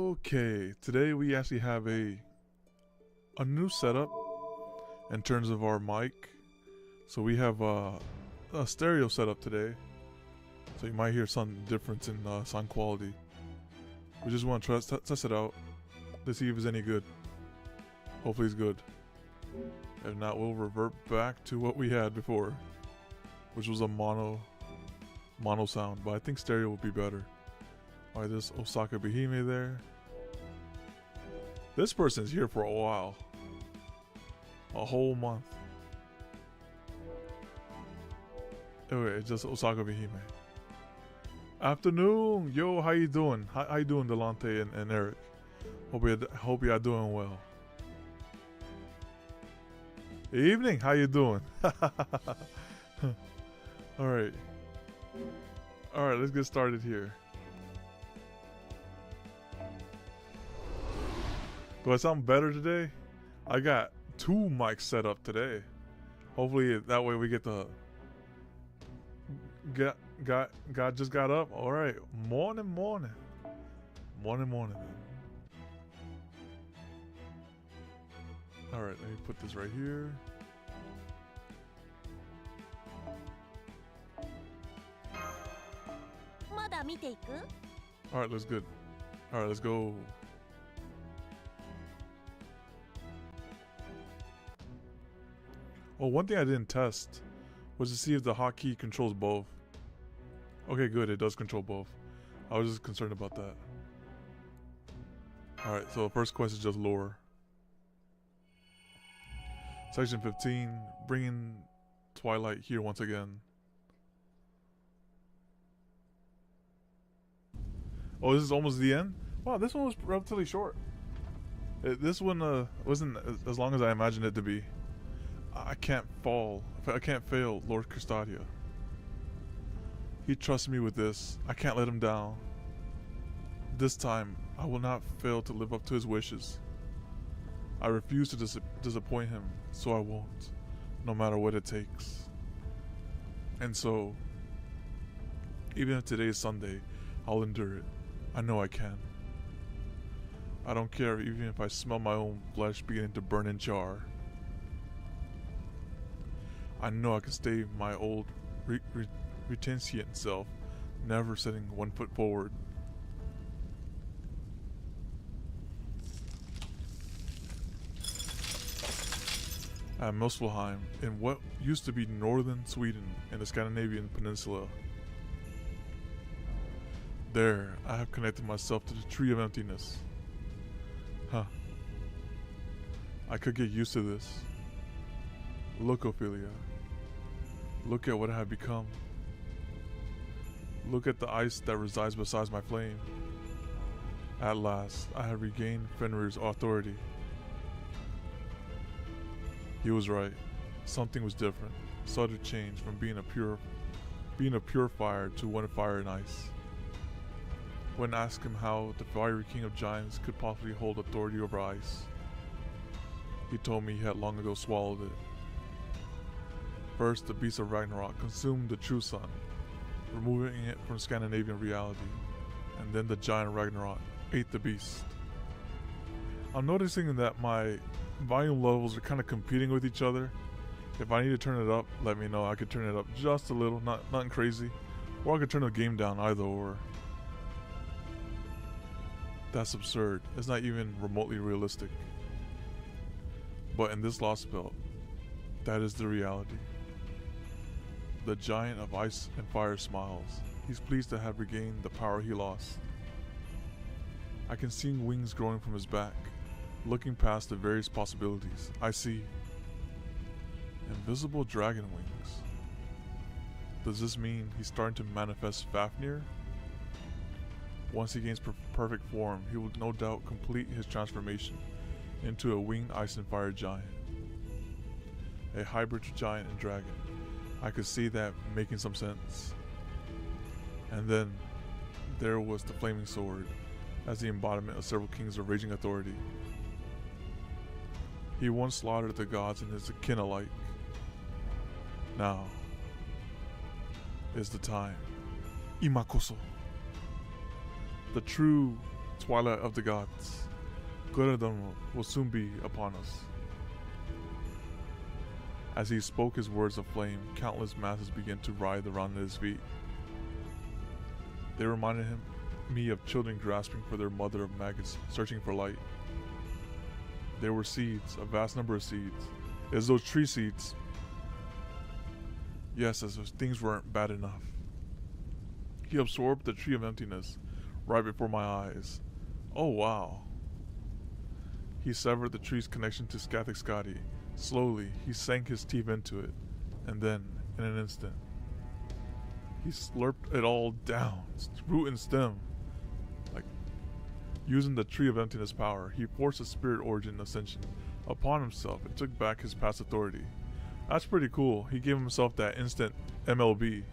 Okay, today we actually have a new setup in terms of our mic. So we have a stereo setup today. So you might hear some difference in sound quality. We just want to test it out to see if it's any good. Hopefully it's good. If not, we'll revert back to what we had before, which was a mono sound. But I think stereo would be better. Alright, there's Osaka Behime there. This person's here for a while. A whole month. Anyway, it's just Osaka Behime. Afternoon! Yo, how you doing? How you doing, Delante and Eric? Hope you are doing well. Evening, how you doing? Alright. Alright, let's get started here. Do I sound better today? I got 2 mics set up today. Hopefully that way we get the God just got up. All right, morning. All right, let me put this right here. All right, looks good. All right, let's go. Oh, one thing I didn't test was to see if the hotkey controls both. Okay, good, it does control both. I was just concerned about that. Alright, so the first quest is just lore. Section 15, bringing Twilight here once again. Oh, this is almost the end? Wow, this one was relatively short. This one wasn't as long as I imagined it to be. I can't fail Lord Custodia. He trusts me with this. I can't let him down. This time, I will not fail to live up to his wishes. I refuse to disappoint him, so I won't, no matter what it takes. And so, even if today is Sunday, I'll endure it. I know I can. I don't care even if I smell my own flesh beginning to burn and char. I know I can stay my old retentious self, never setting one foot forward. At Muspelheim, in what used to be northern Sweden in the Scandinavian peninsula. There, I have connected myself to the Tree of Emptiness. Huh. I could get used to this. Look, Ophelia. Look at what I have become. Look at the ice that resides beside my flame. At last, I have regained Fenrir's authority. He was right. Something was different. Subtle change from being a pure fire to one of fire and ice. When asked him how the fiery king of giants could possibly hold authority over ice, he told me he had long ago swallowed it. First, the beast of Ragnarok consumed the true sun, removing it from Scandinavian reality, and then the giant Ragnarok ate the beast. I'm noticing that my volume levels are kind of competing with each other. If I need to turn it up, let me know. I could turn it up just a little, nothing crazy, or I could turn the game down, either or. That's absurd. It's not even remotely realistic. But in this Lostbelt, that is the reality. The giant of ice and fire smiles. He's pleased to have regained the power he lost. I can see wings growing from his back. Looking past the various possibilities, I see invisible dragon wings. Does this mean he's starting to manifest Fafnir? Once he gains perfect form, he will no doubt complete his transformation into a winged ice and fire giant. A hybrid giant and dragon. I could see that making some sense. And then, there was the flaming sword, as the embodiment of several kings of raging authority. He once slaughtered the gods and his kin alike. Now is the time. Imakoso. The true twilight of the gods. Guradon will soon be upon us. As he spoke his words of flame, countless masses began to writhe around his feet. They reminded me of children grasping for their mother of maggots, searching for light. There were seeds, a vast number of seeds. As those tree seeds. Yes, as those things weren't bad enough. He absorbed the tree of emptiness right before my eyes. Oh wow. He severed the tree's connection to Skathik Skadi. Slowly, he sank his teeth into it, and then, in an instant, he slurped it all down, root and stem. Like, using the tree of emptiness power, he forced a spirit origin ascension upon himself and took back his past authority. That's pretty cool. He gave himself that instant MLB.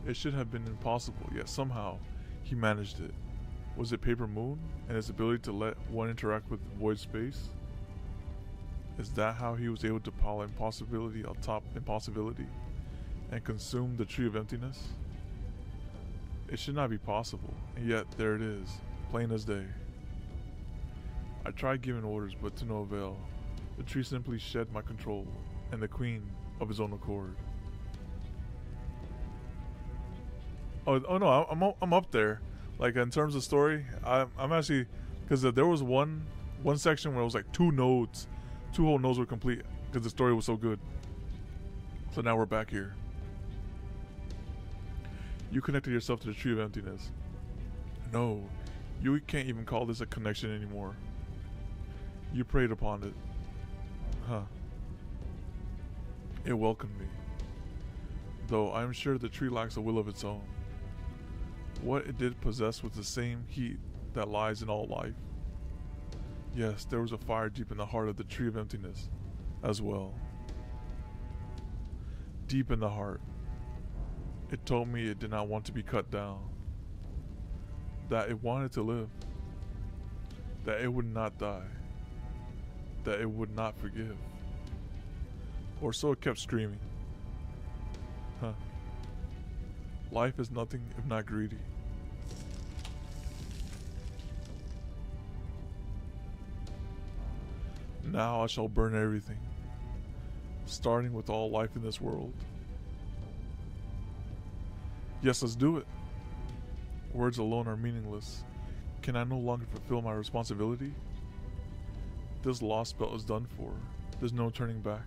It should have been impossible, yet somehow he managed it. Was it Paper Moon and his ability to let one interact with void space? Is that how he was able to pile impossibility on top impossibility and consume the tree of emptiness? It should not be possible, and yet there it is, plain as day. I tried giving orders, but to no avail. The tree simply shed my control, and the queen of his own accord. Oh no, I'm up there. Like in terms of story, I'm actually, because there was one section where it was like 2 nodes. 2 whole nodes were complete because the story was so good. So now we're back here. You connected yourself to the tree of emptiness. No, you can't even call this a connection anymore. You preyed upon it. Huh. It welcomed me. Though I am sure the tree lacks a will of its own. What it did possess was the same heat that lies in all life. Yes, there was a fire deep in the heart of the tree of emptiness as well. Deep in the heart. It told me it did not want to be cut down. That it wanted to live. That it would not die. That it would not forgive. Or so it kept screaming. Huh. Life is nothing if not greedy. Now I shall burn everything, starting with all life in this world. Yes, let's do it. Words alone are meaningless. Can I no longer fulfill my responsibility? This Lostbelt is done for. There's no turning back.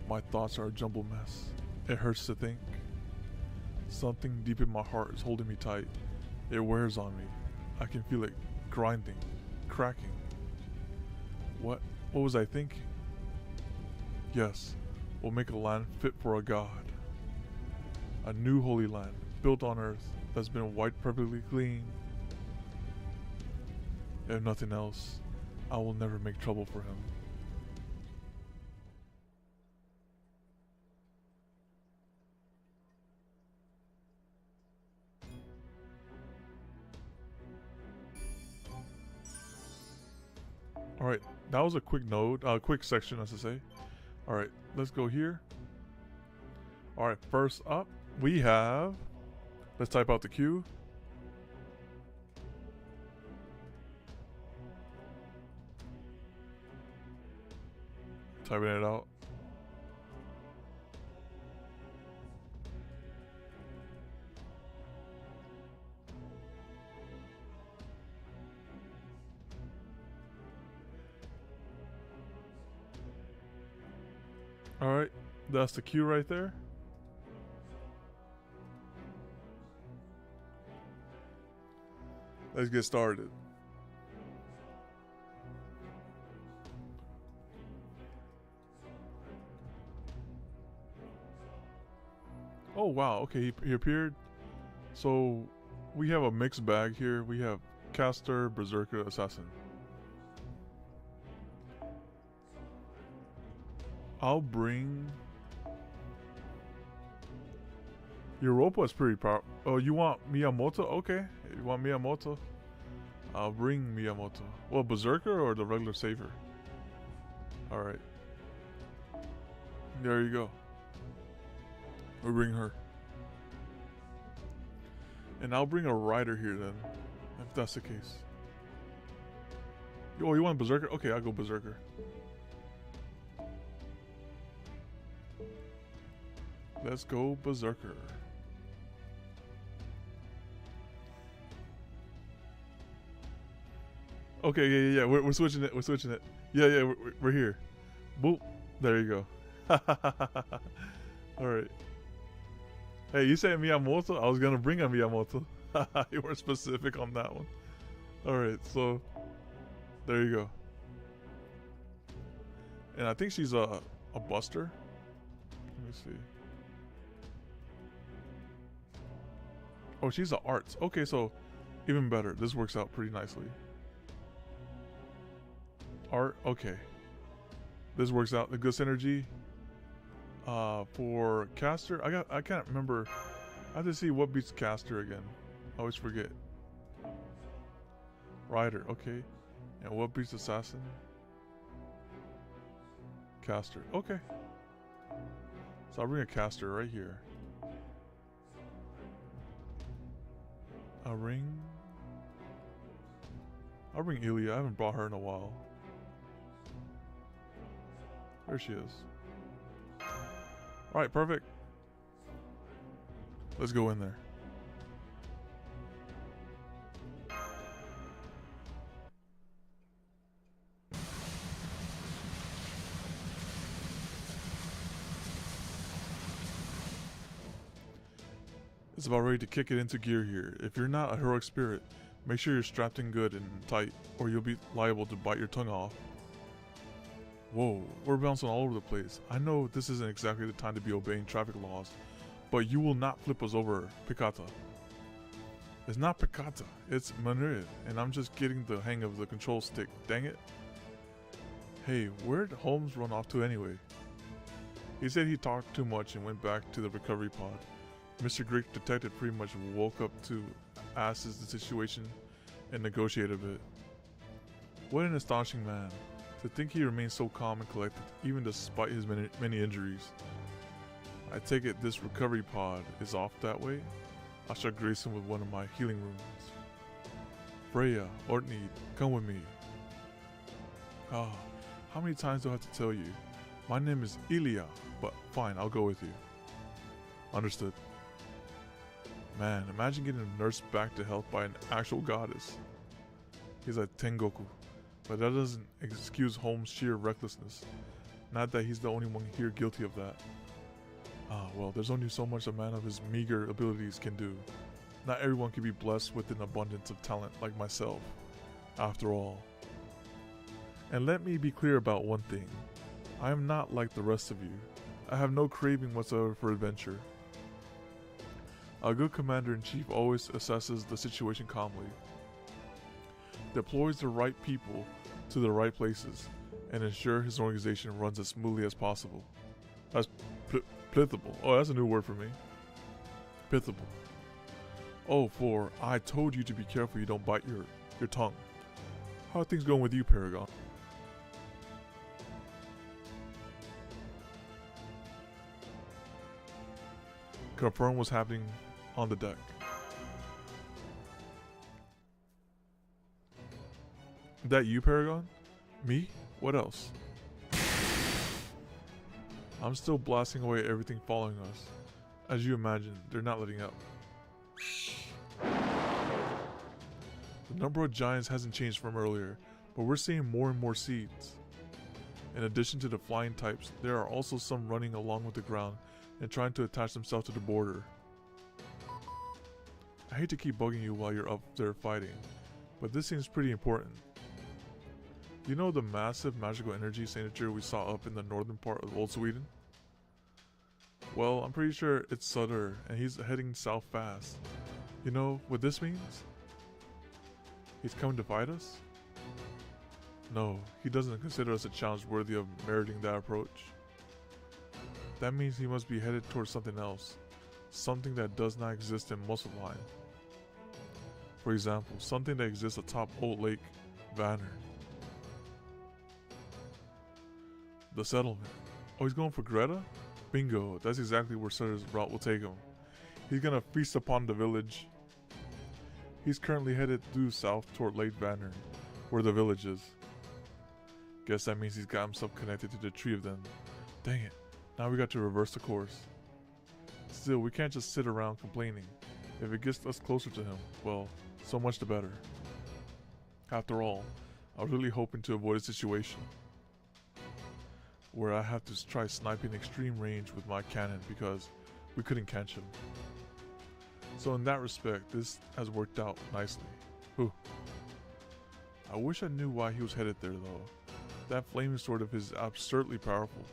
My thoughts are a jumbled mess. It hurts to think. Something deep in my heart is holding me tight. It wears on me. I can feel it grinding, cracking. What was I thinking? Yes, we'll make a land fit for a god. A new holy land, built on earth, that's been wiped perfectly clean. If nothing else, I will never make trouble for him. Alright, that was a quick node, quick section as to say. Alright, let's go here. Alright, first up, we have, let's type out the queue. Typing it out. Alright, that's the queue right there. Let's get started. Oh wow, okay, he appeared. So we have a mixed bag here. We have caster, berserker, assassin. I'll bring Europa is pretty powerful. Oh, you want Miyamoto? Okay, you want Miyamoto? I'll bring Miyamoto. Well, berserker or the regular saver? All right. There you go. We'll bring her. And I'll bring a rider here then, if that's the case. Oh, you want Berserker? Okay, I'll go Berserker. Let's go Berserker. Okay, yeah. We're switching it. We're switching it. Yeah. We're here. Boop. There you go. All right. Hey, you said Miyamoto? I was gonna bring a Miyamoto. You were specific on that one. All right, so there you go. And I think she's a buster. Let me see. Oh, she's a arts. Okay, so even better. This works out pretty nicely. Art. Okay. This works out. The good synergy. For caster, I can't remember. I have to see what beats caster again. I always forget. Rider, okay. And what beats assassin? Caster, okay. So I'll bring a caster right here. A ring. I'll bring Ilya. I haven't brought her in a while. There she is. Alright, perfect. Let's go in there. It's about ready to kick it into gear here. If you're not a heroic spirit, make sure you're strapped in good and tight, or you'll be liable to bite your tongue off. Whoa, we're bouncing all over the place. I know this isn't exactly the time to be obeying traffic laws, but you will not flip us over, Picata. It's not Picata, it's Manrid, and I'm just getting the hang of the control stick, dang it. Hey, where'd Holmes run off to anyway? He said he talked too much and went back to the recovery pod. Mr. Greek detective pretty much woke up to assess the situation and negotiate a bit. What an astonishing man. To think he remains so calm and collected, even despite his many injuries. I take it this recovery pod is off that way? I shall grace him with one of my healing rooms. Freya, Ortney, come with me. Ah, how many times do I have to tell you? My name is Ilya, but fine, I'll go with you. Understood. Man, imagine getting nursed back to health by an actual goddess. He's like Tengoku. But that doesn't excuse Holmes' sheer recklessness. Not that he's the only one here guilty of that. Ah, well, there's only so much a man of his meager abilities can do. Not everyone can be blessed with an abundance of talent like myself, after all. And let me be clear about one thing. I am not like the rest of you. I have no craving whatsoever for adventure. A good commander-in-chief always assesses the situation calmly, deploys the right people to the right places, and ensure his organization runs as smoothly as possible. That's plithable. Oh, that's a new word for me. Pithable. Oh, for I told you to be careful you don't bite your tongue. How are things going with you, Paragon? Confirm what's happening on the deck. That you, Paragon? Me? What else? I'm still blasting away everything following us. As you imagine, they're not letting up. The number of giants hasn't changed from earlier, but we're seeing more and more seeds. In addition to the flying types, there are also some running along with the ground and trying to attach themselves to the border. I hate to keep bugging you while you're up there fighting, but this seems pretty important. You know the massive magical energy signature we saw up in the northern part of Old Sweden? Well, I'm pretty sure it's Sutter, and he's heading south fast. You know what this means? He's coming to fight us? No, he doesn't consider us a challenge worthy of meriting that approach. That means he must be headed towards something else. Something that does not exist in Muspelheim. For example, something that exists atop Old Lake Vanner. The settlement. Oh, he's going for Greta? Bingo, that's exactly where Sutter's route will take him. He's gonna feast upon the village He's currently headed due south toward Lake Vanner, where the village is. Guess that means he's got himself connected to the tree of them. Dang it, now we got to reverse the course. Still, we can't just sit around complaining. If it gets us closer to him, well, so much the better. After all, I was really hoping to avoid a situation where I have to try sniping extreme range with my cannon because we couldn't catch him. So in that respect, this has worked out nicely. Whew. I wish I knew why he was headed there though. That flaming sword of his is absurdly powerful.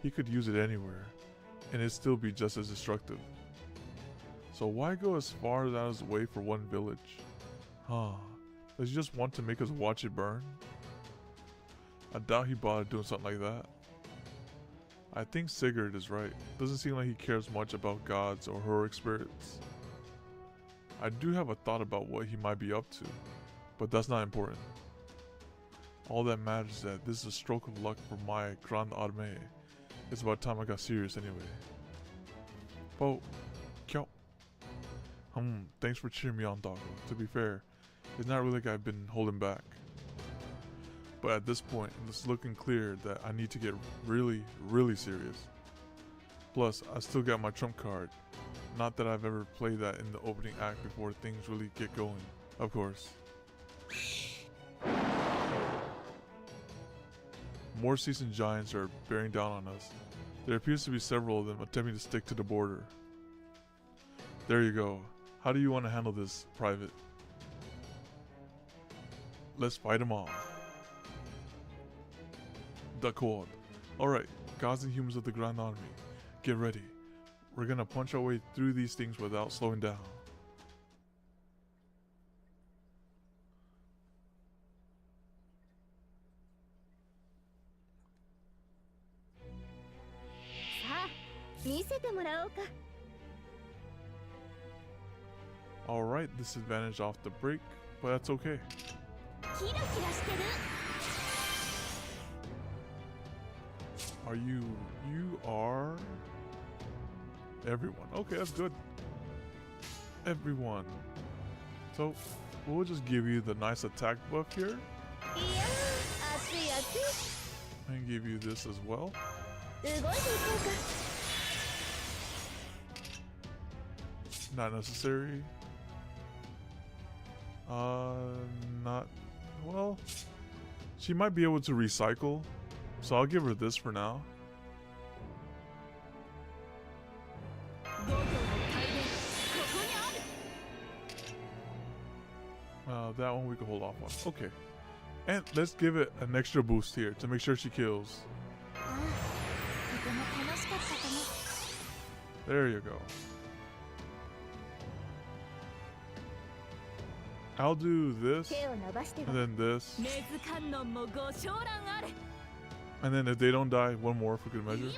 He could use it anywhere, and it'd still be just as destructive. So why go as far out of his way for one village? Huh. Does he just want to make us watch it burn? I doubt he bothered doing something like that. I think Sigurd is right. Doesn't seem like he cares much about gods or heroic spirits. I do have a thought about what he might be up to, but that's not important. All that matters is that this is a stroke of luck for my Grande Armée. It's about time I got serious anyway. Oh, kyo. Thanks for cheering me on, Doggo. To be fair, it's not really like I've been holding back. But at this point, it's looking clear that I need to get really, really serious. Plus, I still got my trump card. Not that I've ever played that in the opening act before things really get going, of course. More seasoned giants are bearing down on us. There appears to be several of them attempting to stick to the border. There you go. How do you want to handle this, Private? Let's fight them all. D'accord. Alright, gods and humans of the Grand Army, get ready. We're gonna punch our way through these things without slowing down. Alright, disadvantage off the break, but that's okay. Are you are everyone. Okay, that's good. Everyone. So we'll just give you the nice attack buff here. And give you this as well. Not necessary. Not well. She might be able to recycle, so I'll give her this for now. That one we can hold off on. Okay. And let's give it an extra boost here to make sure she kills. There you go. I'll do this, and then this. And then if they don't die, one more for good measure.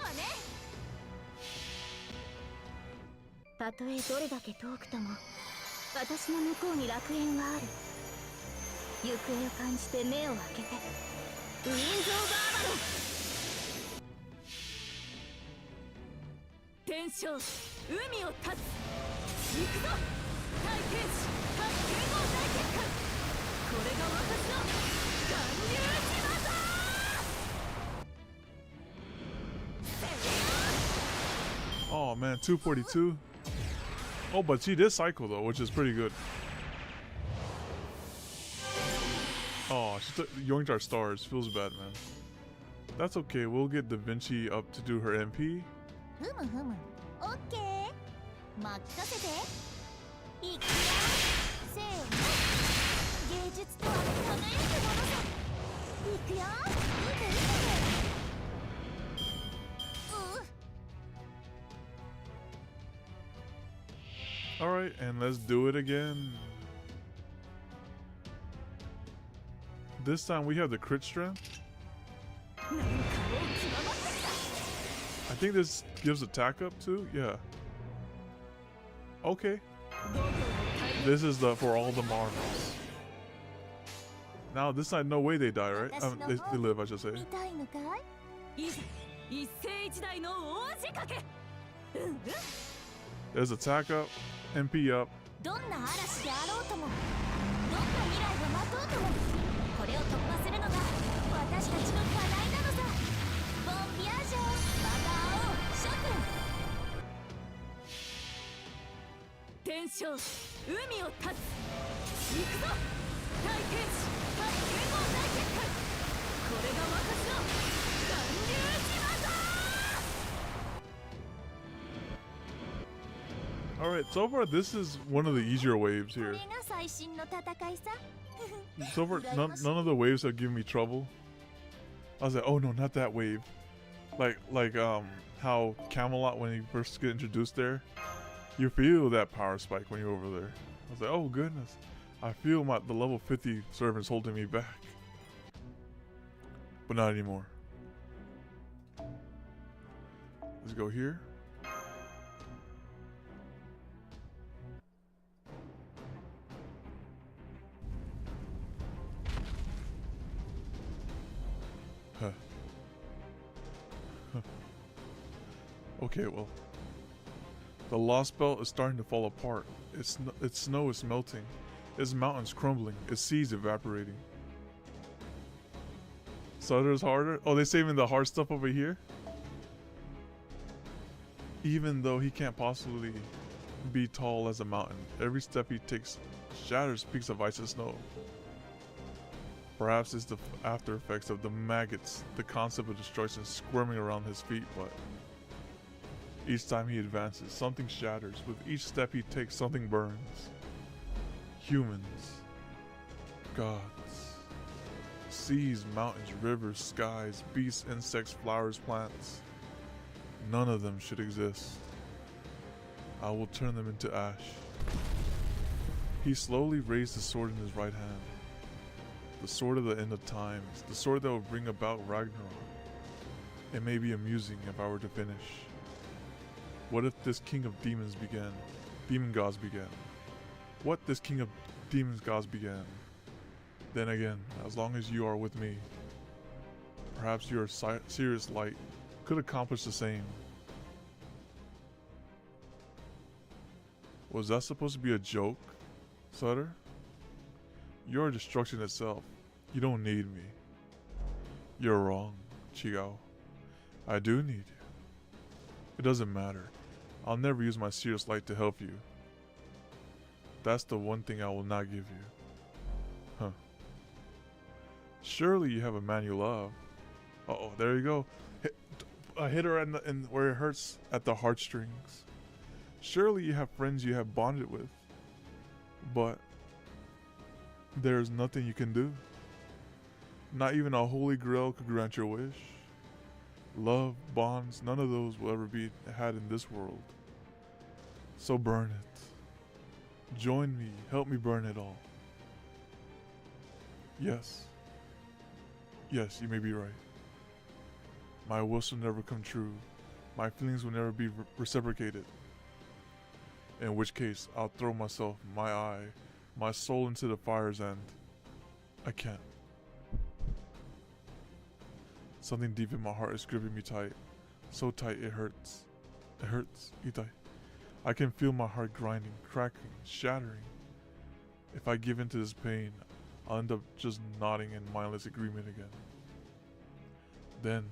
Oh man, 242. Oh, but she did cycle though, which is pretty good. Oh, she yoinked our stars. Feels bad, man. That's okay. We'll get Da Vinci up to do her MP. Alright, and let's do it again. This time we have the crit strength. I think this gives attack up too. Yeah. Okay. This is the for all the marbles. Now this side, no way they die, right? They live, I should say. There's attack up, MP up, どんな嵐であろうとも、どんな未来が待とうとも、これを突破するのが私たちの課題なのさ。ボンビアージュ、我が王諸君。天将海を立つ、行くぞ大天使対剣豪大結界。これが私の巌流島だ。 Alright, so far this is one of the easier waves こ here. れが最新の戦いさ。 So far, none of the waves have given me trouble. I was like, oh no, not that wave. Like how Camelot, when you first get introduced there, you feel that power spike when you're over there. I was like, oh goodness, I feel the level 50 servants holding me back. But not anymore. Let's go here. Huh. Okay, well. The Lostbelt is starting to fall apart. Its snow is melting. Its mountains crumbling. Its seas evaporating. Sutter's harder? Oh, they saving the hard stuff over here? Even though he can't possibly be tall as a mountain, every step he takes shatters peaks of ice and snow. Perhaps it's the after effects of the maggots, the concept of destruction squirming around his feet, but each time he advances, something shatters. With each step he takes, something burns. Humans, gods, seas, mountains, rivers, skies, beasts, insects, flowers, plants. None of them should exist. I will turn them into ash. He slowly raised the sword in his right hand. The sword of the end of times. The sword that will bring about Ragnarok. It may be amusing if I were to finish. What if this king of demons began? Demon gods began. What this king of demons gods began? Then again, as long as you are with me, perhaps your serious light could accomplish the same. Was that supposed to be a joke, Sutter? You're destruction itself. You don't need me. You're wrong, Chiao. I do need you. It doesn't matter. I'll never use my serious light to help you. That's the one thing I will not give you. Huh. Surely you have a man you love. Uh-oh, there you go. Hit her in where it hurts, at the heartstrings. Surely you have friends you have bonded with. But there's nothing you can do. Not even a holy grail could grant your wish. Love, bonds, none of those will ever be had in this world. So burn it. Join me, help me burn it all. Yes. Yes, you may be right. My wish will never come true. My feelings will never be reciprocated. In which case, I'll throw myself, my eye, my soul into the fire's end. I can't. Something deep in my heart is gripping me tight. So tight it hurts. It hurts. Itai. I can feel my heart grinding, cracking, shattering. If I give in to this pain, I'll end up just nodding in mindless agreement again. Then,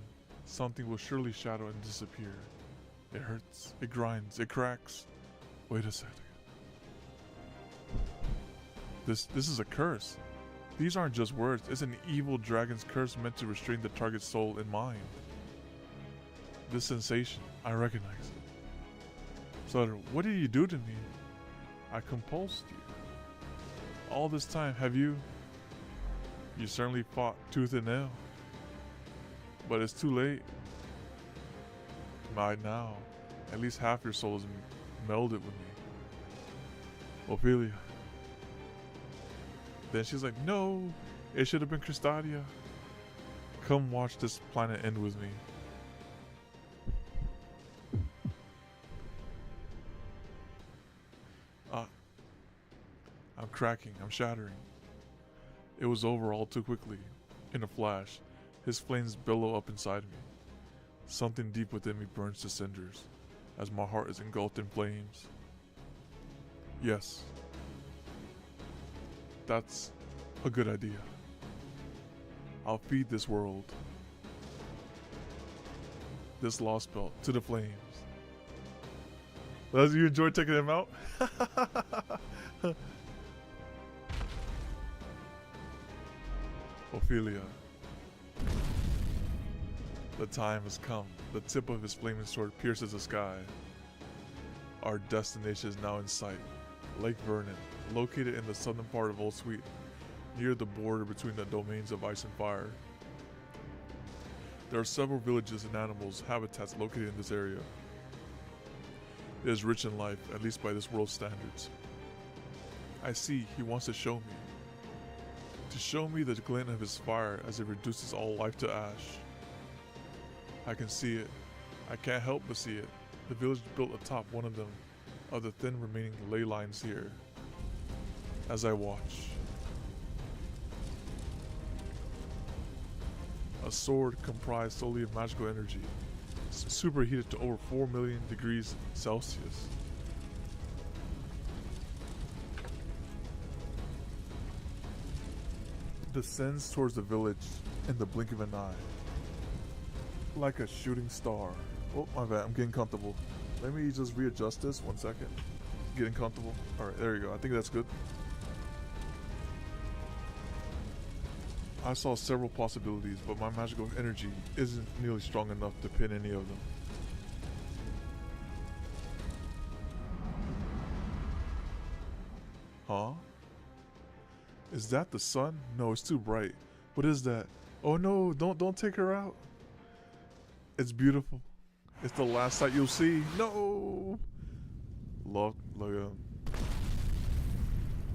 something will surely shadow and disappear. It hurts. It grinds. It cracks. Wait a second. This is a curse. These aren't just words. It's an evil dragon's curse meant to restrain the target's soul and mind. This sensation, I recognize it. Sutter, what did you do to me? I compulsed you. All this time, have you? You certainly fought tooth and nail. But it's too late. By now, at least half your soul is melded with me. Ophelia. Then she's like, no, it should have been Cristadia. Come watch this planet end with me. I'm cracking, I'm shattering. It was over all too quickly. In a flash, his flames billow up inside me. Something deep within me burns to cinders, as my heart is engulfed in flames. Yes, That's a good idea. I'll feed this world, this lost belt, to the flames. Does you enjoy taking him out? Ophelia. The time has come. The tip of his flaming sword pierces the sky. Our destination is now in sight. Lake Vernon, located in the southern part of Old Sweden, near the border between the domains of ice and fire. There are several villages and animals habitats located in this area. It is rich in life, at least by this world's standards. I see he wants to show me. To show me the glint of his fire as it reduces all life to ash. I can see it. I can't help but see it. The village built atop one of them, of the thin remaining ley lines here. As I watch. A sword comprised solely of magical energy, superheated to over 4 million degrees Celsius. Descends towards the village in the blink of an eye. Like a shooting star. Oh, my bad, I'm getting comfortable. Let me just readjust this 1 second. Getting comfortable. Alright, there you go. I think that's good. I saw several possibilities, but my magical energy isn't nearly strong enough to pin any of them. Huh? Is that the sun? No, it's too bright. What is that? Oh no, don't take her out. It's beautiful. It's the last sight you'll see. No! Look at him.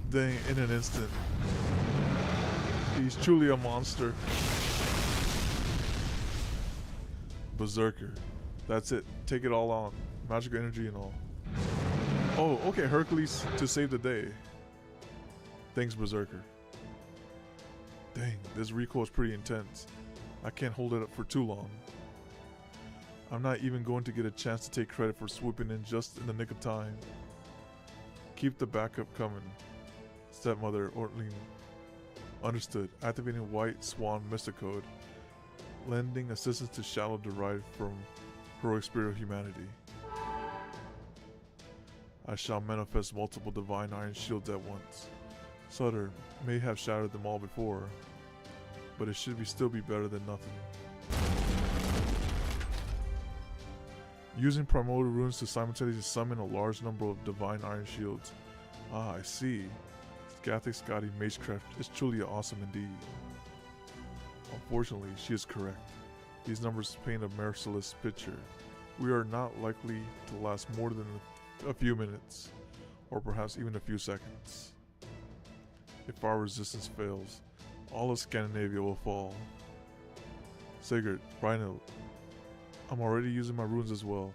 Dang, in an instant. He's truly a monster. Berserker. That's it. Take it all on. Magical energy and all. Oh, okay, Hercules to save the day. Thanks, Berserker. Dang, this recoil is pretty intense. I can't hold it up for too long. I'm not even going to get a chance to take credit for swooping in just in the nick of time. Keep the backup coming, Stepmother Ortling. Understood. Activating White Swan Mystic Code. Lending assistance to Shadow derived from heroic spirit of humanity. I shall manifest multiple divine iron shields at once. Sutter may have shattered them all before, but it should still be better than nothing. Using primordial runes to simultaneously summon a large number of divine iron shields. Ah, I see. Gathic Scotty Magecraft is truly awesome indeed. Unfortunately, she is correct. These numbers paint a merciless picture. We are not likely to last more than a few minutes, or perhaps even a few seconds. If our resistance fails, all of Scandinavia will fall. Sigurd, Reinhild, I'm already using my runes as well,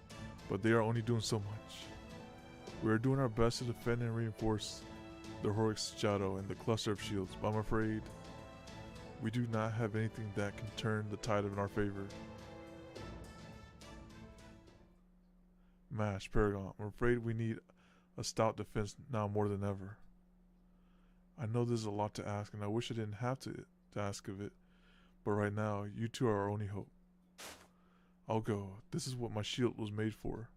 but they are only doing so much. We are doing our best to defend and reinforce the heroic shadow and the cluster of shields, but I'm afraid we do not have anything that can turn the tide in our favor. Mash, Paragon, I'm afraid we need a stout defense now more than ever. I know this is a lot to ask, and I wish I didn't have to ask of it, but right now, you two are our only hope. I'll go. This is what my shield was made for.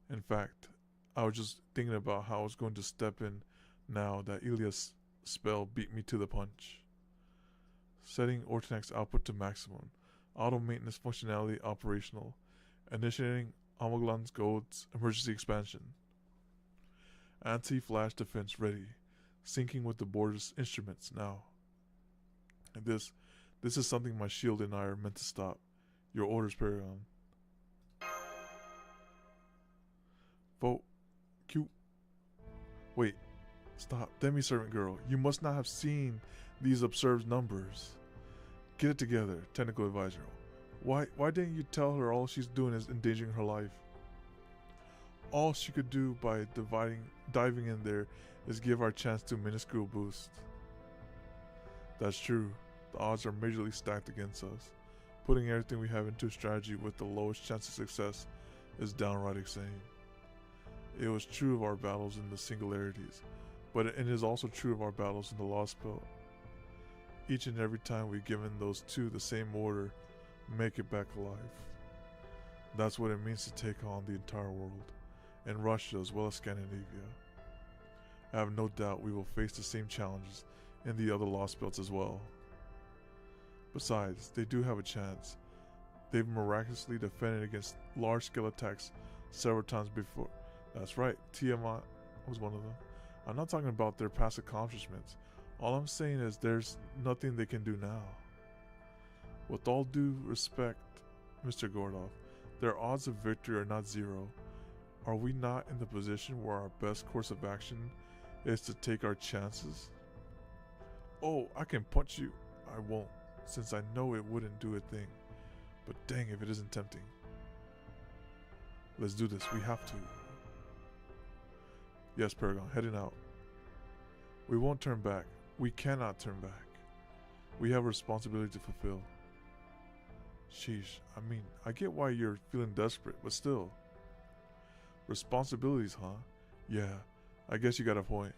In fact, I was just thinking about how I was going to step in now that Ilia's spell beat me to the punch. Setting Ortinac's output to maximum. Auto maintenance functionality operational. Initiating Amaglan's Gold's emergency expansion. Anti-flash defense ready. Syncing with the border's instruments now. And this is something my shield and I are meant to stop. Your orders, Paragon. Vote. Q. Wait. Stop. Demi-servant girl. You must not have seen these absurd numbers. Get it together, technical advisor. Why didn't you tell her all she's doing is endangering her life? All she could do by diving in there is give our chance to a minuscule boost. That's true. The odds are majorly stacked against us. Putting everything we have into a strategy with the lowest chance of success is downright insane. It was true of our battles in the singularities, But it is also true of our battles in the Lostbelt. Each and every time we've given those two the same order, make it back alive. That's what it means to take on the entire world, and Russia as well as Scandinavia. I have no doubt we will face the same challenges in the other Lostbelts as well. Besides, they do have a chance. They've miraculously defended against large-scale attacks several times before. That's right, Tiamat was one of them. I'm not talking about their past accomplishments. All I'm saying is there's nothing they can do now. With all due respect, Mr. Gordov, their odds of victory are not zero. Are we not in the position where our best course of action is to take our chances? Oh, I can punch you. I won't, since I know it wouldn't do a thing. But dang if it isn't tempting. Let's do this, we have to. Yes, Paragon, heading out. We won't turn back. We cannot turn back. We have a responsibility to fulfill. Sheesh, I mean, I get why you're feeling desperate, but still. Responsibilities, huh? Yeah, I guess you got a point.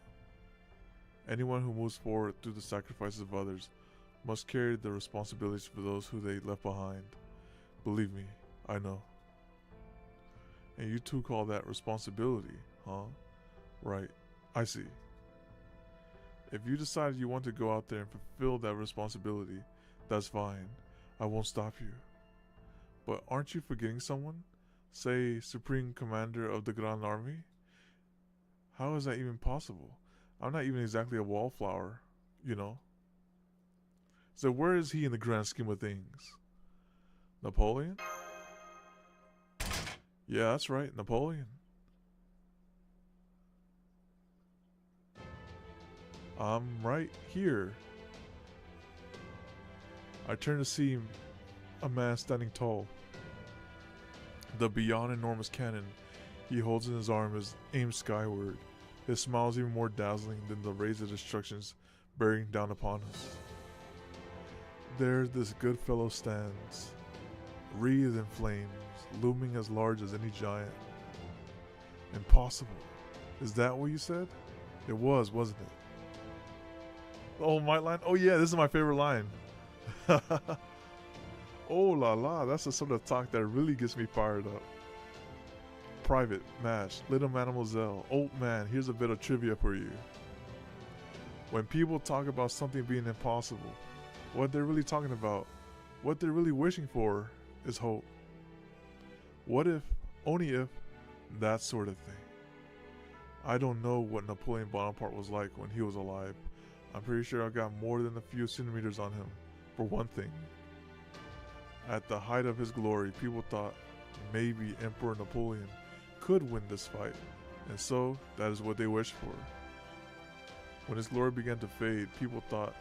Anyone who moves forward through the sacrifices of others must carry the responsibilities for those who they left behind. Believe me, I know. And you two call that responsibility, huh? Right, I see. If you decide you want to go out there and fulfill that responsibility, that's fine. I won't stop you. But aren't you forgetting someone? Say, Supreme Commander of the Grand Army? How is that even possible? I'm not even exactly a wallflower, you know. So where is he in the grand scheme of things? Napoleon? Yeah, that's right, Napoleon. I'm right here. I turn to see a man standing tall. The beyond enormous cannon he holds in his arm is aimed skyward. His smile is even more dazzling than the rays of destructions bearing down upon us. There this good fellow stands, wreathed in flames, looming as large as any giant. Impossible. Is that what you said? It was, wasn't it? Oh, my line? Oh yeah, this is my favorite line. Oh la la, that's the sort of talk that really gets me fired up. Private, Mash, Little Mademoiselle. Oh man, here's a bit of trivia for you. When people talk about something being impossible, what they're really talking about, what they're really wishing for, is hope. What if, only if, that sort of thing. I don't know what Napoleon Bonaparte was like when he was alive. I'm pretty sure I got more than a few centimeters on him, for one thing. At the height of his glory, people thought maybe Emperor Napoleon could win this fight, and so that is what they wished for. When his glory began to fade, people thought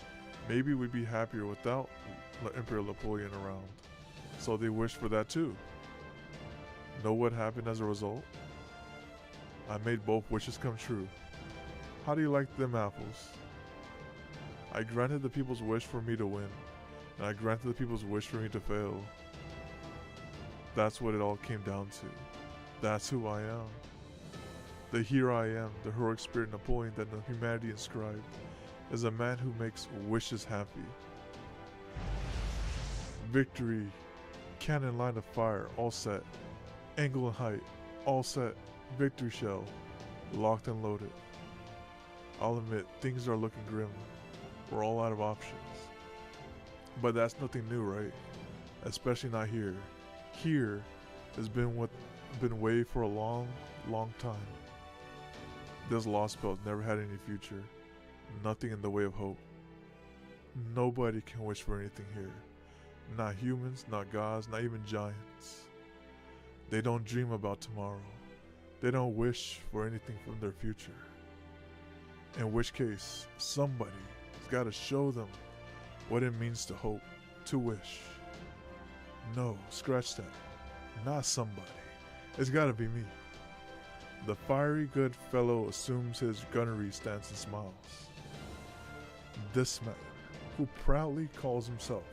maybe we'd be happier without Emperor Napoleon around, so they wished for that too. Know what happened as a result? I made both wishes come true. How do you like them apples? I granted the people's wish for me to win, and I granted the people's wish for me to fail. That's what it all came down to. That's who I am. The hero I am, the heroic spirit Napoleon that humanity inscribed, is a man who makes wishes happy. Victory, cannon line of fire, all set. Angle and height, all set. Victory shell, locked and loaded. I'll admit, things are looking grim. We're all out of options. But that's nothing new, right? Especially not here. Here has been way for a long, long time. This Lostbelt never had any future. Nothing in the way of hope. Nobody can wish for anything here. Not humans, not gods, not even giants. They don't dream about tomorrow. They don't wish for anything from their future. In which case, somebody has got to show them what it means to hope, to wish. No, scratch that. Not somebody. It's got to be me. The fiery good fellow assumes his gunnery stance and smiles. This man, who proudly calls himself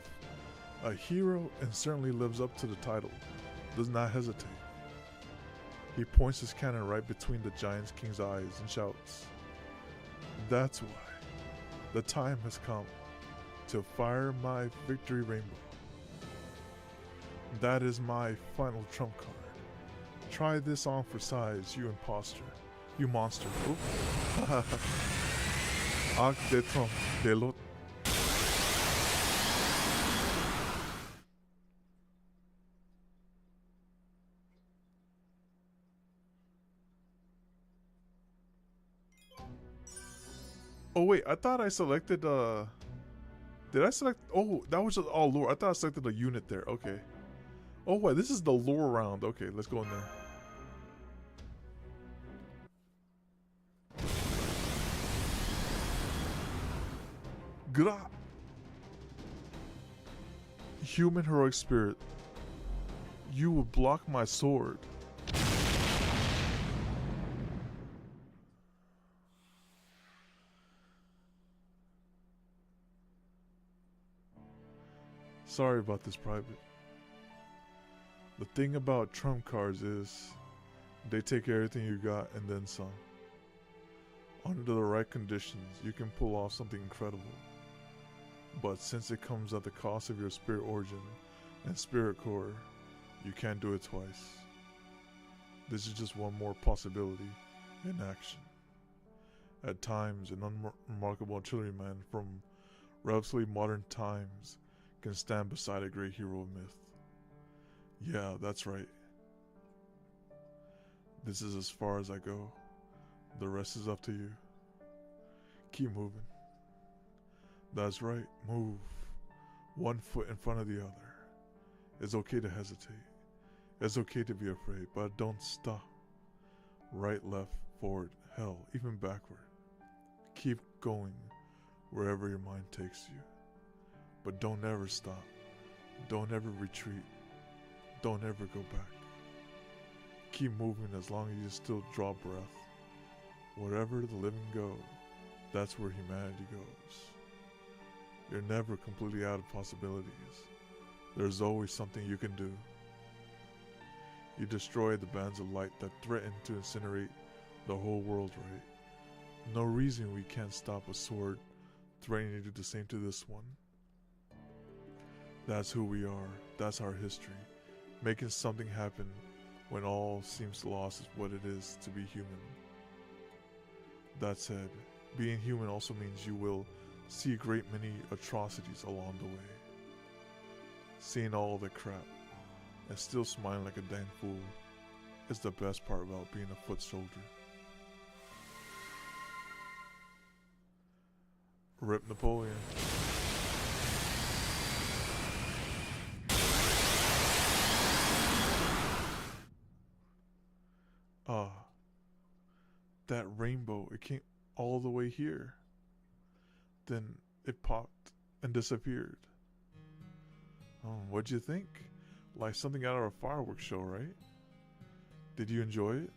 a hero and certainly lives up to the title, does not hesitate. He points his cannon right between the giant king's eyes and shouts, That's why the time has come to fire my victory rainbow. That is my final trump card. Try this on for size, you imposter. You monster. Arc de trompe de l'autre. Oh wait, I thought I selected did I select? Oh, that was just all lore. I thought I selected a unit there. Okay. Oh wait, this is the lore round. Okay, let's go in there. Gra. Human heroic spirit. You will block my sword. Sorry about this, Private. The thing about trump cards is they take everything you got and then some. Under the right conditions, you can pull off something incredible. But since it comes at the cost of your spirit origin and spirit core, you can't do it twice. This is just one more possibility in action. At times, an unremarkable artilleryman from relatively modern times can stand beside a great hero of myth. Yeah, that's right. This is as far as I go. The rest is up to you. Keep moving. That's right, move. One foot in front of the other. It's okay to hesitate. It's okay to be afraid, but don't stop. Right, left, forward, hell, even backward. Keep going wherever your mind takes you. But don't ever stop. Don't ever retreat. Don't ever go back. Keep moving as long as you still draw breath. Wherever the living go, that's where humanity goes. You're never completely out of possibilities. There's always something you can do. You destroy the bands of light that threaten to incinerate the whole world, right? No reason we can't stop a sword threatening to do the same to this one. That's who we are. That's our history. Making something happen when all seems lost is what it is to be human. That said, being human also means you will see a great many atrocities along the way. Seeing all the crap and still smiling like a dang fool is the best part about being a foot soldier. Rip Napoleon. That rainbow, it came all the way here. Then it popped and disappeared. Oh, what'd you think? Like something out of a fireworks show, right? Did you enjoy it?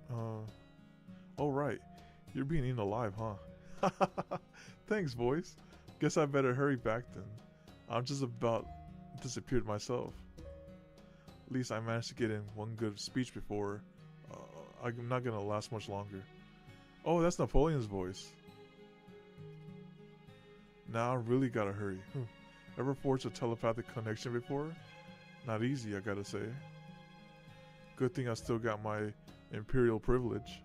Oh right, you're being eaten alive, huh? Thanks, boys. Guess I better hurry back then. I'm just about disappeared myself. At least I managed to get in one good speech before. I'm not gonna last much longer. Oh, that's Napoleon's voice. Now I really gotta hurry. Ever forged a telepathic connection before? Not easy, I gotta say. Good thing I still got my imperial privilege.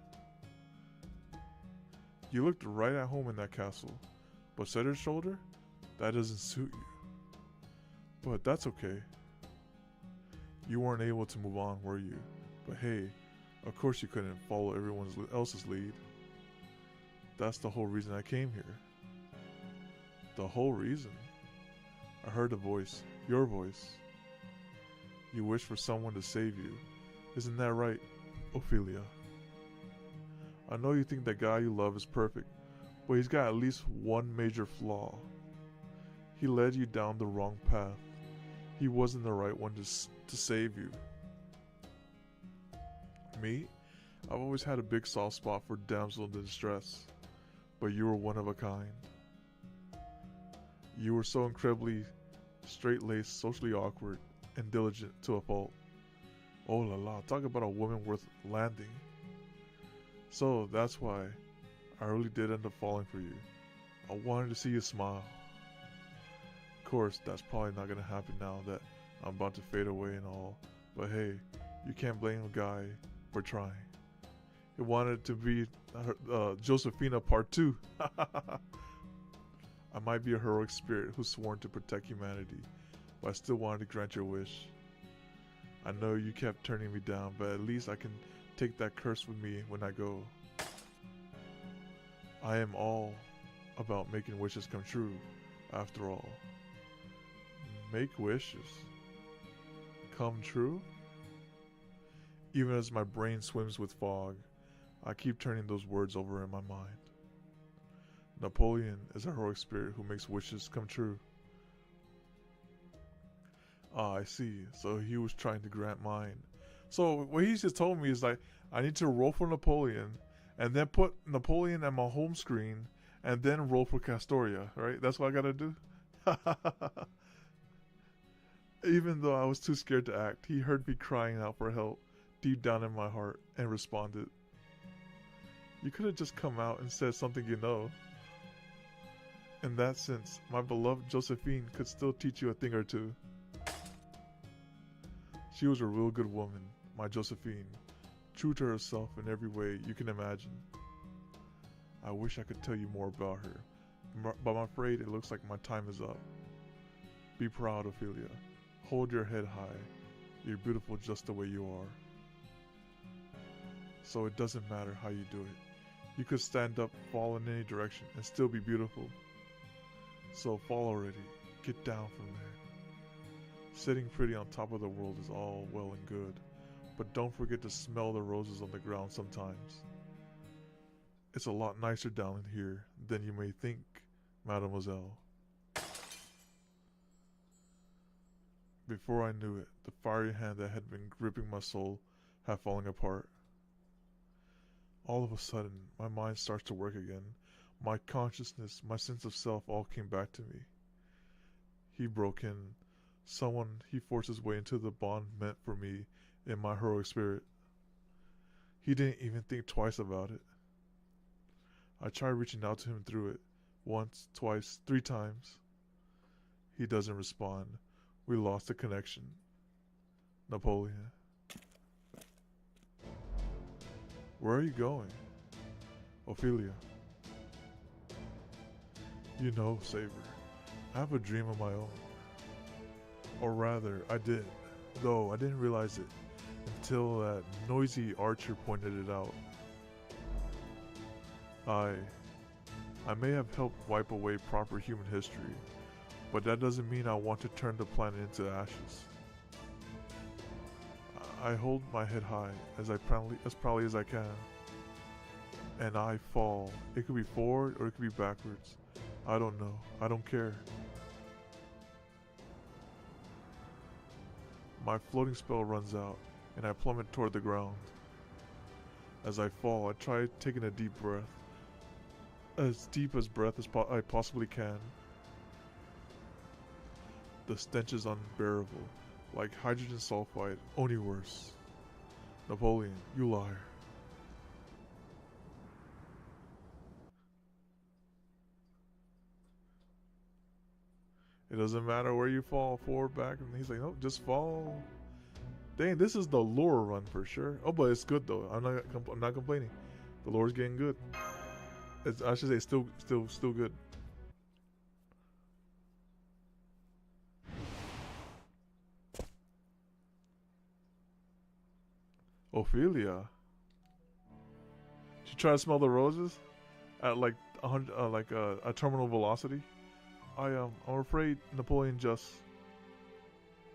You looked right at home in that castle, but Setter's shoulder? That doesn't suit you. But that's okay. You weren't able to move on, were you? But hey, of course you couldn't follow everyone else's lead. That's the whole reason I came here. The whole reason? I heard a voice, your voice. You wish for someone to save you. Isn't that right, Ophelia? I know you think that guy you love is perfect, but he's got at least one major flaw. He led you down the wrong path. He wasn't the right one to save you. Me? I've always had a big soft spot for damsel in distress, but you were one of a kind. You were so incredibly straight-laced, socially awkward, and diligent to a fault. Oh la la, talk about a woman worth landing. So that's why I really did end up falling for you. I wanted to see you smile. Of course, that's probably not gonna happen now that I'm about to fade away and all, but hey, you can't blame a guy for trying. He wanted to be Josephina Part 2. I might be a heroic spirit who's sworn to protect humanity, but I still wanted to grant your wish. I know you kept turning me down, but at least I can take that curse with me when I go. I am all about making wishes come true, after all. Make wishes come true? Even as my brain swims with fog, I keep turning those words over in my mind. Napoleon is a heroic spirit who makes wishes come true. Ah, I see. So he was trying to grant mine. So what he just told me is like, I need to roll for Napoleon, and then put Napoleon at my home screen, and then roll for Castoria, right? That's what I gotta do? Even though I was too scared to act, he heard me crying out for help deep down in my heart and responded. You could have just come out and said something you know. In that sense, my beloved Josephine could still teach you a thing or two. She was a real good woman, my Josephine, true to herself in every way you can imagine. I wish I could tell you more about her, but I'm afraid it looks like my time is up. Be proud, Ophelia. Hold your head high. You're beautiful just the way you are. So it doesn't matter how you do it. You could stand up, fall in any direction, and still be beautiful. So fall already. Get down from there. Sitting pretty on top of the world is all well and good, but don't forget to smell the roses on the ground sometimes. It's a lot nicer down here than you may think, mademoiselle. Before I knew it, the fiery hand that had been gripping my soul had fallen apart. All of a sudden, my mind starts to work again. My consciousness, my sense of self all came back to me. He broke in. He forced his way into the bond meant for me in my heroic spirit. He didn't even think twice about it. I tried reaching out to him through it. Once, twice, 3 times. He doesn't respond. We lost the connection. Napoleon. Where are you going? Ophelia. You know, Saber, I have a dream of my own. Or rather, I did, though I didn't realize it until that noisy archer pointed it out. I may have helped wipe away proper human history, but that doesn't mean I want to turn the planet into ashes. I hold my head high as proudly as I can, and I fall. It could be forward or it could be backwards. I don't know. I don't care. My floating spell runs out, and I plummet toward the ground. As I fall, I try taking a deep breath. As deep as breath as I possibly can. The stench is unbearable, like hydrogen sulfide, only worse. Napoleon, you liar. It doesn't matter where you fall, forward, back, and he's like, nope, just fall. Dang, this is the lore run for sure. Oh, but it's good though. I'm not complaining. The lore's getting good. I should say, still good. Ophelia. She tried to smell the roses at like a terminal velocity. I'm afraid Napoleon just.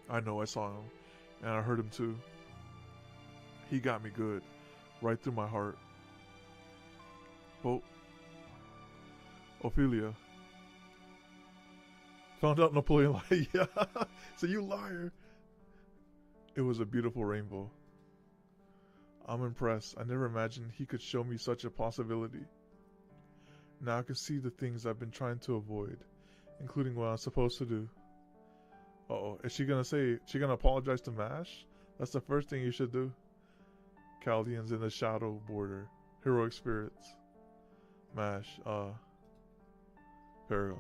I know I saw him, and I heard him too. He got me good, right through my heart. Well, Ophelia found out Napoleon lied. Yeah, so you liar. It was a beautiful rainbow. I'm impressed. I never imagined he could show me such a possibility. Now I can see the things I've been trying to avoid, including what I'm supposed to do. Uh-oh, is she gonna apologize to MASH? That's the first thing you should do. Chaldeans in the shadow border, heroic spirits. MASH, Paragon.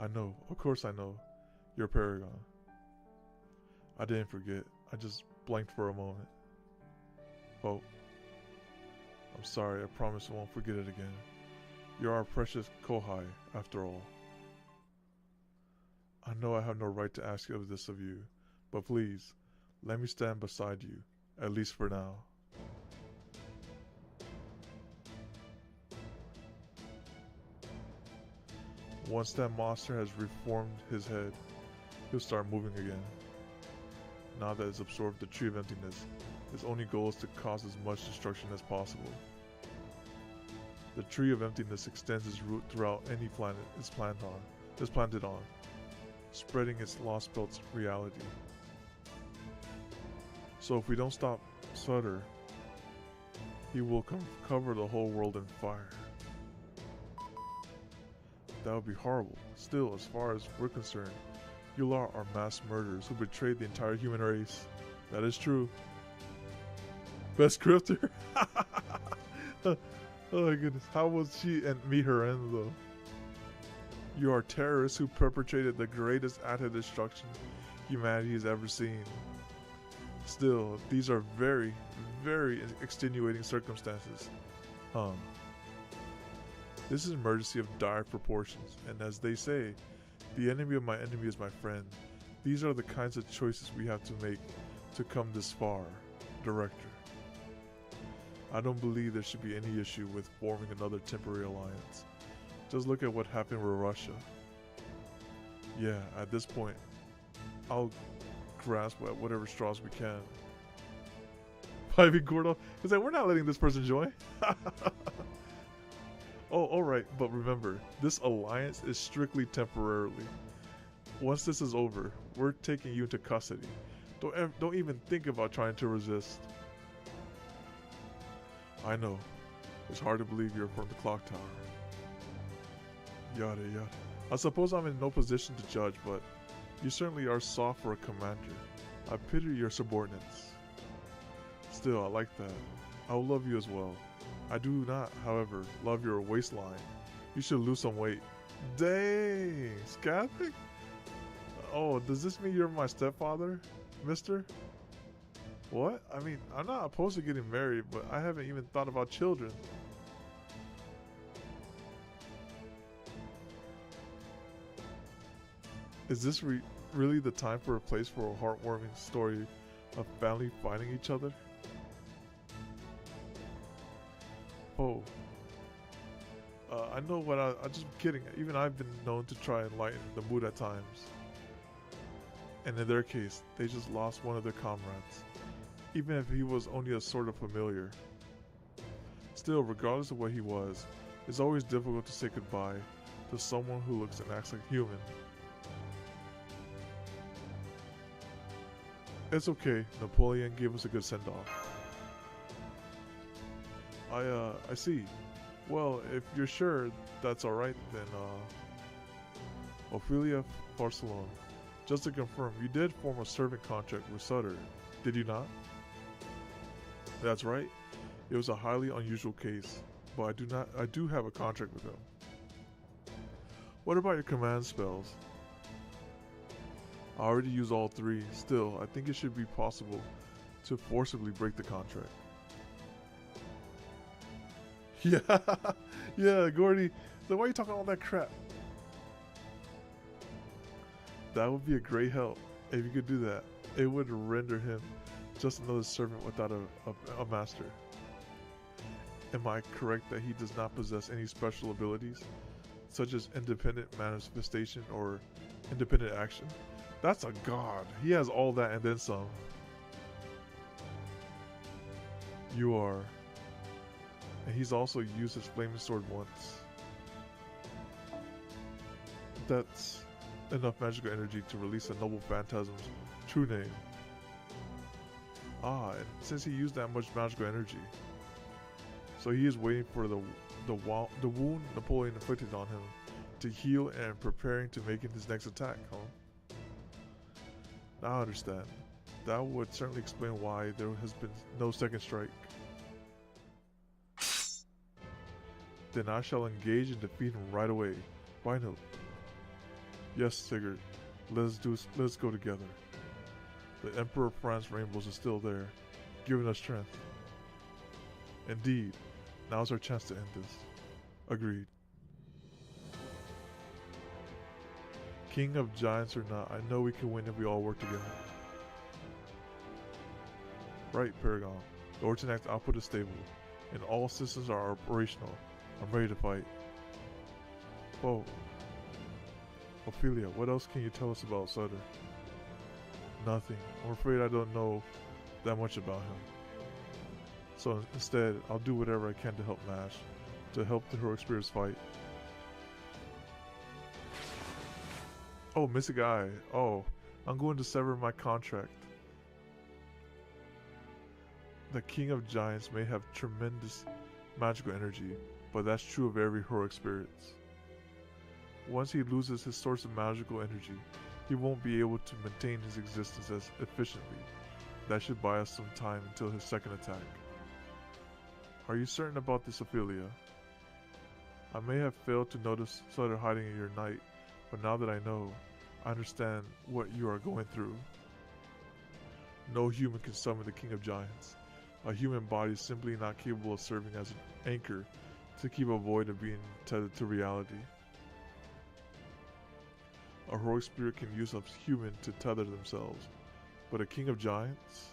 I know, of course I know. You're Paragon. I didn't forget. I just blanked for a moment. Oh, I'm sorry. I promise I won't forget it again. You're our precious Kohai, after all. I know I have no right to ask this of you, but please, let me stand beside you, at least for now. Once that monster has reformed his head, he'll start moving again. Now that it's absorbed the Tree of Emptiness, its only goal is to cause as much destruction as possible. The Tree of Emptiness extends its root throughout any planet it's planted on, spreading its Lostbelt's reality. So if we don't stop Sutter, he will cover the whole world in fire. That would be horrible. Still, as far as we're concerned, you lot are mass murderers who betrayed the entire human race. That is true. Best grifter? Oh my goodness. How will she and meet her end though? You are terrorists who perpetrated the greatest act of destruction humanity has ever seen. Still, these are very, very extenuating circumstances. This is an emergency of dire proportions, and as they say, the enemy of my enemy is my friend. These are the kinds of choices we have to make to come this far, Director. I don't believe there should be any issue with forming another temporary alliance. Just look at what happened with Russia. Yeah, at this point, I'll grasp at whatever straws we can. Ivy Gordo, he's like, we're not letting this person join. Oh, alright, but remember, this alliance is strictly temporarily. Once this is over, we're taking you into custody. Don't even think about trying to resist. I know, it's hard to believe you're from the clock tower. Yada yada. I suppose I'm in no position to judge, but you certainly are soft for a commander. I pity your subordinates. Still, I like that. I will love you as well. I do not, however, love your waistline. You should lose some weight. Dang, Catholic? Oh, does this mean you're my stepfather, mister? What? I mean, I'm not opposed to getting married, but I haven't even thought about children. Is this really the time for a place for a heartwarming story of family fighting each other? Oh. I know what I'm just kidding. Even I've been known to try and lighten the mood at times. And in their case, they just lost one of their comrades. Even if he was only a sort of familiar. Still, regardless of what he was, it's always difficult to say goodbye to someone who looks and acts like human. It's okay, Napoleon gave us a good send-off. I see. Well, if you're sure that's alright, then, Ophelia Barcelona. Just to confirm, you did form a servant contract with Sutter, did you not? That's right. It was a highly unusual case, but I do have a contract with him. What about your command spells? I already used all three. Still, I think it should be possible to forcibly break the contract. Yeah, yeah, Gordy. So why are you talking all that crap? That would be a great help if you could do that. It would render him just another servant without a master. Am I correct that he does not possess any special abilities, such as independent manifestation or independent action? That's a god. He has all that and then some. You are. And he's also used his flaming sword once. That's enough magical energy to release a noble phantasm's true name. Ah, and since he used that much magical energy, so he is waiting for the wound Napoleon inflicted on him to heal and preparing to make his next attack, huh? Now I understand. That would certainly explain why there has been no second strike. Then I shall engage and defeat him right away. Finally. Yes, Sigurd. Let's go together. The Emperor of France Rainbows is still there, giving us strength. Indeed, now's our chance to end this. Agreed. King of Giants or not, I know we can win if we all work together. Right, Paragon. The Ortonax output is stable, and all systems are operational. I'm ready to fight. Oh. Ophelia, what else can you tell us about Sutter? Nothing. I'm afraid I don't know that much about him. So instead, I'll do whatever I can to help Mash, to help the heroic spirits fight. Oh, Mystic Eye. Oh, I'm going to sever my contract. The King of Giants may have tremendous magical energy, but that's true of every heroic spirit. Once he loses his source of magical energy, he won't be able to maintain his existence as efficiently. That should buy us some time until his second attack. Are you certain about this, Ophelia? I may have failed to notice Sutter hiding in your night, but now that I know, I understand what you are going through. No human can summon the King of Giants. A human body is simply not capable of serving as an anchor to keep a void of being tethered to reality. A heroic spirit can use a human to tether themselves, but a King of Giants?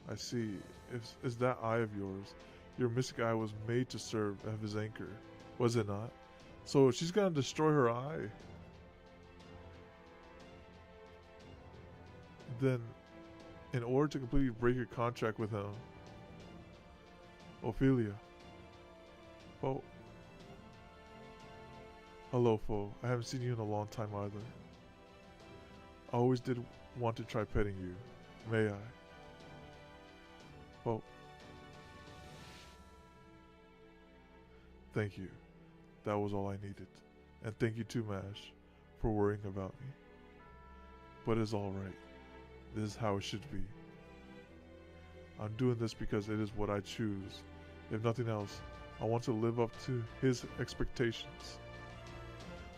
I see. Is that eye of yours? Your Mystic Eye was made to serve as his anchor, was it not? So she's gonna destroy her eye. Then, in order to completely break your contract with him, Ophelia. Oh. Hello, foe. I haven't seen you in a long time either. I always did want to try petting you. May I? Oh. Thank you. That was all I needed. And thank you too, Mash, for worrying about me. But it's alright. This is how it should be. I'm doing this because it is what I choose. If nothing else, I want to live up to his expectations.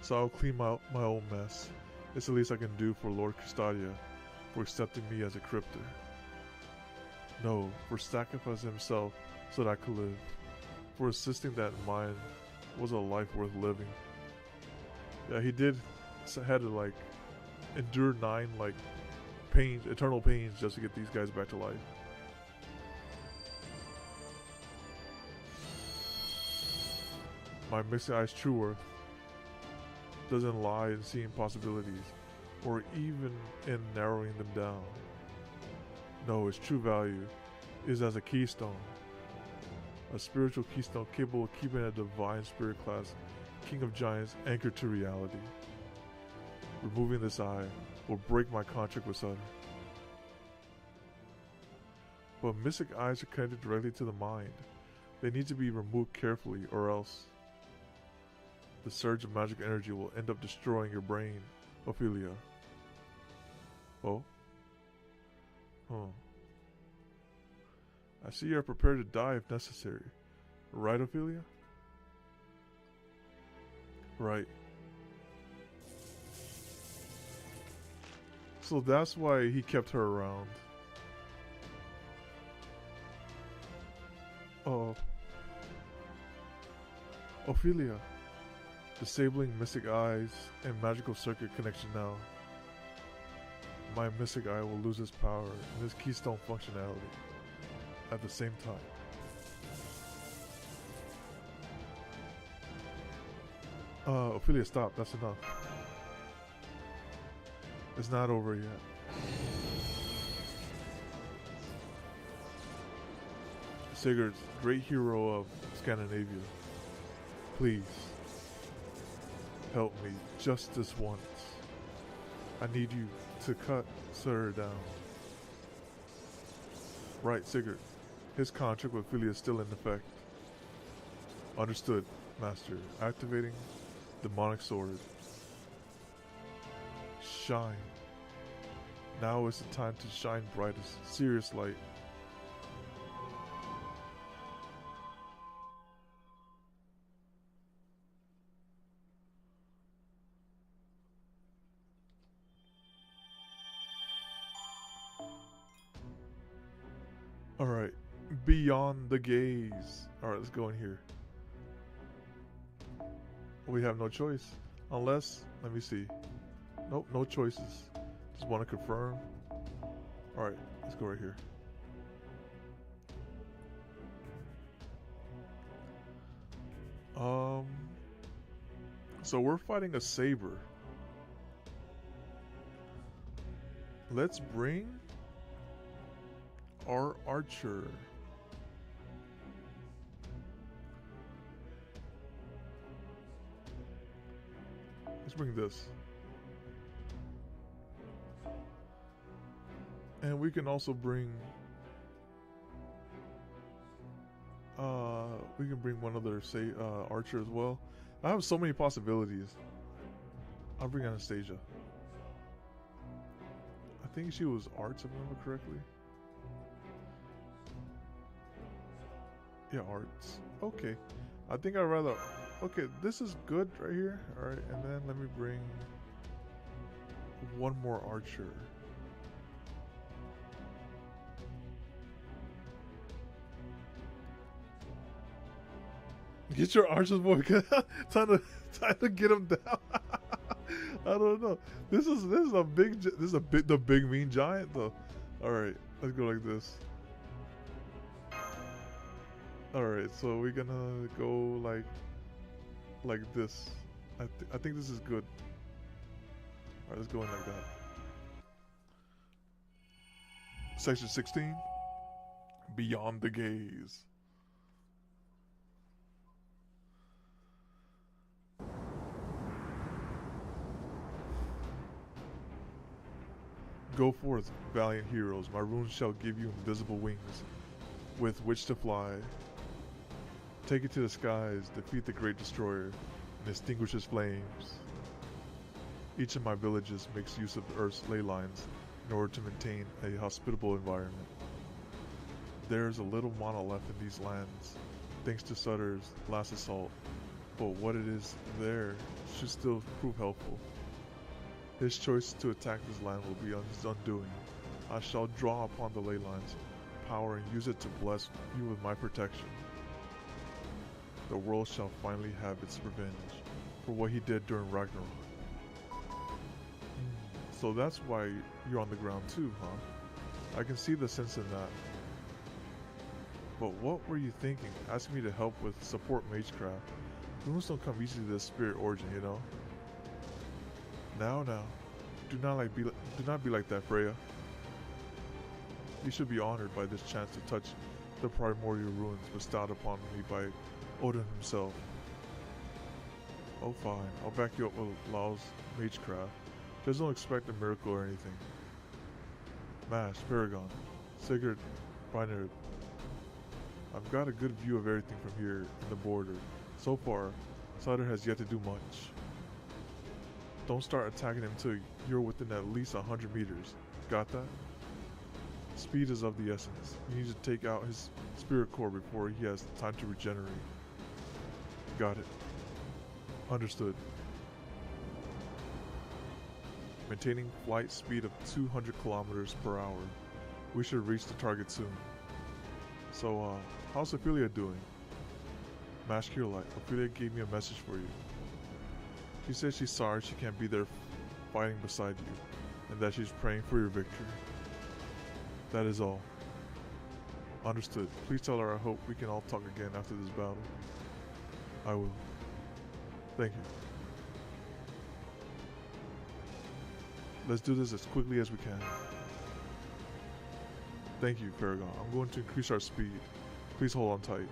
So I'll clean my own mess. It's the least I can do for Lord Custodia for accepting me as a cryptor. No, for sacrificing himself so that I could live. For insisting that mine was a life worth living. Yeah, he had to endure 9 pains, eternal pains just to get these guys back to life. My Mystic Eye's true worth doesn't lie in seeing possibilities, or even in narrowing them down. No, its true value is as a keystone. A spiritual keystone capable of keeping a divine spirit class King of Giants anchored to reality. Removing this eye will break my contract with Sutter. But Mystic Eyes are connected directly to the mind. They need to be removed carefully, or else the surge of magic energy will end up destroying your brain, Ophelia. Oh? Huh. I see you are prepared to die if necessary. Right, Ophelia? Right. So that's why he kept her around. Oh. Ophelia. Disabling Mystic Eyes and magical circuit connection now. My Mystic Eye will lose its power and its keystone functionality at the same time. Ophelia, stop. That's enough. It's not over yet. Sigurd, great hero of Scandinavia. Please. Help me, just this once. I need you to cut Sir down. Right, Sigurd. His contract with Ophelia is still in effect. Understood, Master. Activating Demonic Sword. Shine. Now is the time to shine brightest, serious light. Alright. Beyond the gaze. Alright, let's go in here. We have no choice. Unless, let me see. Nope, no choices. Just want to confirm. Alright, let's go right here. So we're fighting a saber. Let's bring our archer. Let's bring this. And we can also bring we can bring one other archer as well. I have so many possibilities. I'll bring Anastasia. I think she was arts, if I remember correctly. Yeah, arts. Okay. I think I'd rather... Okay, this is good right here. Alright, and then let me bring one more archer. Get your archers, boy. time to get him down. I don't know. This is the big mean giant though. All right, let's go like this. All right, so we're gonna go like this. I think this is good. All right, let's go in like that. Section 16. Beyond the gaze. Go forth, valiant heroes. My runes shall give you invisible wings with which to fly. Take it to the skies, defeat the great destroyer, and extinguish his flames. Each of my villages makes use of the Earth's ley lines in order to maintain a hospitable environment. There is a little mana left in these lands, thanks to Sutter's last assault, but what it is there should still prove helpful. His choice to attack this land will be his undoing. I shall draw upon the ley lines power and use it to bless you with my protection. The world shall finally have its revenge for what he did during Ragnarok. So that's why you're on the ground too, huh? I can see the sense in that. But what were you thinking, asking me to help with support magecraft? Runes don't come easy to this spirit origin, you know? Now, do not be like that, Freya. You should be honored by this chance to touch the primordial ruins bestowed upon me by Odin himself. Oh fine, I'll back you up with Lao's magecraft. Just don't expect a miracle or anything. Mash, Paragon, Sigurd, Binary. I've got a good view of everything from here in the border. So far, Sutter has yet to do much. Don't start attacking him until you're within at least 100 meters. Got that? Speed is of the essence. You need to take out his spirit core before he has time to regenerate. Got it. Understood. Maintaining flight speed of 200 kilometers per hour. We should reach the target soon. So, how's Ophelia doing? Mash Kirlight, Ophelia gave me a message for you. She said she's sorry she can't be there fighting beside you, and that she's praying for your victory. That is all. Understood. Please tell her I hope we can all talk again after this battle. I will. Thank you. Let's do this as quickly as we can. Thank you, Paragon. I'm going to increase our speed. Please hold on tight.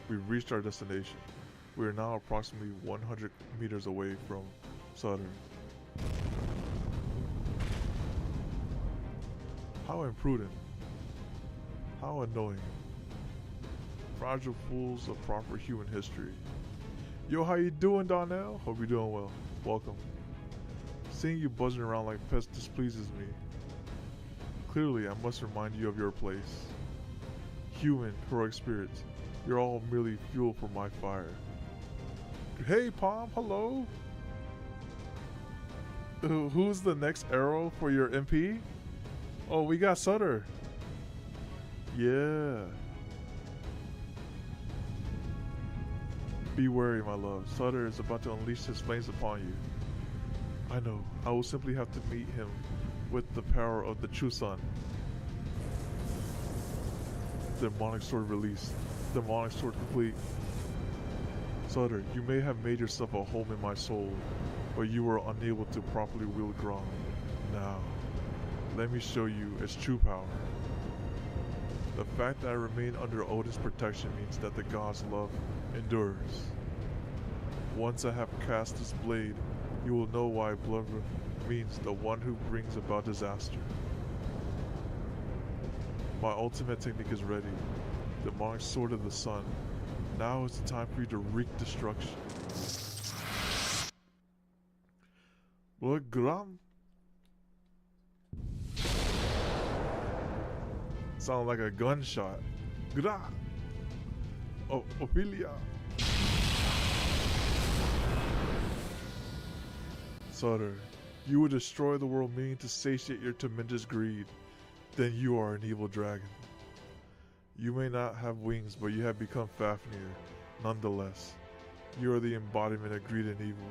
We've reached our destination. We are now approximately 100 meters away from Saturn. How imprudent. How annoying. Fragile fools of proper human history. Yo, how you doing, Donnell? Hope you're doing well. Welcome. Seeing you buzzing around like pests displeases me. Clearly, I must remind you of your place. Human, heroic spirits. You're all merely fuel for my fire. Hey, Palm, hello. Who's the next arrow for your MP? Oh, we got Sutter. Yeah. Be wary, my love. Sutter is about to unleash his flames upon you. I know. I will simply have to meet him with the power of the true sun. Demonic sword released. Demonic sword complete. Sutter, you may have made yourself a home in my soul, but you were unable to properly wield Grom. Now, let me show you its true power. The fact that I remain under Odin's protection means that the god's love endures. Once I have cast this blade, you will know why blood means the one who brings about disaster. My ultimate technique is ready. The Demonic Sword of the Sun. Now is the time for you to wreak destruction. Blood Grom? Sound like a gunshot. Gra! Oh, Ophelia. Sutter, you would destroy the world meaning to satiate your tremendous greed. Then you are an evil dragon. You may not have wings, but you have become Fafnir. Nonetheless, you are the embodiment of greed and evil.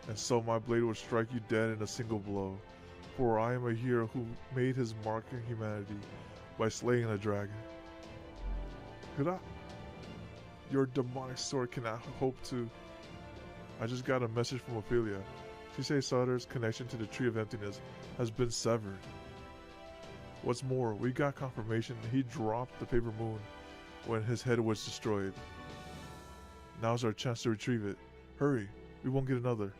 And so my blade will strike you dead in a single blow. For I am a hero who made his mark in humanity by slaying a dragon. Gra! Your demonic sword cannot hope to... I just got a message from Ophelia. She says Sutter's connection to the Tree of Emptiness has been severed. What's more, we got confirmation he dropped the paper moon when his head was destroyed. Now's our chance to retrieve it. Hurry, we won't get another.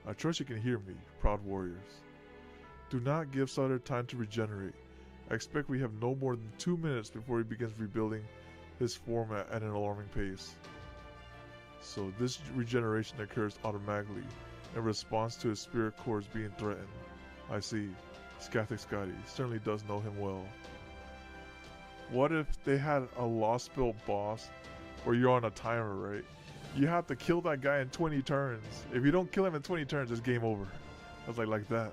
I trust you can hear me, proud warriors. Do not give Sutter time to regenerate. I expect we have no more than 2 minutes before he begins rebuilding his form at an alarming pace. So this regeneration occurs automatically in response to his spirit cores being threatened. I see. Scathic Scotty certainly does know him well. What if they had a Lostbelt boss where you're on a timer, right? You have to kill that guy in 20 turns. If you don't kill him in 20 turns, it's game over. I was like that.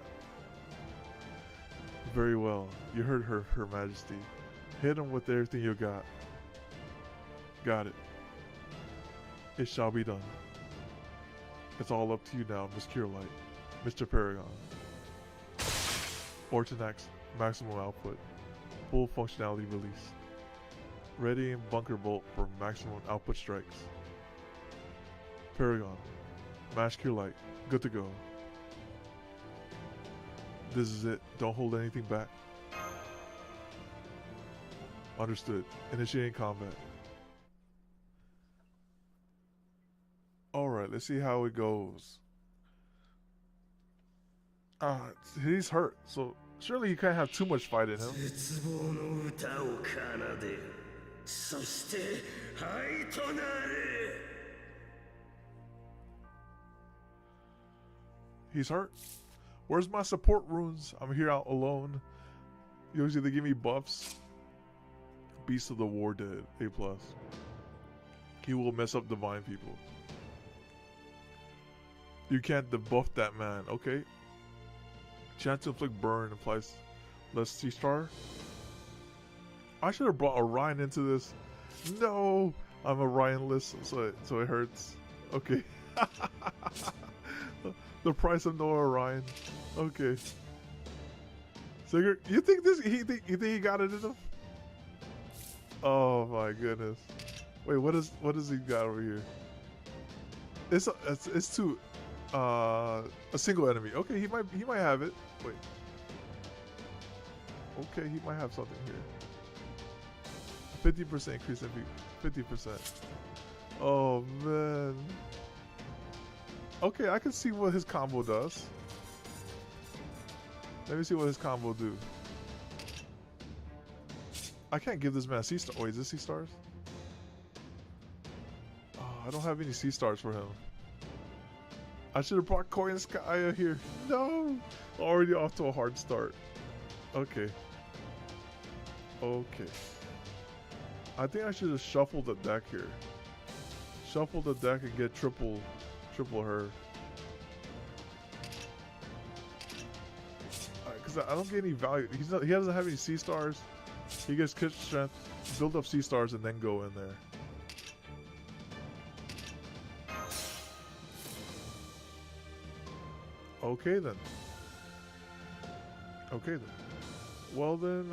Very well. You heard her majesty. Hit him with everything you got. Got it. It shall be done. It's all up to you now, Miss Curelight. Mr. Paragon. Ortonax, maximum output. Full functionality released. Ready and bunker bolt for maximum output strikes. Paragon. Mash Curelight. Good to go. This is it. Don't hold anything back. Understood. Initiating combat. Alright, let's see how it goes. He's hurt, so surely you can't have too much fight in him. He's hurt. Where's my support runes? I'm here out alone. Usually they give me buffs. Beast of the War Dead, A+. He will mess up divine people. You can't debuff that man, okay? Chance to inflict burn implies less C-star. I should have brought Orion into this. No! I'm Orion-less, so it hurts. Okay. The price of no Orion. Okay. So you think this? You think he got it in him? Oh my goodness! Wait, what does he got over here? It's to a single enemy. Okay, he might have it. Wait. Okay, he might have something here. 50% increase in 50%. Oh man. Okay, I can see what his combo does. Let me see what his combo do. I can't give this man C-star. Wait, is this C-stars? Oh, I don't have any C-stars for him. I should have brought Koi and Skya here. No! Already off to a hard start. Okay. Okay. I think I should have shuffled the deck here. Shuffle the deck and get triple her. because I don't get any value. He doesn't have any C stars. He gets kit strength, build up C stars, and then go in there. Okay then. Okay then. Well then,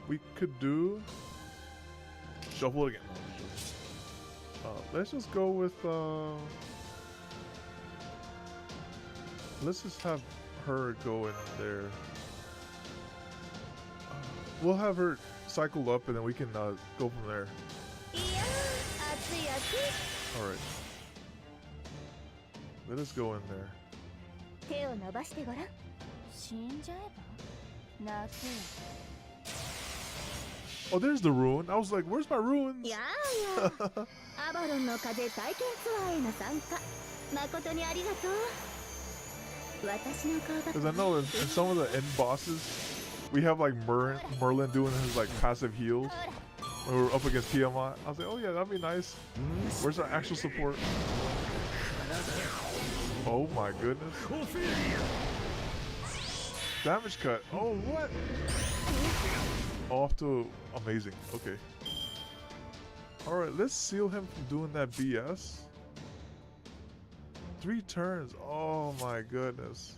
we could do shuffle it again. Let's just go with let's just have her go in there. We'll have her cycle up and then we can go from there. Alright. Let us go in there. Oh, there's the ruin. I was like, where's my ruins? Because I know in some of the end bosses, we have like Merlin doing his like passive heals when we're up against Tiamat. I was like, oh yeah, that'd be nice. Where's our actual support? Oh my goodness. Damage cut. Oh, what? Off to amazing. Okay. Alright, let's seal him from doing that BS. 3 turns. Oh my goodness.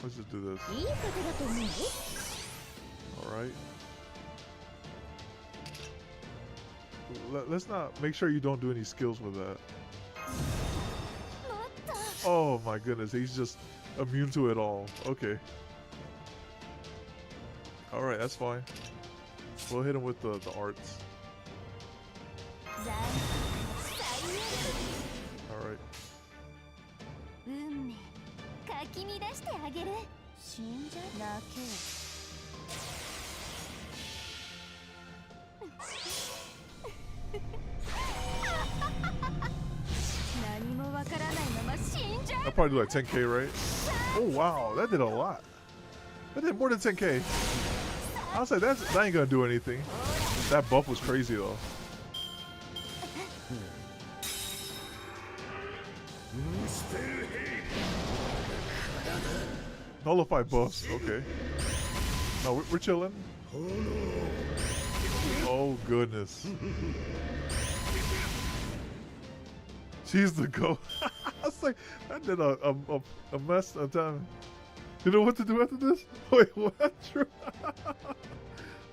Let's just do this. Alright. Let's not make sure you don't do any skills with that. Oh my goodness, he's just immune to it all. Okay. Alright, that's fine. We'll hit him with the arts. Alright. I'll probably do like 10k, right? Oh wow, that did a lot. That did more than 10k. I was like, that ain't gonna do anything. That buff was crazy though. Nullify buffs, okay. No, we're chilling. Oh goodness. She's the goat. I was like, that did a mess of time. You know what to do after this? Wait, what? True.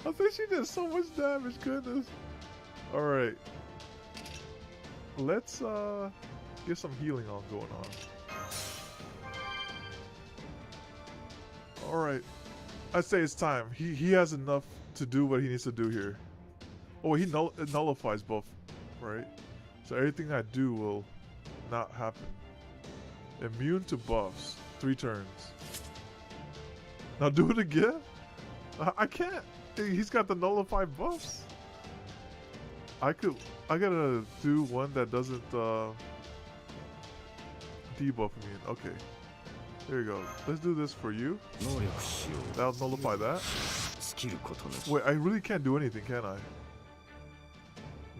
I think she did so much damage, goodness. Alright. Let's get some healing on going on. Alright. I'd say it's time. He has enough to do what he needs to do here. Oh, he nullifies buff, right? So everything I do will not happen. Immune to buffs. 3 turns. Now do it again? I can't. He's got the nullified buffs. I gotta do one that doesn't debuff immune. Okay. There you go. Let's do this for you. That'll nullify that. Wait, I really can't do anything, can I?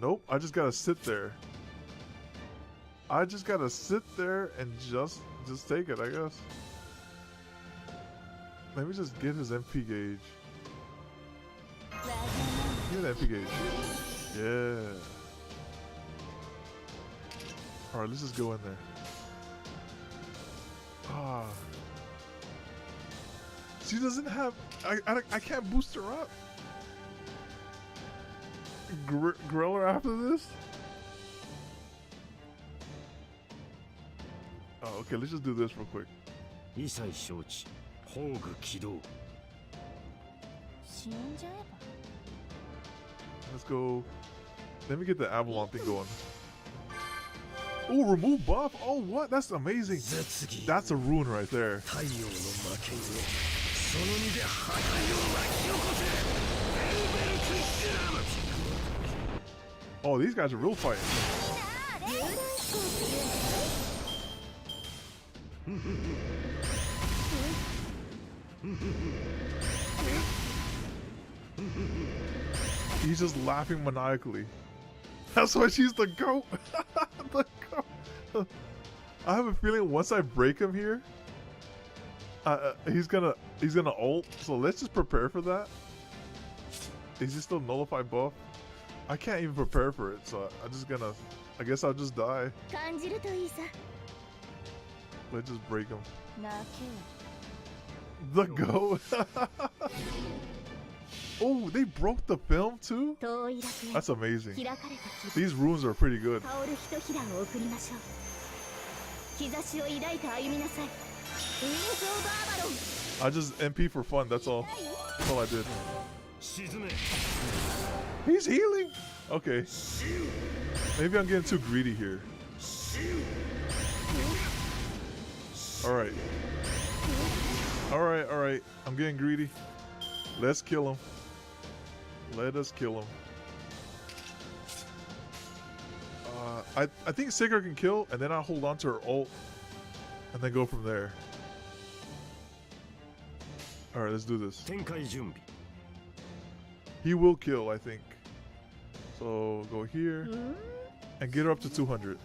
Nope, I just gotta sit there. I just gotta sit there and just take it, I guess. Let me just get his MP gauge. Give me the MP gauge. Yeah. Alright, let's just go in there. Ah. She doesn't have... I can't boost her up. Grill her after this? Oh, okay, let's just do this real quick. Let's go. Let me get the Avalon thing going. Oh, remove buff? Oh, what? That's amazing. That's a rune right there. Oh, these guys are real fighting. He's just laughing maniacally. That's why she's the goat. The goat. I have a feeling once I break him here, He's gonna ult, so let's just prepare for that. Is he still nullify buff? I can't even prepare for it, so I'm just gonna. I guess I'll just die. Let's just break him. The goat. Oh, they broke the film too? That's amazing. These runes are pretty good. I just MP for fun, that's all. That's all I did. He's healing? Okay. Maybe I'm getting too greedy here. Alright. Alright. I'm getting greedy. Let's kill him. Let us kill him. I think Sigurd can kill, and then I'll hold on to her ult, and then go from there. Alright, let's do this. He will kill, I think. So, go here, and get her up to 200.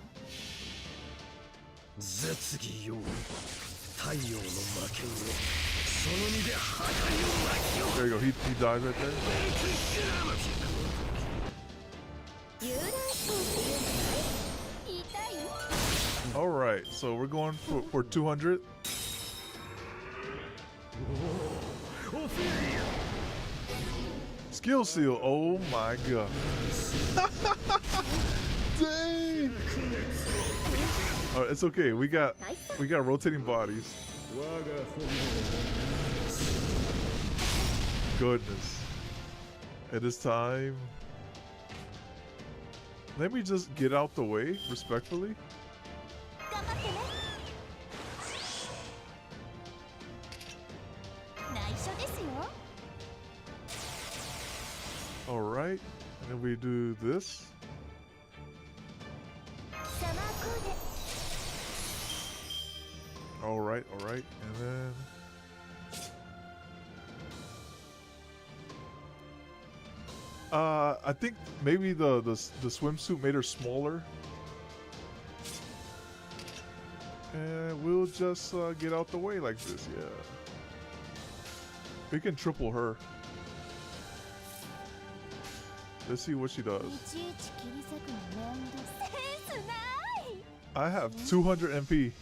There you go, he died right there. Alright, so we're going for 200. Skill seal, oh my god. Dang! Alright, it's okay, we got rotating bodies. Goodness. It is time. Let me just get out the way, respectfully. Alright, and then we do this. Alright, and then I think maybe the swimsuit made her smaller. And we'll just get out the way like this, yeah. We can triple her. Let's see what she does. I have 200 MP.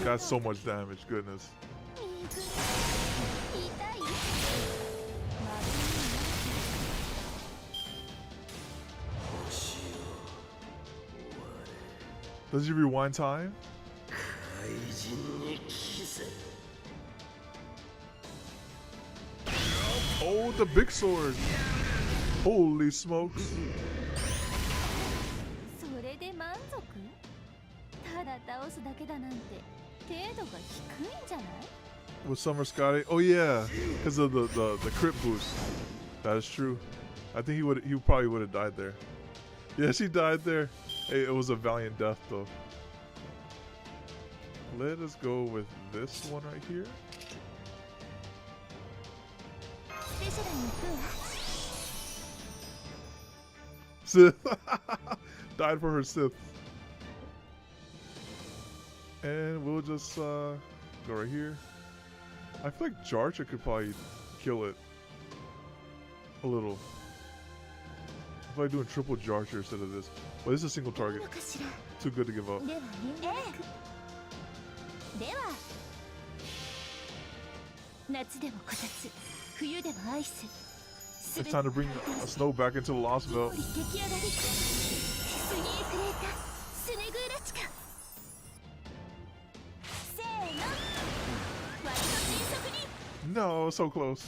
Got so much damage, goodness. Does he rewind time? Oh, the big sword! Holy smokes! With Summer Scotty? Oh yeah, because of the crit boost. That is true. I think he probably would have died there. Yeah, she died there. Hey, it was a valiant death though. Let us go with this one right here. Sith died for her Sith. And we'll just go right here. I feel like Jarcha could probably kill it a little. I feel like doing triple Jarcha instead of this. But this is a single target. Too good to give up. It's time to bring Snow back into the Lostbelt. No, so close.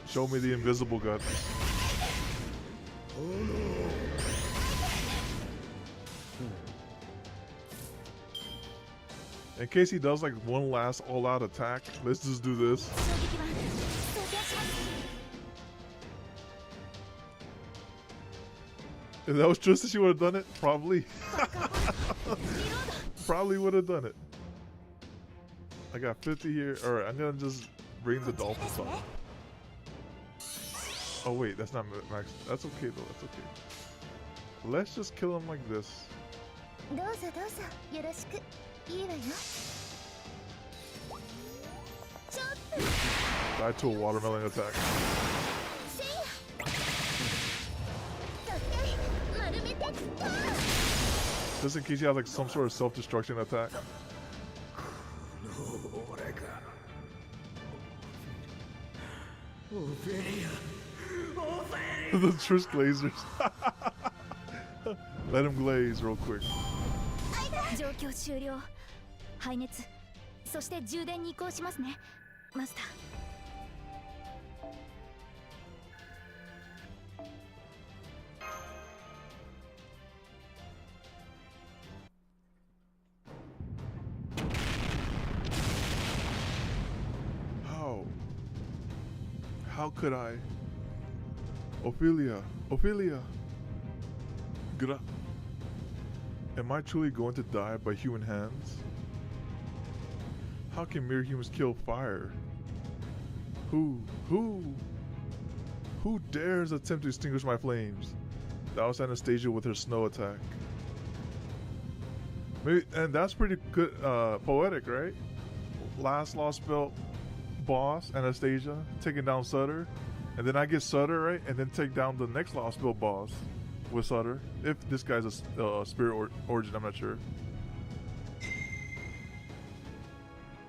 Show me the invisible gun. In case he does like one last all-out attack, let's just do this. If that was Tristan, she would have done it? Probably. Probably would have done it. I got 50 here. Alright, I'm gonna just bring the dolphins on. Oh wait, that's not max. That's okay though. That's okay. Let's just kill him like this. どうぞどうぞよろしくいいわよちょっと Die to a watermelon attack. せいやそして丸めてきた Just in case he has like some sort of self-destruction attack. The Trish glazers. Let him glaze real quick. 状況終了排熱そして充電に移行しますねマスター How could I? Ophelia. Ophelia. Gra. Am I truly going to die by human hands? How can mere humans kill fire? Who dares attempt to extinguish my flames? That was Anastasia with her snow attack. Maybe, and that's pretty good, poetic, right? Last Lostbelt boss, Anastasia, taking down Sutter, and then I get Sutter, right? And then take down the next Lostbelt boss with Sutter. If this guy's a spirit origin, I'm not sure.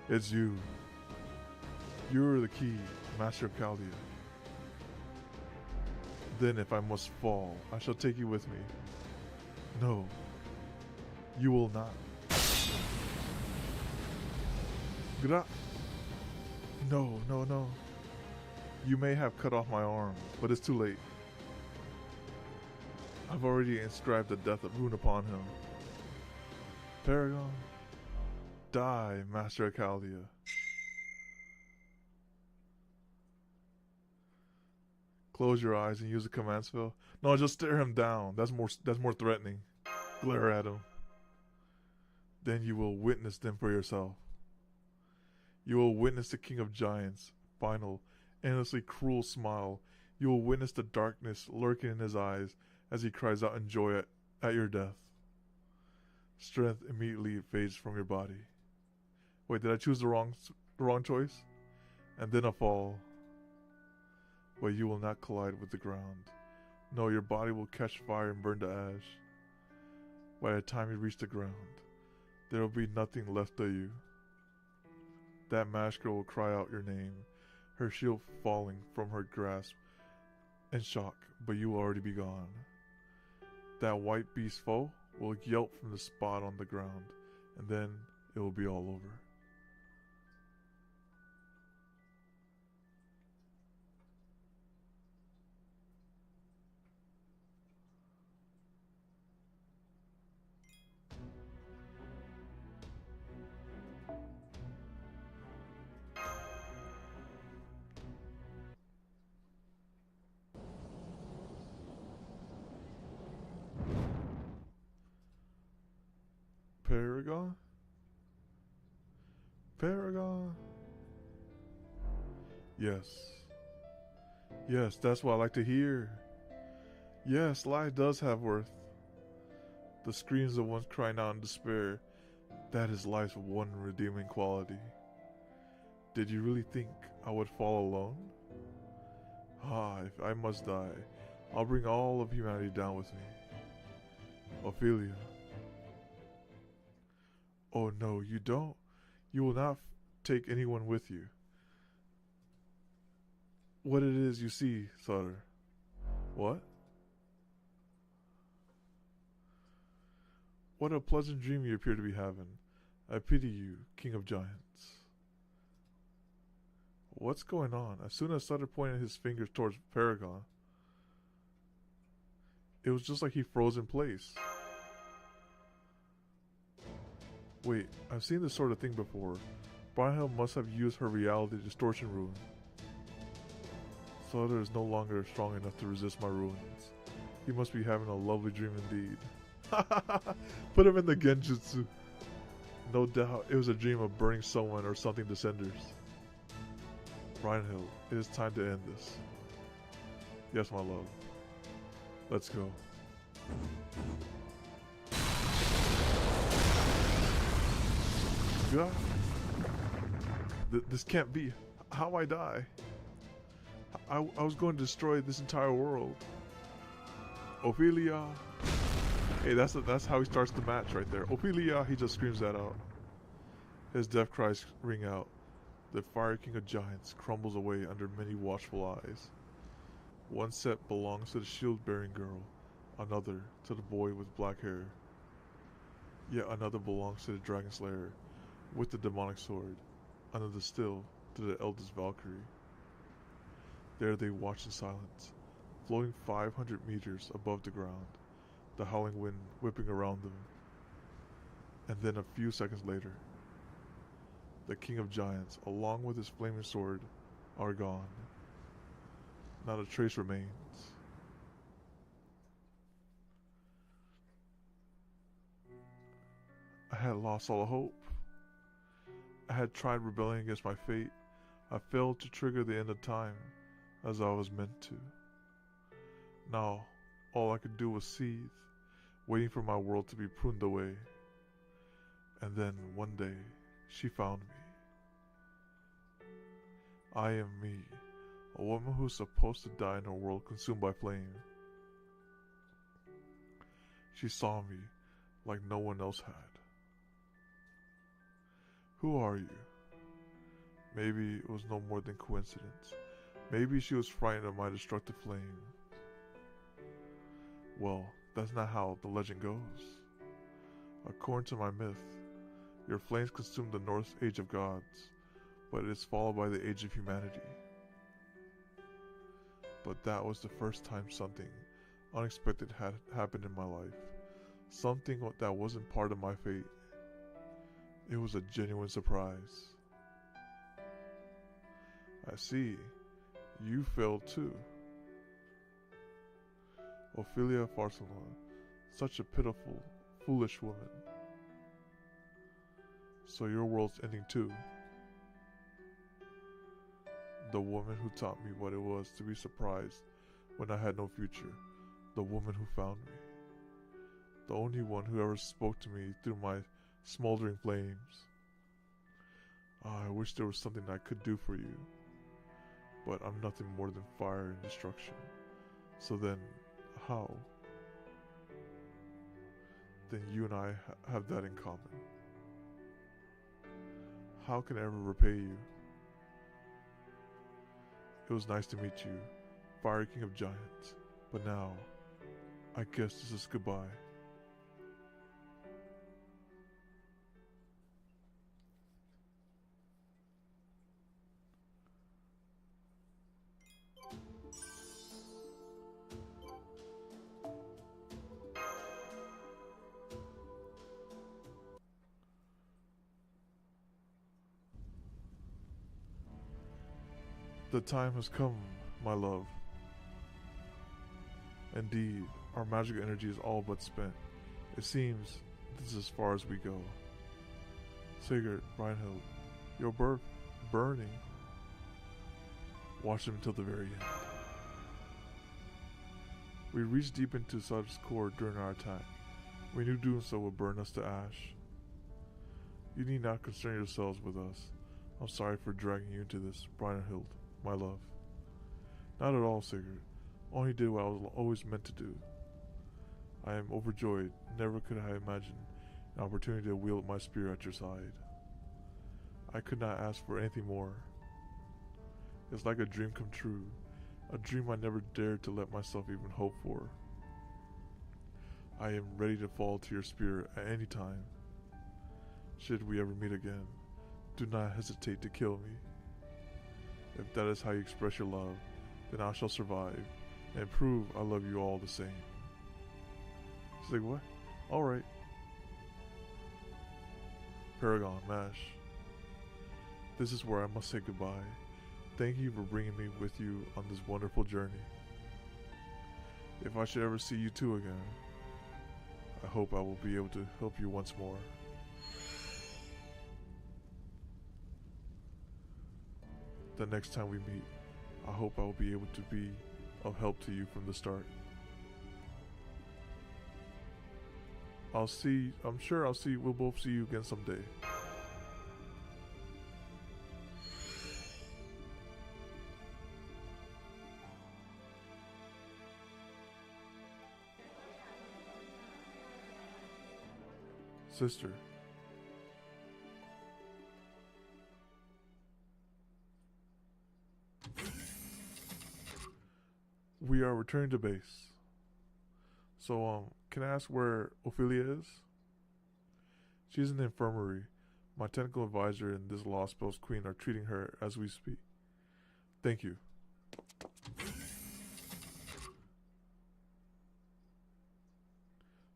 It's you. You're the key, Master of Chaldea. Then if I must fall, I shall take you with me. No, you will not. No, no, no. You may have cut off my arm, but it's too late. I've already inscribed the death rune upon him. Paragon, die, Master of Chaldea. Close your eyes and use the command spell. No, just stare him down. That's more threatening. Glare at him. Then you will witness them for yourself. You will witness the King of Giants' final, endlessly cruel smile. You will witness the darkness lurking in his eyes as he cries out in joy at your death. Strength immediately fades from your body. Wait, did I choose the wrong choice? And then a fall. But you will not collide with the ground. No, your body will catch fire and burn to ash. By the time you reach the ground, there will be nothing left of you. That masked girl will cry out your name, her shield falling from her grasp in shock, but you will already be gone. That white beast foe will yelp from the spot on the ground, and then it will be all over. Paragon? Paragon? Yes. Yes, that's what I like to hear. Yes, life does have worth. The screams of one crying out in despair, that is life's one redeeming quality. Did you really think I would fall alone? Ah, if I must die, I'll bring all of humanity down with me. Ophelia. Oh no, you don't. You will not take anyone with you. What it is you see, Sutter? What? What a pleasant dream you appear to be having. I pity you, King of Giants. What's going on? As soon as Sutter pointed his fingers towards Paragon, it was just like he froze in place. Wait, I've seen this sort of thing before. Brunhild must have used her reality distortion rune. Sutter is no longer strong enough to resist my runes. He must be having a lovely dream indeed. Put him in the genjutsu. No doubt it was a dream of burning someone or something to cinders. Brunhild, it is time to end this. Yes, my love. Let's go. God. This can't be. How I die? I was going to destroy this entire world. Ophelia. Hey, that's how he starts the match right there. Ophelia, he just screams that out. His death cries ring out. The Fire King of Giants crumbles away under many watchful eyes. One set belongs to the shield-bearing girl, another to the boy with black hair. Yet another belongs to the Dragon Slayer with the demonic sword, another still to the eldest Valkyrie. There they watch in silence, floating 500 meters above the ground, the howling wind whipping around them. And then a few seconds later, the King of Giants, along with his flaming sword, are gone. Not a trace remains. I had lost all hope. I had tried rebelling against my fate. I failed to trigger the end of time, as I was meant to. Now, all I could do was seethe, waiting for my world to be pruned away. And then, one day, she found me. I am me, a woman who's supposed to die in her world consumed by flame. She saw me like no one else had. Who are you? Maybe it was no more than coincidence. Maybe she was frightened of my destructive flame. Well, that's not how the legend goes. According to my myth, your flames consumed the North's age of gods, but it is followed by the age of humanity. But that was the first time something unexpected had happened in my life. Something that wasn't part of my fate. It was a genuine surprise. I see. You failed too. Ophelia Farsala, such a pitiful, foolish woman. So your world's ending too. The woman who taught me what it was to be surprised when I had no future. The woman who found me. The only one who ever spoke to me through my smoldering flames. I wish there was something I could do for you. But I'm nothing more than fire and destruction. So then, how? Then you and I have that in common. How can I ever repay you? It was nice to meet you, Fire King of Giants. But now, I guess this is goodbye. The time has come, my love. Indeed, our magical energy is all but spent. It seems this is as far as we go. Sigurd, Brynhild, your burning. Watch them until the very end. We reached deep into Sud's core during our attack. We knew doing so would burn us to ash. You need not concern yourselves with us. I'm sorry for dragging you into this, Brynhild, my love. Not at all, Sigurd. Only did what I was always meant to do. I am overjoyed. Never could I imagine an opportunity to wield my spear at your side. I could not ask for anything more. It's like a dream come true. A dream I never dared to let myself even hope for. I am ready to fall to your spear at any time. Should we ever meet again, do not hesitate to kill me. If that is how you express your love, then I shall survive and prove I love you all the same. She's like, what? Alright. Paragon, Mash. This is where I must say goodbye. Thank you for bringing me with you on this wonderful journey. If I should ever see you two again, I hope I will be able to help you once more. The next time we meet, I hope I will be able to be of help to you from the start. We'll both see you again someday. Sister. We are returning to base. So, can I ask where Ophelia is? She's in the infirmary. My technical advisor and this Lostbelt's queen are treating her as we speak. Thank you.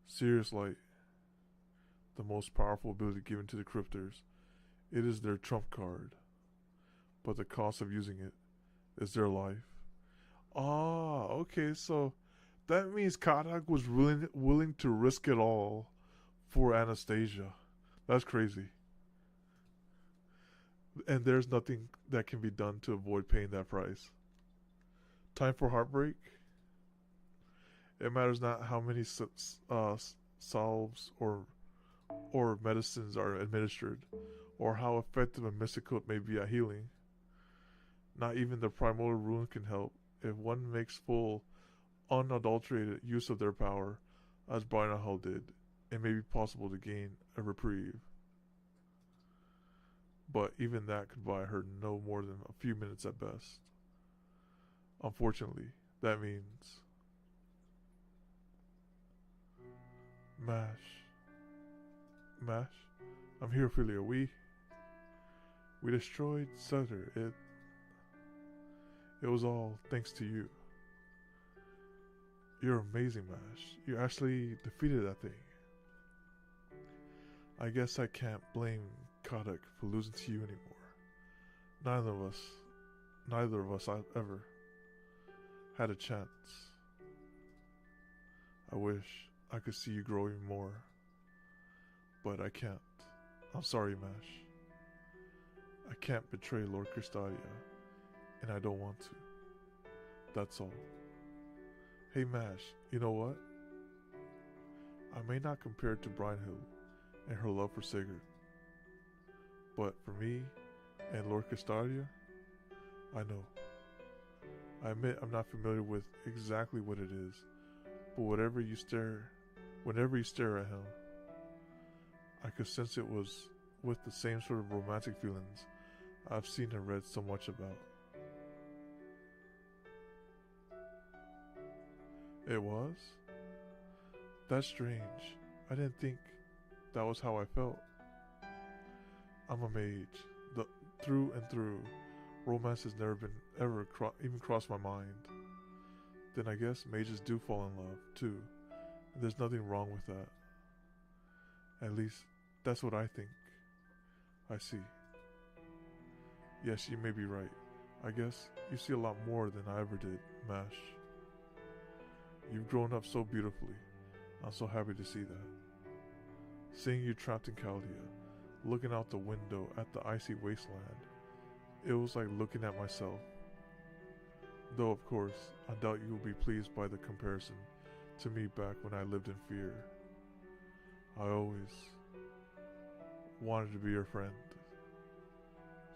Serious Light. The most powerful ability given to the cryptors. It is their trump card. But the cost of using it is their life. Ah, okay, so that means Katak was willing to risk it all for Anastasia. That's crazy. And there's nothing that can be done to avoid paying that price. Time for heartbreak? It matters not how many salves or medicines are administered, or how effective a mystical it may be at healing. Not even the primordial rune can help. If one makes full, unadulterated use of their power, as Brian Hull did, it may be possible to gain a reprieve. But even that could buy her no more than a few minutes at best. Unfortunately, that means... Mash. I'm here, Ophelia. We destroyed Sutter. It was all thanks to you. You're amazing, Mash. You actually defeated that thing. I guess I can't blame Kodak for losing to you anymore. Neither of us ever had a chance. I wish I could see you grow even more. But I can't. I'm sorry, Mash. I can't betray Lord Cristadia, and I don't want to. That's all. Hey, Mash, you know what? I may not compare it to Brynhild and her love for Sigurd, but for me and Lord Cristadia, I know. I admit I'm not familiar with exactly what it is, but whenever you stare at him, I could sense it was with the same sort of romantic feelings I've seen and read so much about. It was? That's strange. I didn't think that was how I felt. I'm a mage. Through and through, romance has never been even crossed my mind. Then I guess mages do fall in love, too. And there's nothing wrong with that. At least, that's what I think. I see. Yes, you may be right. I guess you see a lot more than I ever did, Mash. You've grown up so beautifully. I'm so happy to see that. Seeing you trapped in Chaldea, looking out the window at the icy wasteland, it was like looking at myself. Though, of course, I doubt you will be pleased by the comparison to me back when I lived in fear. I always wanted to be your friend.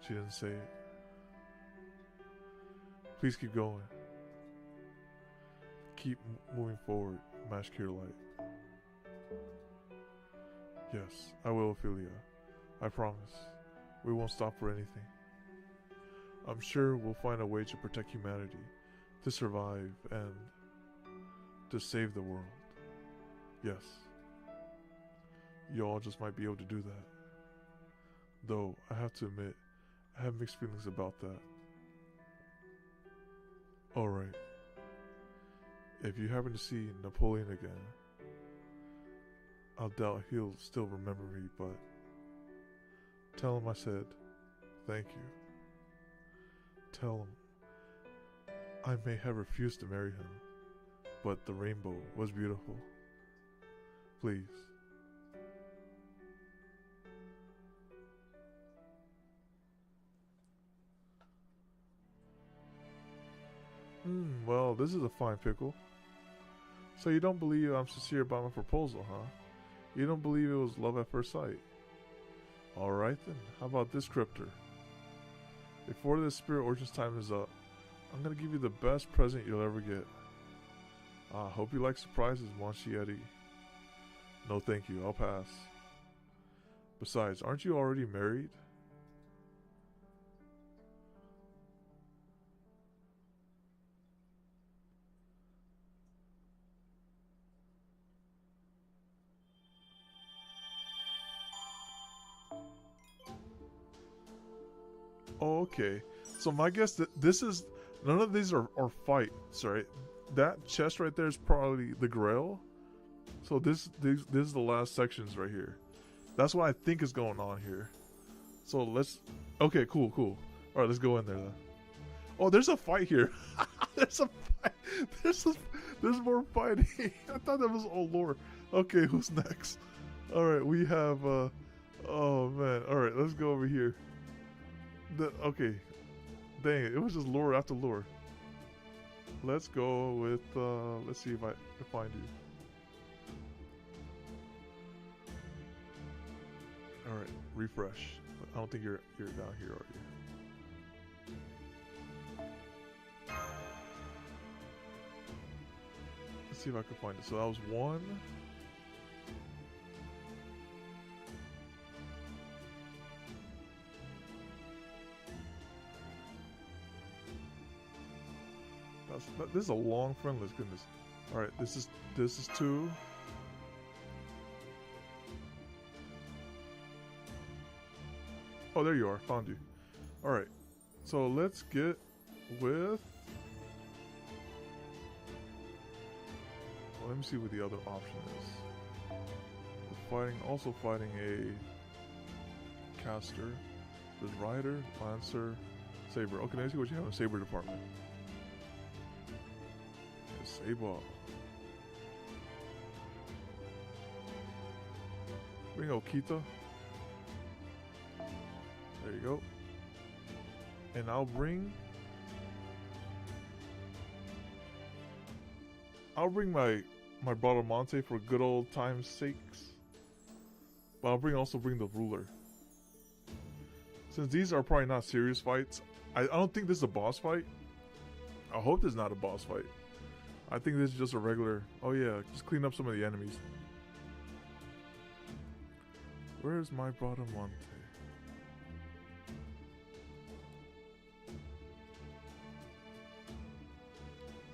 She didn't say it. Please keep going. Keep moving forward, Mash Light. Yes, I will, Ophelia. I promise. We won't stop for anything. I'm sure we'll find a way to protect humanity, to survive, and to save the world. Yes. You all just might be able to do that. Though, I have to admit, I have mixed feelings about that. Alright. If you happen to see Napoleon again, I doubt he'll still remember me, but tell him I said thank you. Tell him I may have refused to marry him, but the rainbow was beautiful. Please. Well, this is a fine pickle. So you don't believe I'm sincere about my proposal, huh? You don't believe it was love at first sight? Alright then, how about this cryptor? Before this Spirit Orchard's time is up, I'm gonna give you the best present you'll ever get. I hope you like surprises, Monchietti. No thank you, I'll pass. Besides, aren't you already married? Oh, okay. So my guess that this is none of these are fights, right? That chest right there is probably the Grail. So this is the last sections right here. That's what I think is going on here. So let's. Okay, cool. All right, let's go in there then. Oh, there's a fight here. There's a fight. There's more fighting. I thought that was all lore. Okay, who's next? All right, we have. Oh man. All right, let's go over here. Okay. Dang it! It was just lore after lore. Let's go with. Let's see if I can find you. All right, refresh. I don't think you're down here, are you? Let's see if I can find it. So that was one. This is a long friend list. Goodness. All right, this is two. Oh, there you are. Found you. All right. So let's get with. Well, let me see what the other option is. We're also fighting a caster. There's Rider, Lancer, Saber. Okay, let's see what you have in the Saber department. Saber. Bring Okita. There you go. And I'll bring my Bradamante for good old time's sakes. But I'll also bring the ruler. Since these are probably not serious fights, I don't think this is a boss fight. I hope this is not a boss fight. I think this is just a regular. Oh yeah, just clean up some of the enemies. Where's my Bradamante?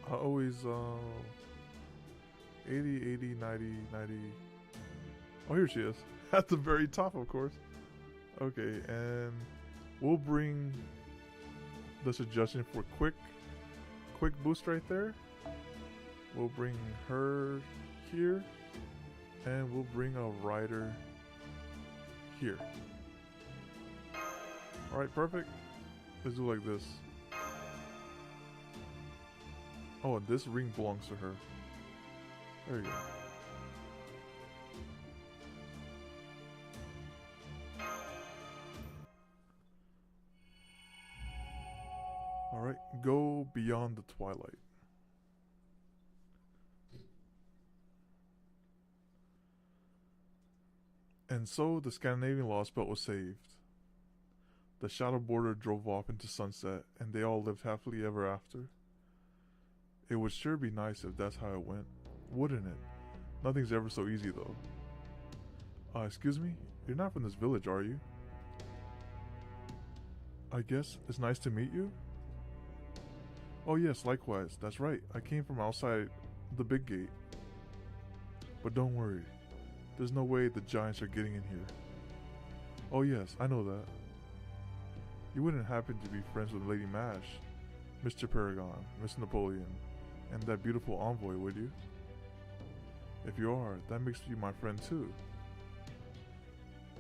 I always 80, 80, 90, 90. Oh, here she is. At the very top, of course. Okay, and we'll bring the suggestion for quick boost right there. We'll bring her here, and we'll bring a rider here. Alright, perfect. Let's do like this. Oh, and this ring belongs to her. There you go. Alright, go beyond the twilight. And so the Scandinavian Lostbelt was saved. The Shadow Border drove off into sunset, and they all lived happily ever after. It would sure be nice if that's how it went, wouldn't it? Nothing's ever so easy though. Excuse me? You're not from this village, are you? I guess it's nice to meet you? Oh yes, likewise. That's right. I came from outside the big gate. But don't worry. There's no way the giants are getting in here. Oh yes, I know that. You wouldn't happen to be friends with Lady Mash, Mr. Paragon, Miss Napoleon, and that beautiful envoy, would you? If you are, that makes you my friend too.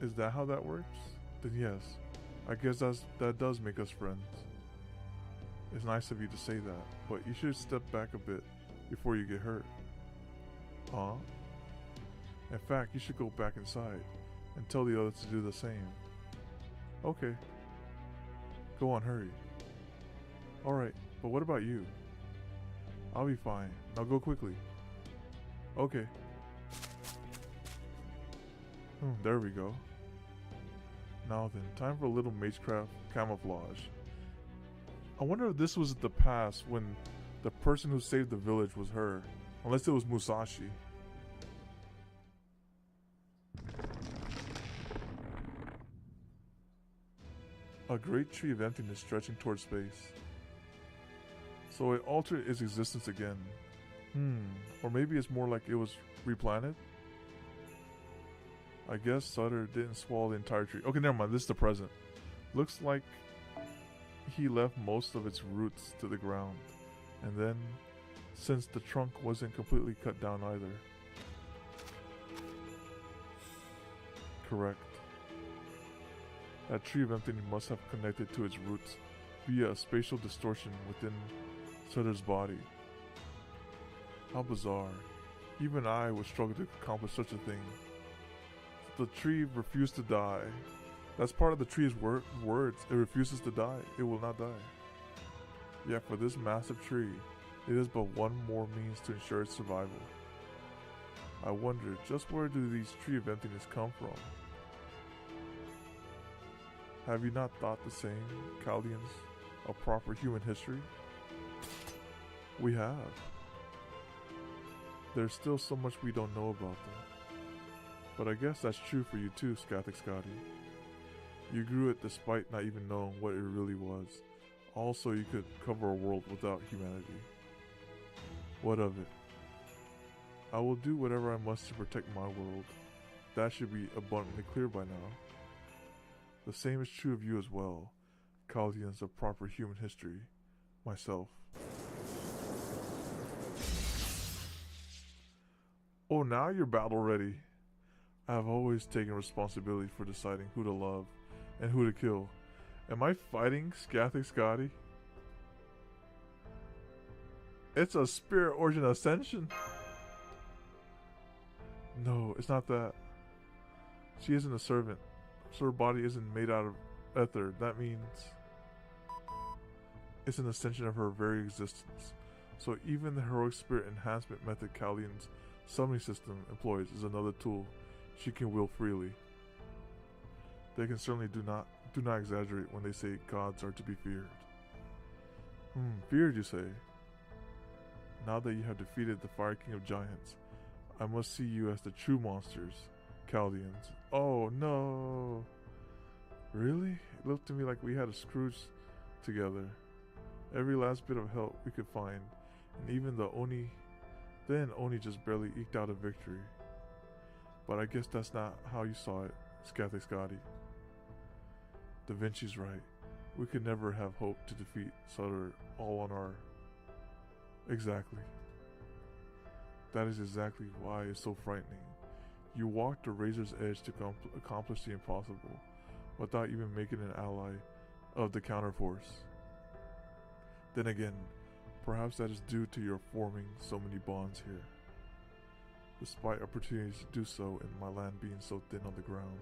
Is that how that works? Then yes, I guess that does make us friends. It's nice of you to say that, but you should step back a bit before you get hurt. Huh? In fact, you should go back inside and tell the others to do the same. Okay. Go on, hurry. Alright, but what about you? I'll be fine. Now go quickly. Okay. There we go. Now then, time for a little magecraft camouflage. I wonder if this was the past when the person who saved the village was her. Unless it was Musashi. A great tree of emptiness stretching towards space. So it altered its existence again. Or maybe it's more like it was replanted? I guess Sutter didn't swallow the entire tree. Okay, never mind. This is the present. Looks like he left most of its roots to the ground. And then, since the trunk wasn't completely cut down either. Correct. That tree of emptiness must have connected to its roots via a spatial distortion within Sutter's body. How bizarre. Even I would struggle to accomplish such a thing. The tree refused to die. That's part of the tree's words. It refuses to die. It will not die. Yet for this massive tree, it is but one more means to ensure its survival. I wonder, just where do these tree of emptiness come from? Have you not thought the same, Chaldeans, of proper human history? We have. There's still so much we don't know about them. But I guess that's true for you too, Scathic Scotty. You grew it despite not even knowing what it really was. Also, you could cover a world without humanity. What of it? I will do whatever I must to protect my world. That should be abundantly clear by now. The same is true of you as well, Chaldeans of proper human history. Myself. Oh, now you're battle ready. I have always taken responsibility for deciding who to love and who to kill. Am I fighting Scathic Scotty? It's a spirit origin ascension. No, it's not that. She isn't a servant, so her body isn't made out of ether. That means it's an extension of her very existence. So even the heroic spirit enhancement method Chaldean's summoning system employs is another tool she can wield freely. They can certainly do not exaggerate when they say gods are to be feared. Feared, you say? Now that you have defeated the Fire King of Giants, I must see you as the true monsters, Chaldeans. Oh no! Really? It looked to me like we had a Scrooge together. Every last bit of help we could find, and even the Oni just barely eked out a victory. But I guess that's not how you saw it, Scathic Scotty. Da Vinci's right. We could never have hoped to defeat Sutter all on our... Exactly. That is exactly why it's so frightening. You walked the razor's edge to accomplish the impossible, without even making an ally of the counterforce. Then again, perhaps that is due to your forming so many bonds here, despite opportunities to do so and my land being so thin on the ground.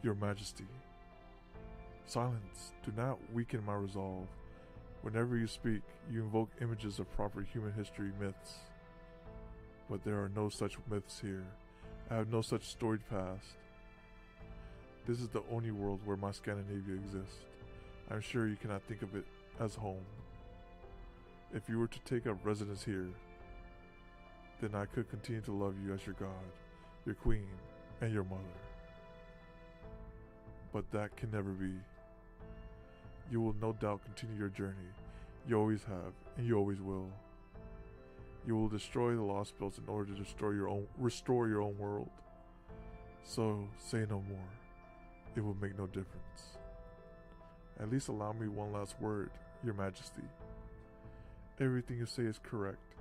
Your Majesty. Silence. Do not weaken my resolve. Whenever you speak, you invoke images of proper human history myths. But there are no such myths here. I have no such storied past. This is the only world where my Scandinavia exists. I'm sure you cannot think of it as home. If you were to take up residence here, then I could continue to love you as your god, your queen, and your mother. But that can never be. You will no doubt continue your journey. You always have, and you always will. You will destroy the Lostbelt in order to restore your own world. So, say no more. It will make no difference. At least allow me one last word, Your Majesty. Everything you say is correct.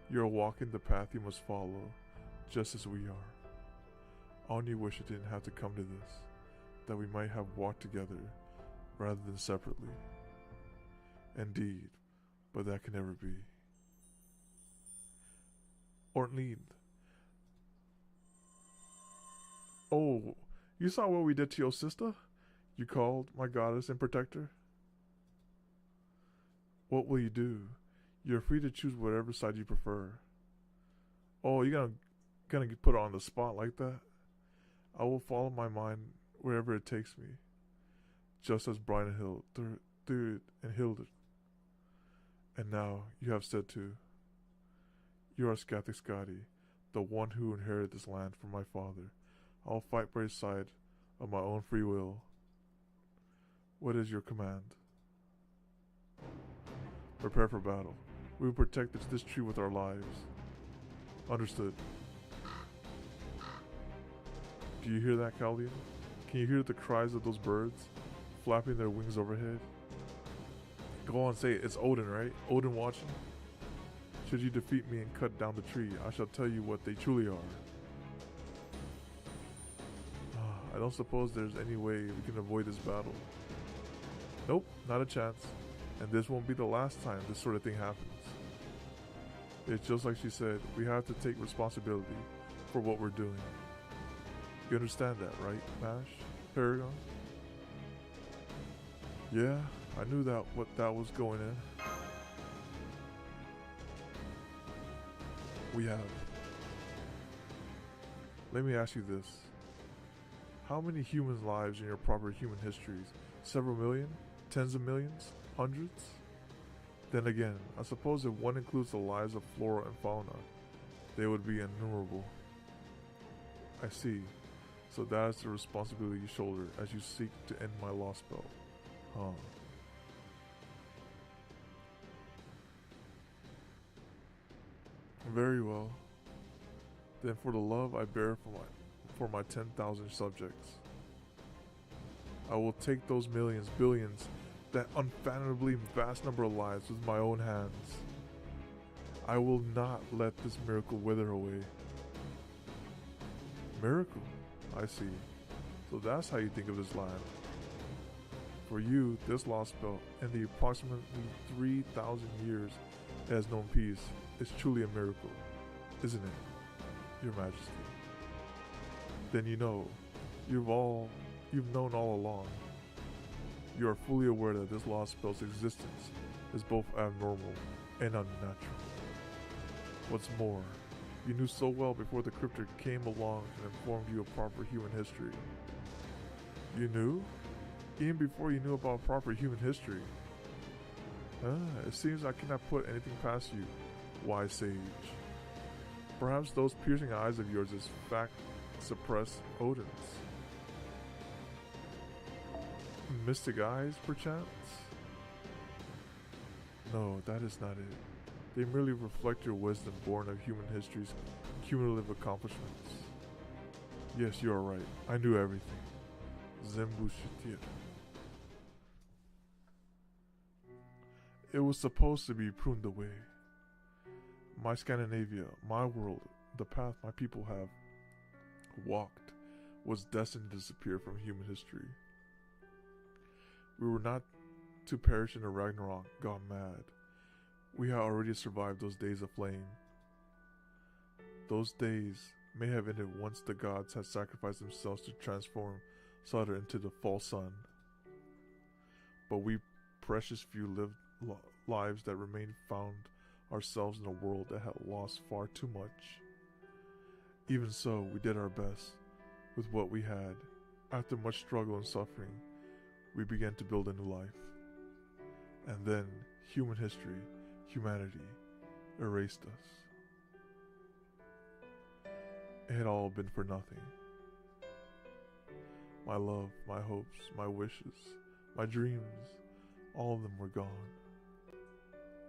You are walking the path you must follow, just as we are. I only wish it didn't have to come to this, that we might have walked together, rather than separately. Indeed, but that can never be. Ortlind. Oh, you saw what we did to your sister? You called my goddess and protector? What will you do? You're free to choose whatever side you prefer. Oh, you're gonna get put on the spot like that? I will follow my mind wherever it takes me, just as Brian and Hill through it and healed it. And now you have said too. You are Scathic Scotty, the one who inherited this land from my father. I'll fight by his side of my own free will. What is your command? Prepare for battle. We will protect this tree with our lives. Understood. Do you hear that, Callian? Can you hear the cries of those birds flapping their wings overhead? Go on, say it. It's Odin, right? Odin watching? Should you defeat me and cut down the tree, I shall tell you what they truly are. I don't suppose there's any way we can avoid this battle. Nope, not a chance. And this won't be the last time this sort of thing happens. It's just like she said, we have to take responsibility for what we're doing. You understand that, right, Mash? Paragon? Yeah, I knew what that was going in. We have. Let me ask you this. How many human lives in your proper human histories? Several million? Tens of millions? Hundreds? Then again, I suppose if one includes the lives of flora and fauna, they would be innumerable. I see. So that is the responsibility you shoulder as you seek to end my Lostbelt. Huh. Very well. Then for the love I bear for my 10,000 subjects, I will take those millions, billions, that unfathomably vast number of lives with my own hands. I will not let this miracle wither away. Miracle? I see. So that's how you think of this land. For you, this Lostbelt, and the approximately 3,000 years it has known peace, is truly a miracle, isn't it, Your Majesty? Then you know, you've known all along. You are fully aware that this Lostbelt's existence is both abnormal and unnatural. What's more, you knew so well before the cryptid came along and informed you of proper human history. You knew? Even before you knew about proper human history. It seems I cannot put anything past you, wise sage. Perhaps those piercing eyes of yours is fact suppressed Odin's. Mystic eyes, perchance? No, that is not it. They merely reflect your wisdom born of human history's cumulative accomplishments. Yes, you are right. I knew everything. Zembushitir. It was supposed to be pruned away. My Scandinavia, my world, the path my people have walked, was destined to disappear from human history. We were not to perish in a Ragnarok gone mad. We had already survived those days of flame. Those days may have ended once the gods had sacrificed themselves to transform Sutter into the false sun. But we precious few lived lives that remained found ourselves in a world that had lost far too much. Even so, we did our best with what we had. After much struggle and suffering, we began to build a new life. And then human history, humanity, erased us. It had all been for nothing. My love, my hopes, my wishes, my dreams, all of them were gone.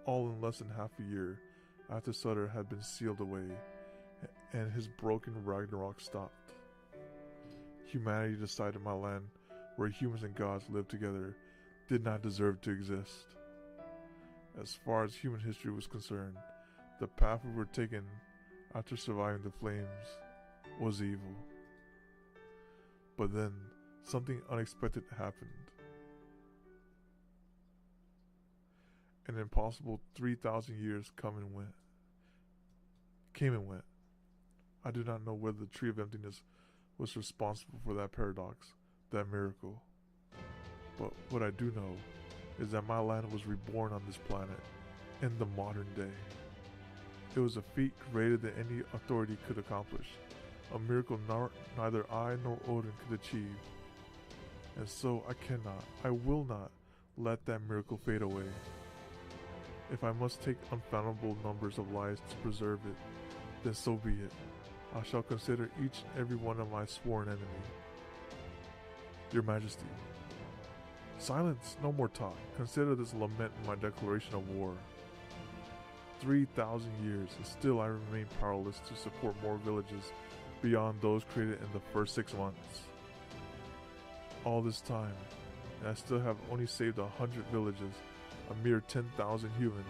All in less than half a year after Sutter had been sealed away and his broken Ragnarok stopped. Humanity decided my land, where humans and gods lived together, did not deserve to exist. As far as human history was concerned, the path we were taking after surviving the flames was evil. But then, something unexpected happened. An impossible 3,000 years came and went. I do not know whether the Tree of Emptiness was responsible for that paradox, that miracle. But what I do know is that my land was reborn on this planet in the modern day. It was a feat greater than any authority could accomplish, a miracle neither I nor Odin could achieve. And so I will not let that miracle fade away. If I must take unfathomable numbers of lives to preserve it, then so be it. I shall consider each and every one of my sworn enemy. Your Majesty. Silence, no more talk. Consider this lament my declaration of war. 3,000 years, and still I remain powerless to support more villages beyond those created in the first 6 months. All this time, and I still have only saved 100 villages, a mere 10,000 humans.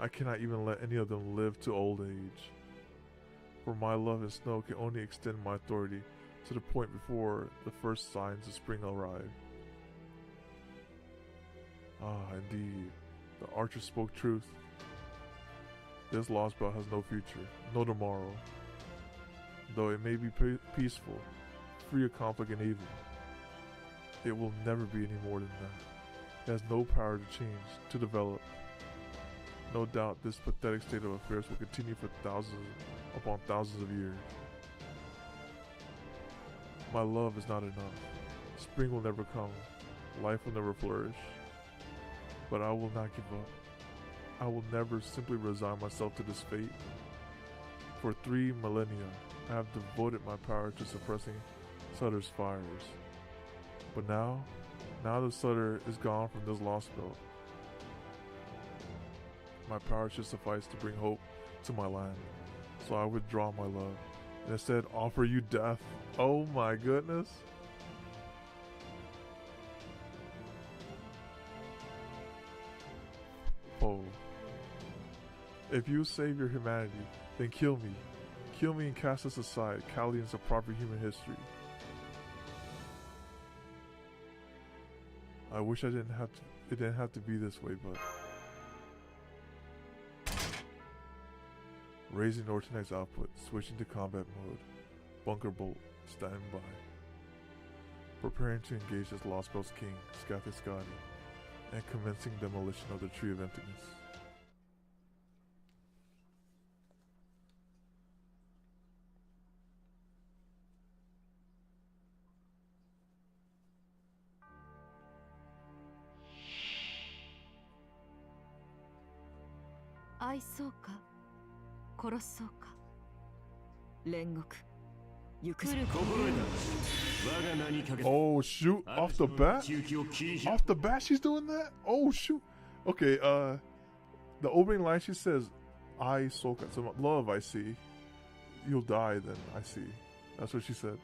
I cannot even let any of them live to old age. For my love and snow can only extend my authority to the point before the first signs of spring arrive. Ah, indeed, the archer spoke truth. This Lostbelt has no future, no tomorrow. Though it may be peaceful, free of conflict and evil, it will never be any more than that. It has no power to change, to develop. No doubt this pathetic state of affairs will continue for thousands upon thousands of years. My love is not enough. Spring will never come. Life will never flourish. But I will not give up. I will never simply resign myself to this fate. For 3 millennia, I have devoted my power to suppressing Sutter's fires. But now the Sutter is gone from this Lostbelt. My power should suffice to bring hope to my land. So I withdraw my love, and instead offer you death. Oh my goodness. Oh. If you save your humanity, then kill me. Kill me and cast us aside, Callians of proper human history. I wish it didn't have to be this way, but raising Nortonite's output, switching to combat mode. Bunker bolt, standing by. Preparing to engage this Lostbelt's king, Scathascadi, and commencing demolition of the Tree of Emptiness. Oh shoot, off the bat? Off the bat she's doing that? Oh shoot. Okay, the opening line she says, I Soka, so love I see. You'll die then, I see. That's what she said.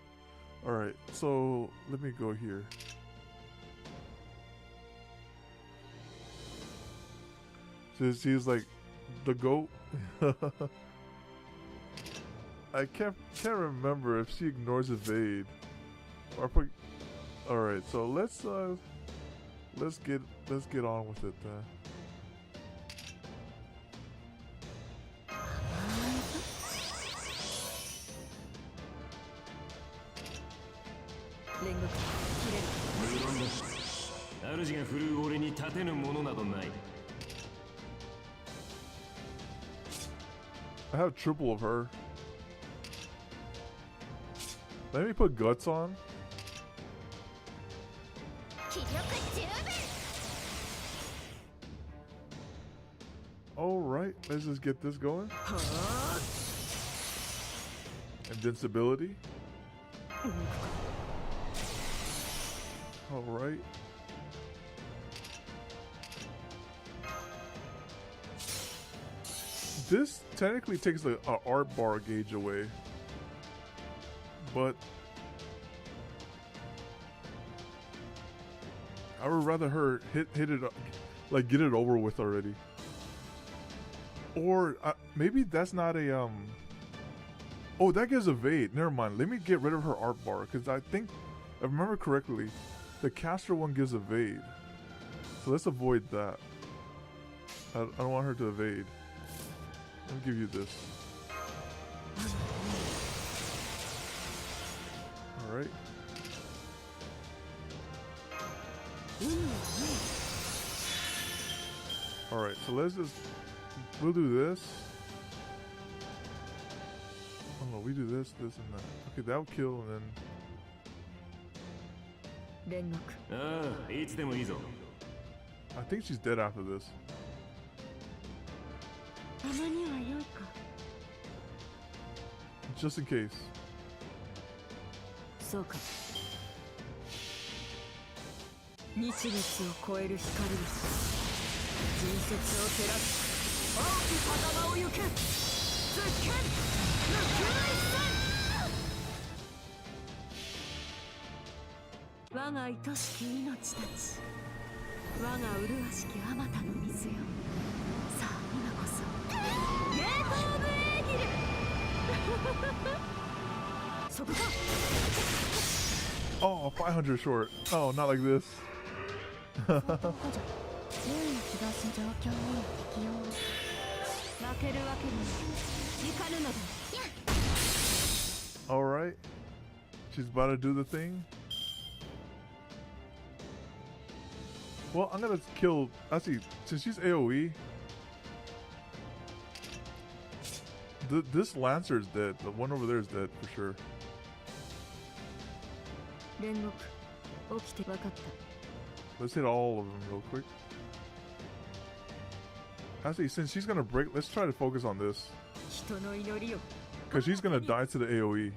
Alright, so let me go here. So she's like the goat. I can't remember if she ignores evade. All right, so let's get on with it then. I have triple of her. Let me put guts on. Alright, let's just get this going. Invincibility. Alright. This technically takes a art bar gauge away. But I would rather her hit it, like get it over with already. Or maybe that's not a oh, that gives evade. Never mind. Let me get rid of her art bar because I think, if I remember correctly, the caster one gives evade. So let's avoid that. I don't want her to evade. Let me give you this. Alright. Alright, so let's just... We'll do this. Oh no, we do this, this, and that. Okay, that'll kill, and then... 煉獄。ああ、いつでもいいぞ。 I think she's dead after this. たまには良いか。 Just in case. そうか。日月を超える光です。人節を照らし、青き風間を行け。絶剣無給一戦。我が愛しき命たち。我が麗しきあまたの水よ。さあ今こそ。ゲートオブエーギル。そこか。 Oh, 500 short. Oh, not like this. 優位な気がす状況に適応。負けるわけにいかぬのだ。 Alright. She's about to do the thing. Well, I'm gonna kill... Actually, since she's AoE... This Lancer is dead. The one over there is dead for sure. 煉獄起きて分かった。 Let's hit all of them real quick. Actually, since she's gonna break, let's try to focus on this. 人の祈りよ。 Because she's gonna die to the AoE.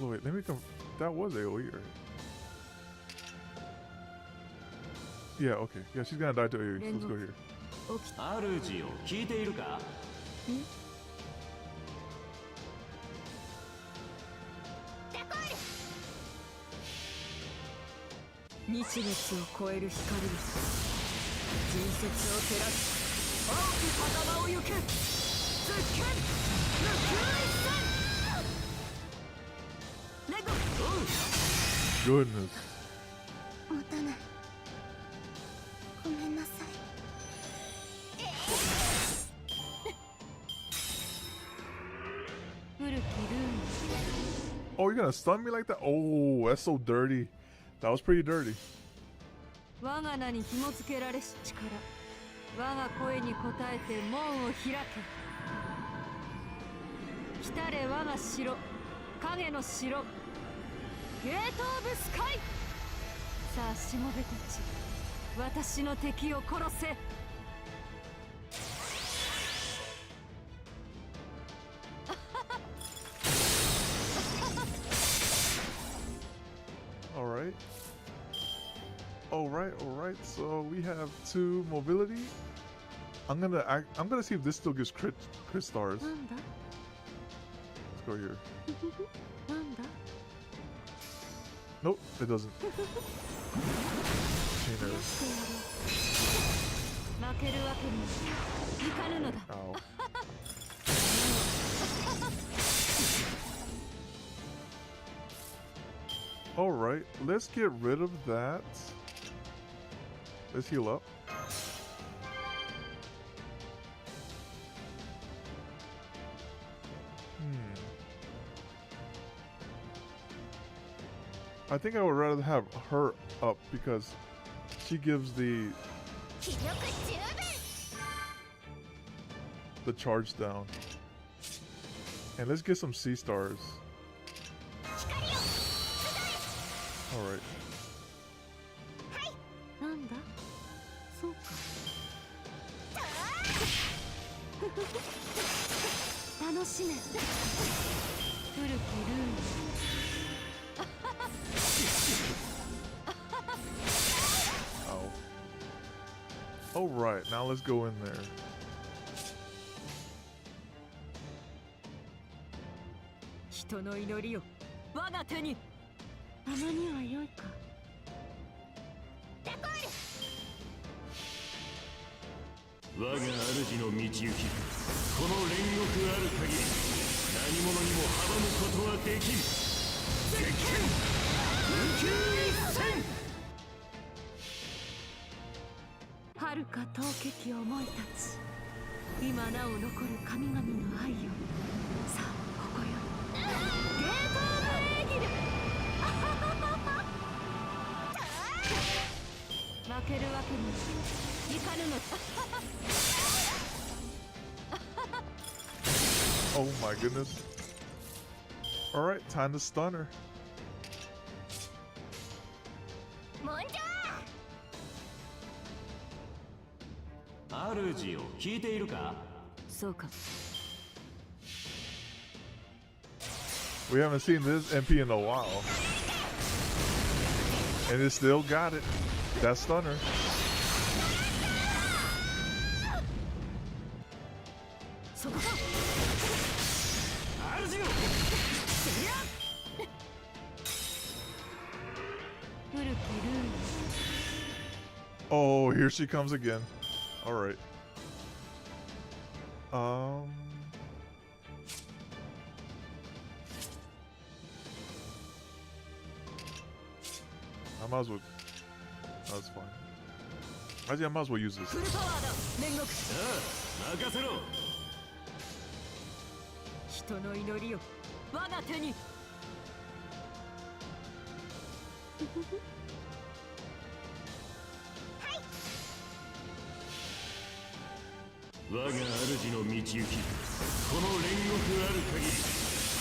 Oh, wait, let me come. That was AoE, right? Yeah, okay. Yeah, she's gonna die to AoE. So let's go here. 起きた。主よ、聞いているか？日月を超える光です。人節を照らし、青き風間を行け。絶剣無給一戦。レゴ。Goodness. 持たない。ごめんなさい。古きルーン。 Oh, you're gonna stun me like that? Oh, that's so dirty. That was pretty dirty. 我が名に紐付けられし力。我が声に応えて門を開け。来たれ我が城。影の城。ゲートオブスカイ。さあしもべたち。私の敵を殺せ。 Alright. Alright. So we have 2 mobility. I'm gonna see if this still gives crit stars. なんだ Let's go here. なんだ Nope, it doesn't. Chain arrow. 負けるわけにいかぬのだ。 Ow. Alright, let's get rid of that. Let's heal up. I think I would rather have her up because she gives the 気力十分。 charge down. And let's get some C stars. 光よ。 Alright. なんだそうか。楽しめ。古きルーン。 Ow. Alright, now let's go in there. 人の祈りよ。我が手に。たまには良いか。我が主の道行き、この煉獄ある限り、何者にも阻むことはできん。絶剣無給一戦。遥か遠けき思いたち。今なお残る神々の愛よ。さあここよ。ゲートオブエーギル。負けるわけにいかぬのだ。 Oh my goodness. Alright, time to stun her. もんじゃ主を聞いているか？そうか。 We haven't seen this MP in a while. And it still got it. That stunner. そこか。主よ。古きルール。 Oh, here she comes again. Alright. I might as well. That's fine. Actually, I might as well use this. フルパワーだ煉獄。任せろ。人の祈りを我が手に。我が主の道行き、この煉獄ある限り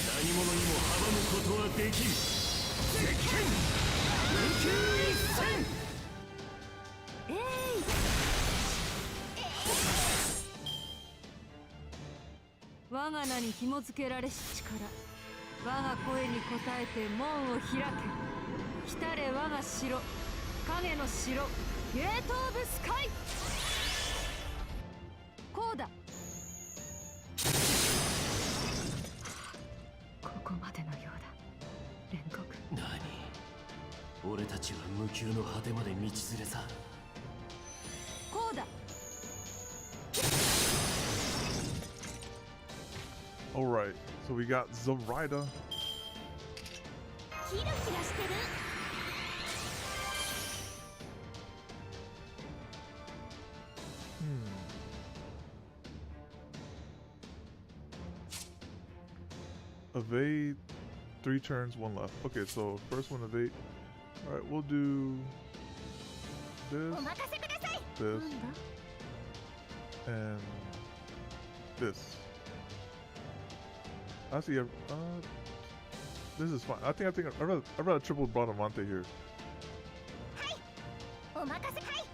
何者にも阻むことはできん。絶剣無給一戦。我が名に紐付けられし力、我が声に応えて門を開け。来たれ我が城、影の城、ゲートオブスカイ。こうだ。ここまでのようだ煉獄。何？俺たちは無給の果てまで道連れさ。こうだ。 Alright, so we got Zoraida. キラキラしてる。 Evade, 3 turns, 1 left. Okay, so first one evade. Alright, we'll do this, お任せください。 this, and this. Actually, this is fine. I'd rather triple Bradamante here. お任せ。はい。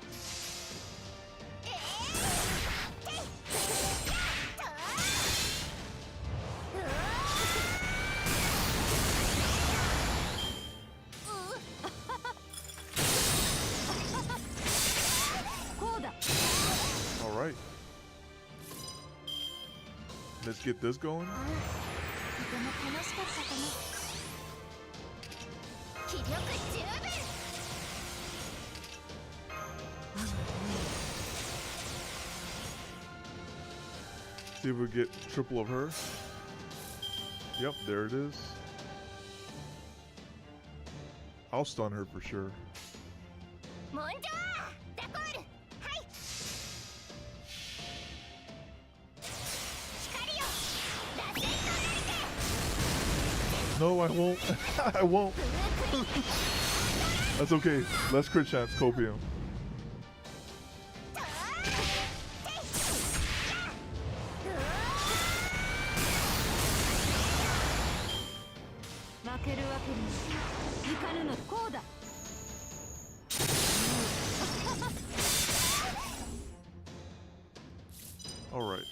こうだ。 Alright. Let's get this going. とても楽しかったかな。気力十分。 See if we get triple of her. Yep, there it is. I'll stun her for sure. もんじゃダコール。はい。光よ。螺旋の No, I won't. I won't. That's okay. Less crit chance, Copium. 負けるわけにいかぬの。こうだ。 Alright.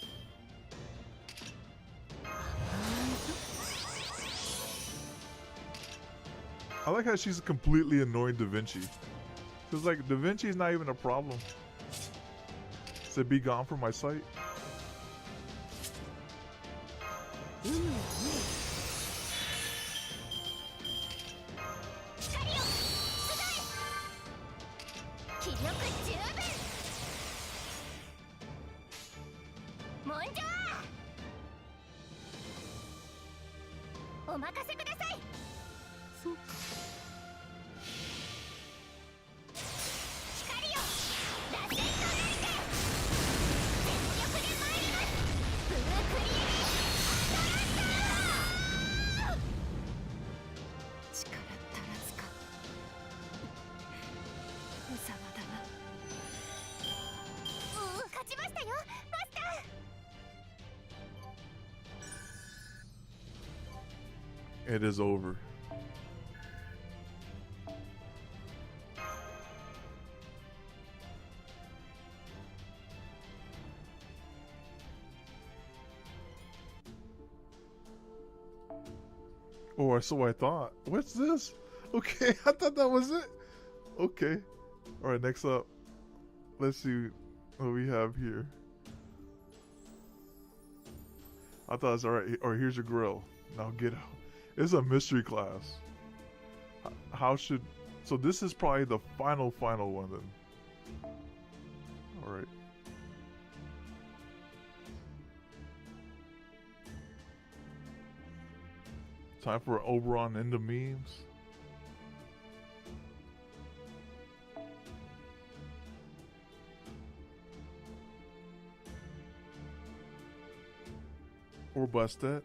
I like how she's completely annoying Da Vinci. Cause like Da Vinci's not even a problem. Said be gone from my sight. 光よ。出題。気力十分。もんじゃお任せください。そうか。光よ。螺旋の連携。全力で参ります。ブルークリエ力足らずか。無様だな。It is over. Oh, so I thought. What's this? Okay, I thought that was it. Okay. Alright, next up. Let's see what we have here. I thought it's alright. Or here's your grill. Now get out. It's a mystery class. How should... So this is probably the final one then. Alright. Time for Oberon into memes. Or Bastet.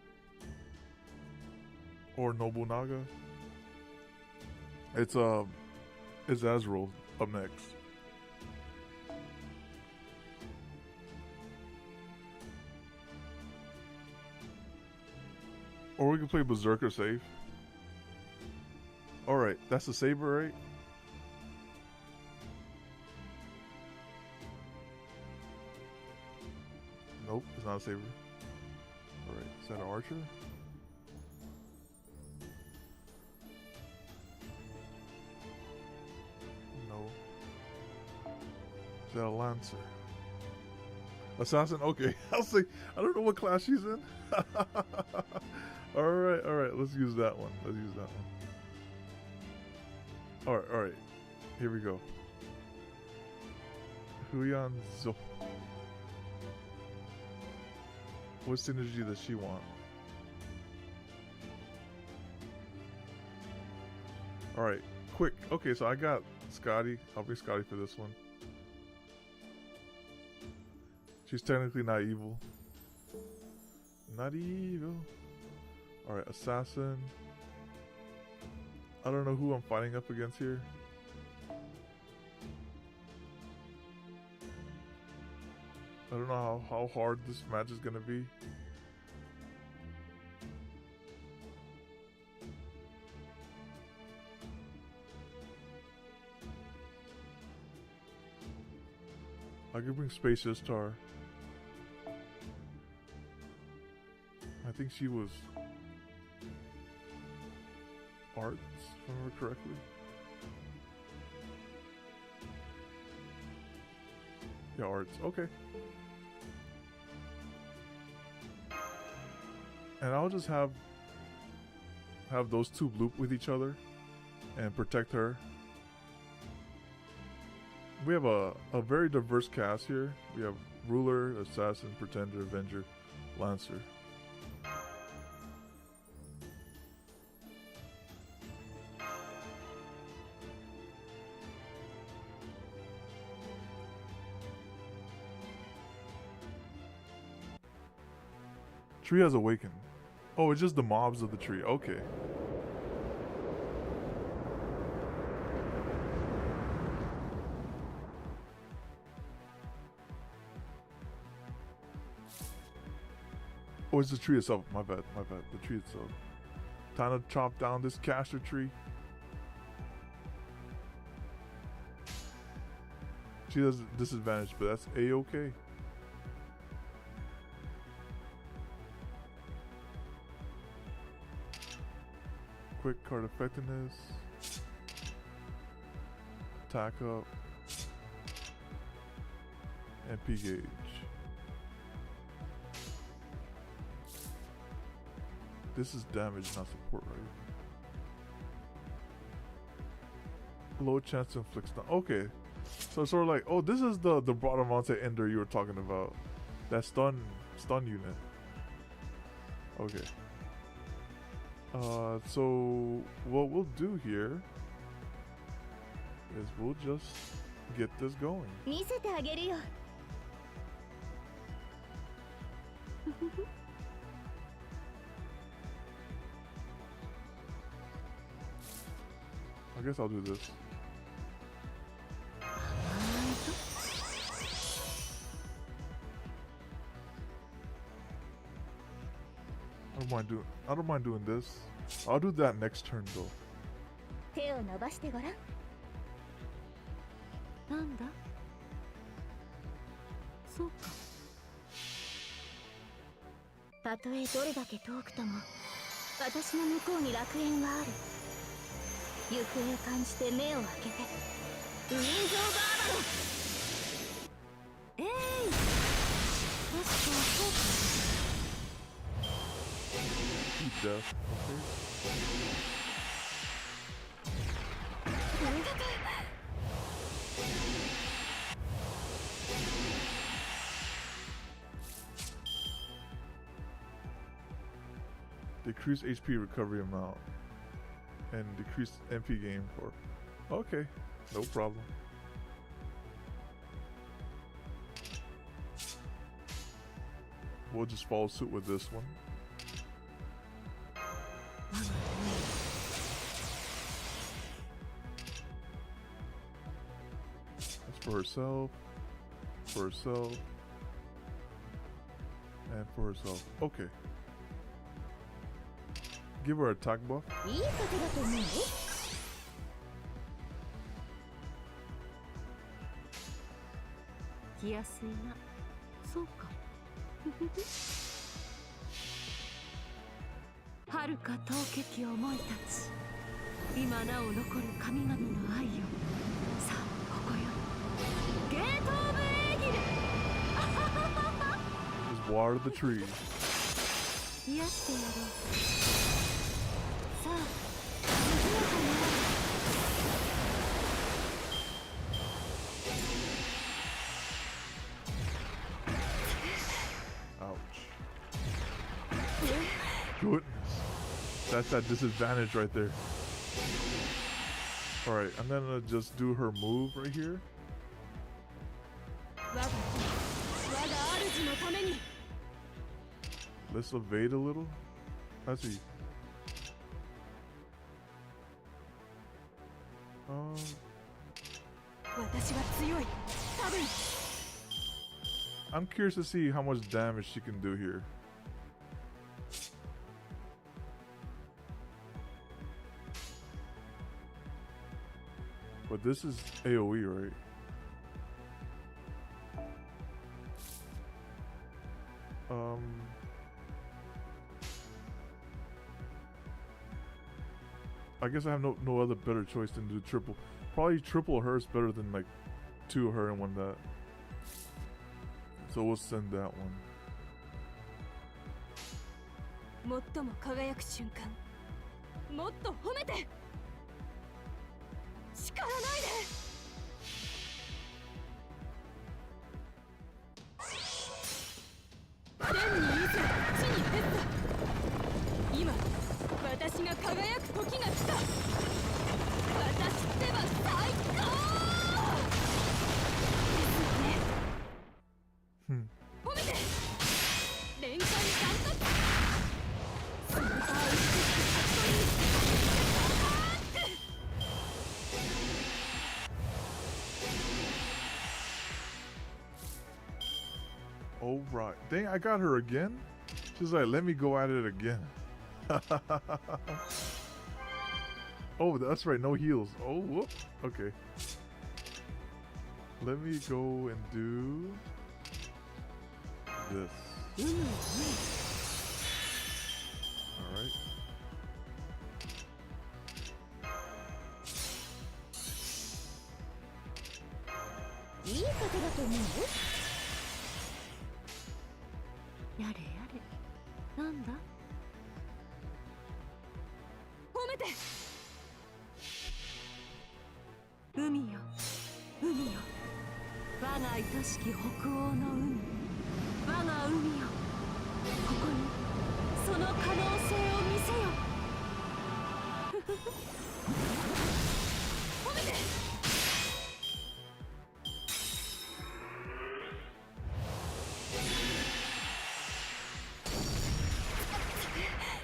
Or Nobunaga. It's Azrael up next. Or we can play Berserker safe. Alright, that's a saber, right? Nope, it's not a saber. Alright, is that an archer? No. Is that a lancer? Assassin? Okay. I was like, I don't know what class she's in. Alright, let's use that one. Alright. Here we go. Huyan Zo. What synergy does she want? Alright, quick. Okay, so I got Scotty. I'll be Scotty for this one. She's technically not evil. Not evil. Alright, assassin. I don't know who I'm fighting up against here. I don't know how hard this match is gonna be. I could bring Spacious Star. I think she was arts, if I remember correctly. Yeah, arts. Okay. And I'll just have those two loop with each other and protect her. We have a very diverse cast here. We have Ruler, Assassin, Pretender, Avenger, Lancer. Tree has awakened. Oh, it's just the mobs of the tree. Okay. Oh, it's the tree itself. My bad. The tree itself. Time to chop down this castor tree. She has a disadvantage, but that's A-okay. Quick card effectiveness. Attack up. MP gauge. This is damage, not support, right? Low chance to inflict stun. Okay. So it's sort of like, oh, this is the Bradamante Ender you were talking about. That stun unit. Okay. So what we'll do here is we'll just get this going. I guess I'll do this. I don't mind doing this. I'll do that next turn though. 手を伸ばしてごらん。なんだそうか。たとえどれだけ遠くとも私の向こうに楽園はある。行方を感じて目を開けてウィンゾーバーバロ。えい、確かそうか。 Death. Okay. Decrease HP recovery amount and decrease MP gain for. Okay, no problem. We'll just follow suit with this one. That's for herself, and for herself. Okay. Give her a attack buff. いいことだと思う。来やすいな。そうか。遥か遠けき思い立ち、今なお残る神々の愛よ。さあここよ。ゲートオブエーギル。 Just water the trees. 癒してやろう。さあ賑やかになる。 Goodness. That's that disadvantage right there. Alright, I'm gonna just do her move right here. 我が主のために。 Let's evade a little. I see. Um, 私は強い。多分。 I'm curious to see how much damage she can do here. But this is AoE, right? I guess I have no other better choice than to do triple. Probably triple hers better than like 2 her and 1 that. So we'll send that one. 最も輝く瞬間。もっと褒めて。叱らないで。天にいざ、地にペッタ。今、私が輝く時が来た。私ってば最高。ですよね。褒めて。連環三角。スーパーウィックファクトリー。 Oh right. Dang, I got her again? She's like, let me go at it again. Oh, that's right, no heals. Oh, whoop. Okay. Let me go and do this. Alright.いいことだと思う。 やれやれ。なんだ。褒めて。海よ、海よ。我が愛しき北欧の海。我が海よ。ここにその可能性を見せよ。褒めて。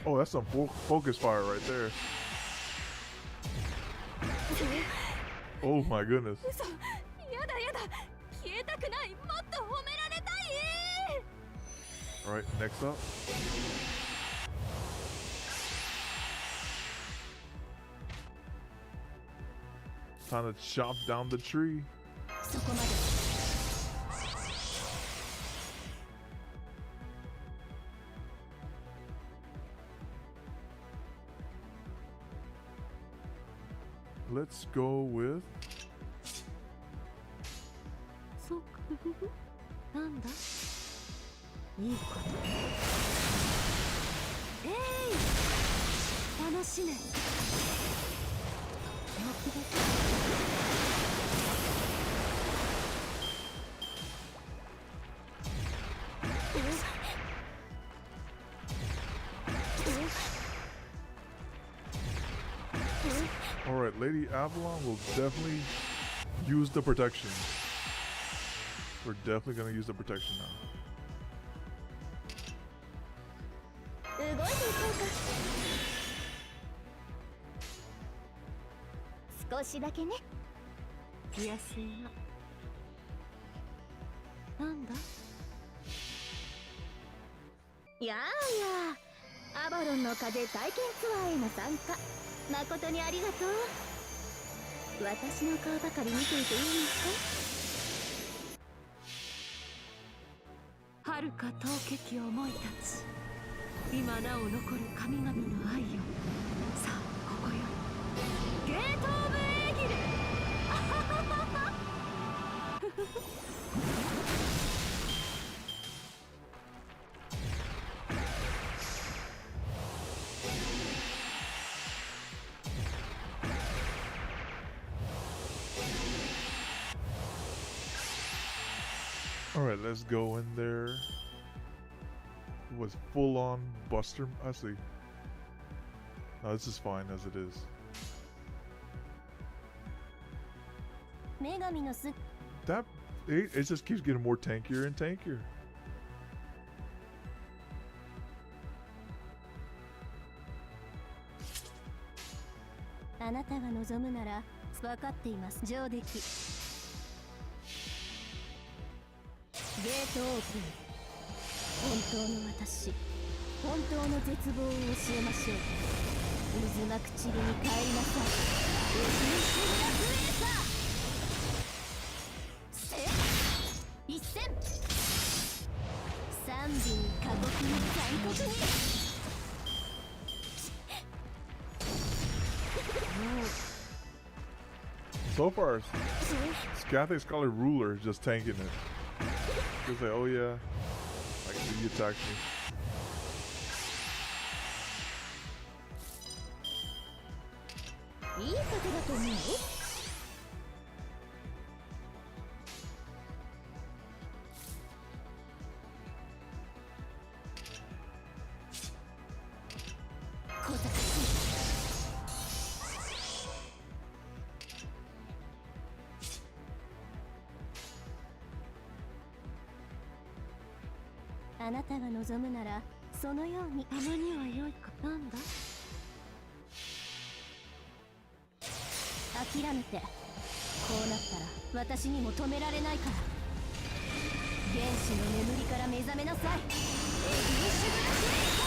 Oh, that's some focus fire right there. Oh my goodness. 嘘。やだやだ。消えたくない。もっと褒められたい。 Alright, next up. time to chop down the tree. そこまで。 Let's go with そうかなんだいいこと楽しめ欲です Alright, Lady Avalon will definitely use the protection. We're definitely gonna use the protection now. 動いていこうか。少しだけね。気安いななんだやあやあ、アバロンの風体験ツアーへの参加誠にありがとう。私の顔ばかり見ていていいのか。遥か遠けき思い立ち今なお残る神々の愛よさあここよゲートオブエーギル。 Alright, let's go in there with full on Buster. Actually, no, this is fine as it is. 女神のす That it just keeps getting more tankier and tankier. あなたが望むなら分かっています。上出来。ゲートオープン。本当の私、本当の絶望を教えましょう。渦巻く塵に帰りなさい。エジンシブラブレーサー。一戦。三尾に過酷に残酷に。 So far, Scathic Scholar Ruler is just tanking it. Just like, oh yeah, like he attacked me.あなたが望むならそのように。たまには良いかなんだ諦めて。こうなったら私にも止められないから。原始の眠りから目覚めなさい。エジンシブラブレイサ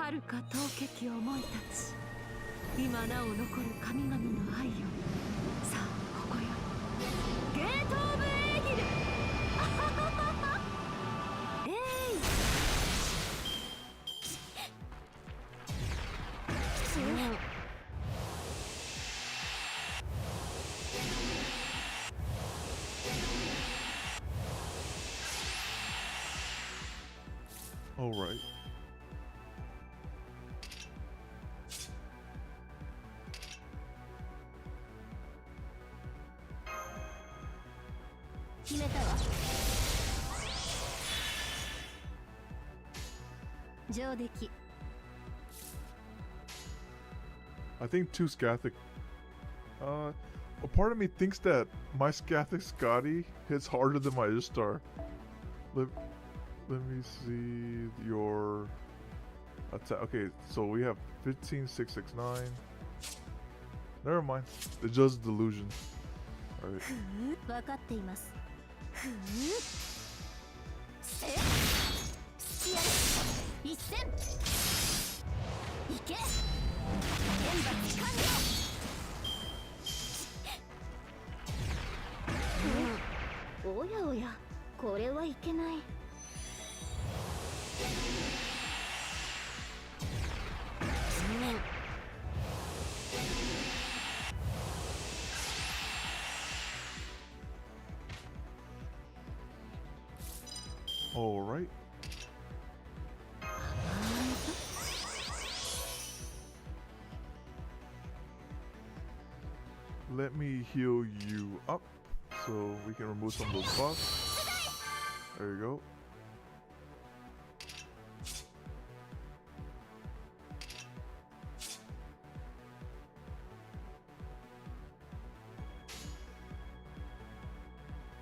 ー。遥か遠けき思い立ち今なお残る神々の愛よさあここよゲートオブエーギル。All right. 決めたわ。上出来。 I think two Scathic. A part of me thinks that my Scathic Scotty hits harder than my Ishtar. Let me see your attack. Okay, so we have 15669. Never mind. It's just delusion. Alright. 分かっています。一戦。行け天罰完了。おやおや、これはいけない。All right. Let me heal you up so we can remove some of those buffs. There you go.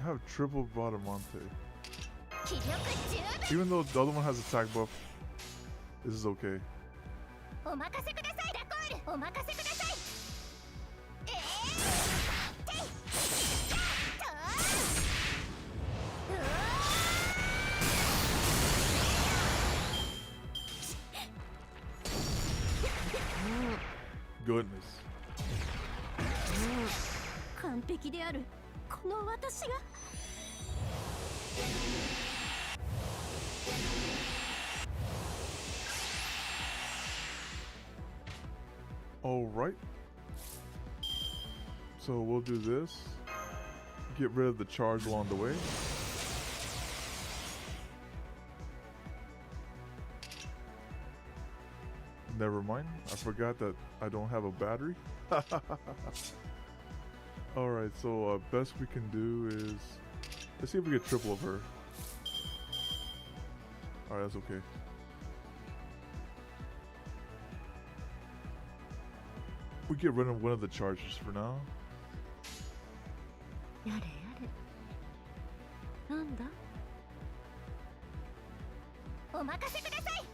I have triple Bradamante. Even though the other one has attack buff, this is okay. お任せください、ラコール。お任せください。Goodness. 完璧である。この私が。All right. So we'll do this. Get rid of the charge along the way. Never mind. I forgot that I don't have a battery. All right. So best we can do is let's see if we get triple of her. All right, that's okay. We get rid of one of the charges for now. やれやれ。なんだ？お任せください。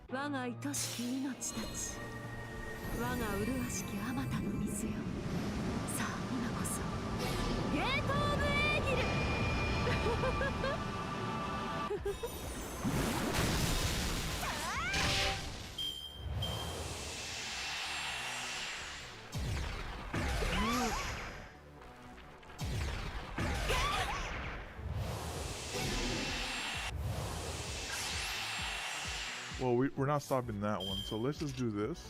我が愛しき命たち、我が麗しきあまたの水よ。さあ今こそゲートオブエーギル。Well, we're not stopping that one, so let's just do this.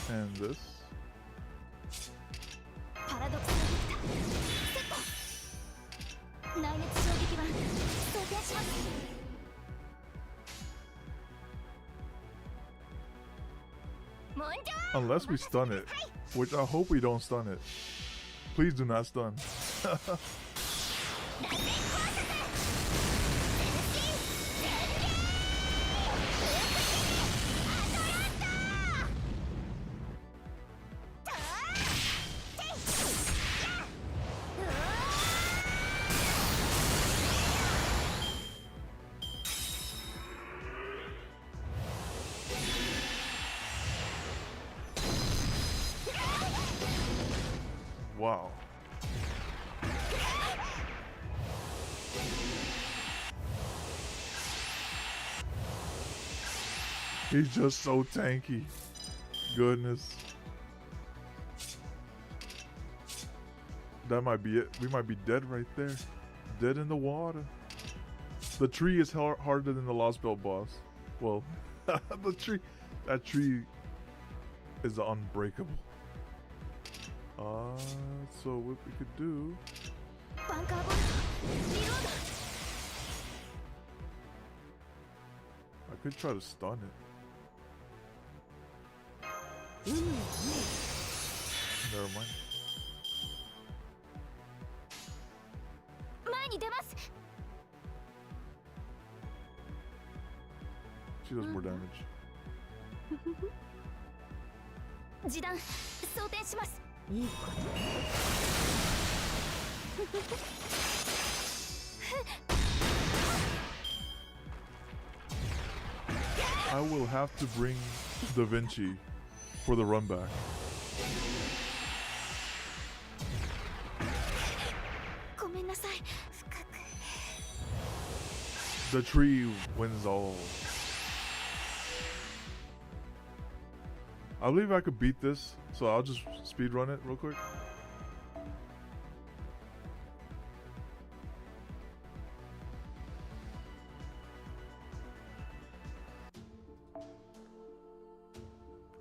And this. パラドクサルビクターセット。内熱衝撃板装填します。 Unless we stun it, which I hope we don't stun it. Please do not stun. Wow. He's just so tanky. Goodness. That might be it. We might be dead right there. Dead in the water. The tree is harder than the Lostbelt boss. Well, the tree. That tree is unbreakable. So what we could do? I could try to stun it. Never mind. 前に出ます。 She does more damage. 示弾装填します。 いいこと。 I will have to bring Da Vinci for the run back. ごめんなさい。深く。The tree wins all. I believe I could beat this, so I'll just speed run it real quick.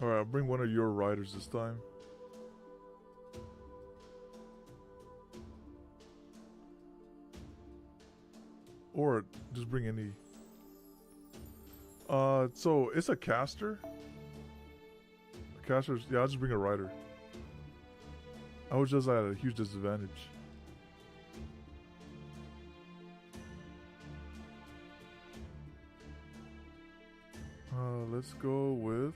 Alright, I'll bring one of your riders this time. Or just bring any. So it's a caster. Casters, yeah, I'll just bring a rider. I was just at a huge disadvantage. Let's go with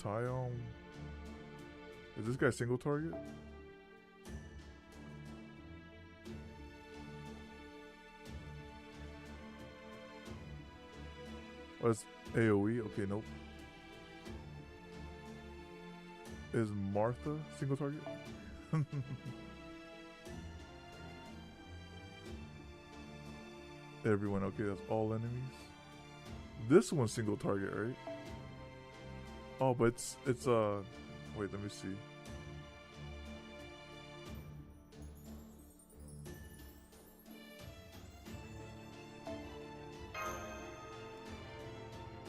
Tyom. Is this guy single target? Oh, it's AoE? Okay, nope. Is Martha single target? Everyone, okay, that's all enemies. This one's single target, right? Oh, but it's wait, let me see.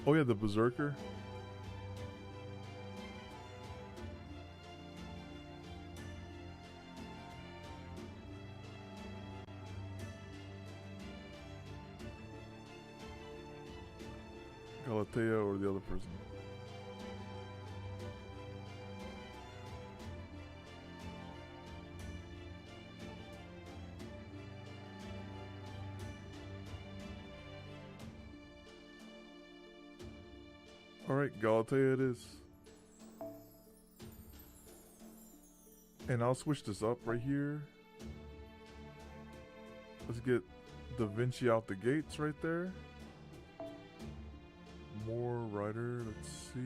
Oh yeah, the Berserker. Galatea or the other person. Alright, Galatea it is. And I'll switch this up right here. Let's get Da Vinci out the gates right there. More rider, let's see.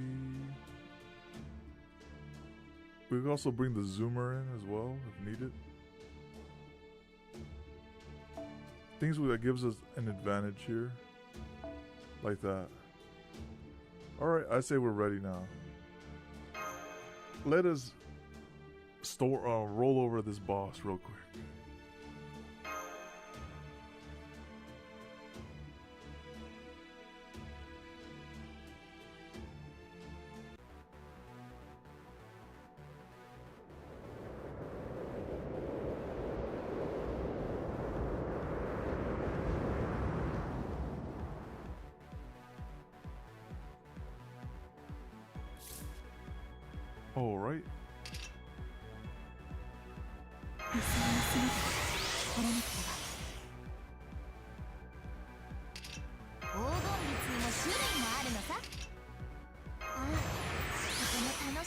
We can also bring the zoomer in as well if needed. Things that gives us an advantage here. Like that. Alright, I say we're ready now. Let us roll over this boss real quick. All right.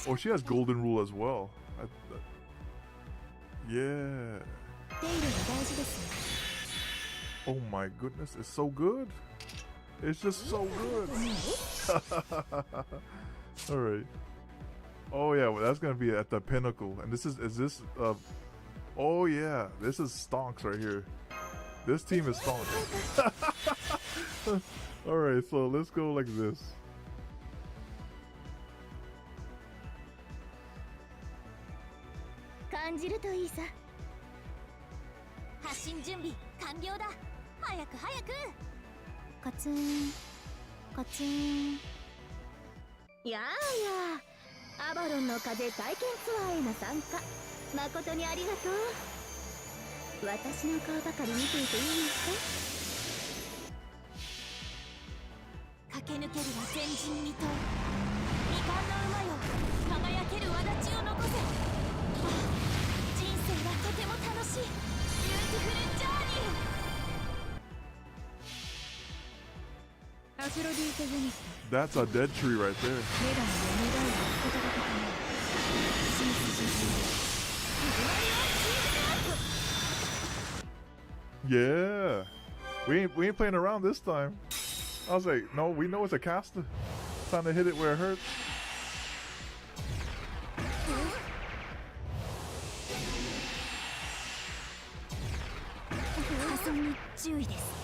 Oh, she has golden rule as well. Yeah. Oh my goodness, it's so good. It's just so good. All right. Oh yeah, well, that's gonna be at the pinnacle, and is this? Oh yeah, this is Stonks right here. This team is Stonks. All right, so let's go like this.アバロンの風体験ツアーへの参加誠にありがとう。私の顔ばかり見ていていいですか？駆け抜けるは前人未到。未完の馬よ、輝ける轍を残せ。人生はとても楽しい。ビューティフルジャーニー。That's a dead tree right there. Yeah, we ain't playing around this time. I was like, no, we know it's a caster. Time to hit it where it hurts. 損に注意です。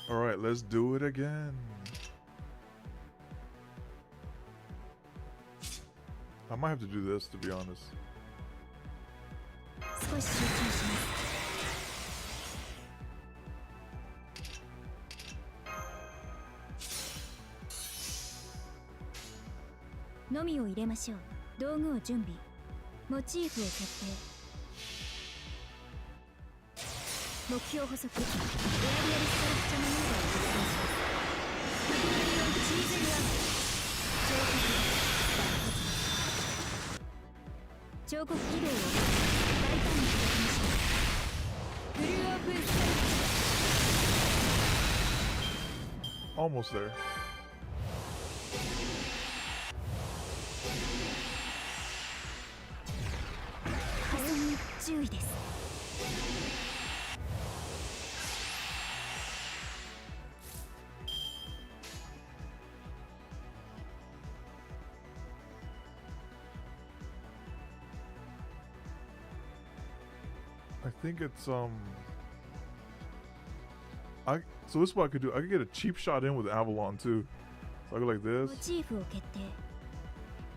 Alright, let's do it again. I might have to do this, to be honest. 少し集中します。 のみを入れましょう。道具を準備。モチーフを決定。目標補足。エアリアルストラクチャーマネーバーを実現します。フグリオンチーゼルアップ。彫刻軌道を大胆に開きましょう。ブルーオープンスタイル。 Almost there. 破損に注意です。 I think it's so this is what I could do. I could get a cheap shot in with Avalon too. So I go like モ this, チーフを決定。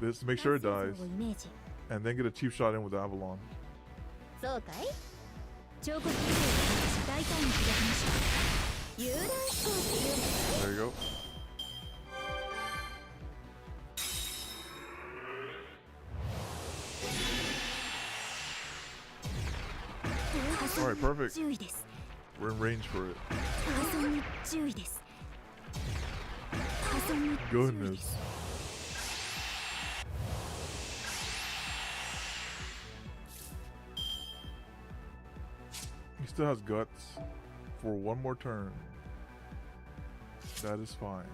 this to make sure it 完 dies, 成像をイメージ。 and then get a cheap shot in with Avalon. そうかい？彫刻軌道を大胆に開きましょう。遊覧飛行っていうの？ There you go. Alright, perfect. 注意です。 We're in range for it. 破損に注意です。破損に注意で Goodness. す。 He still has guts for one more turn. That is fine.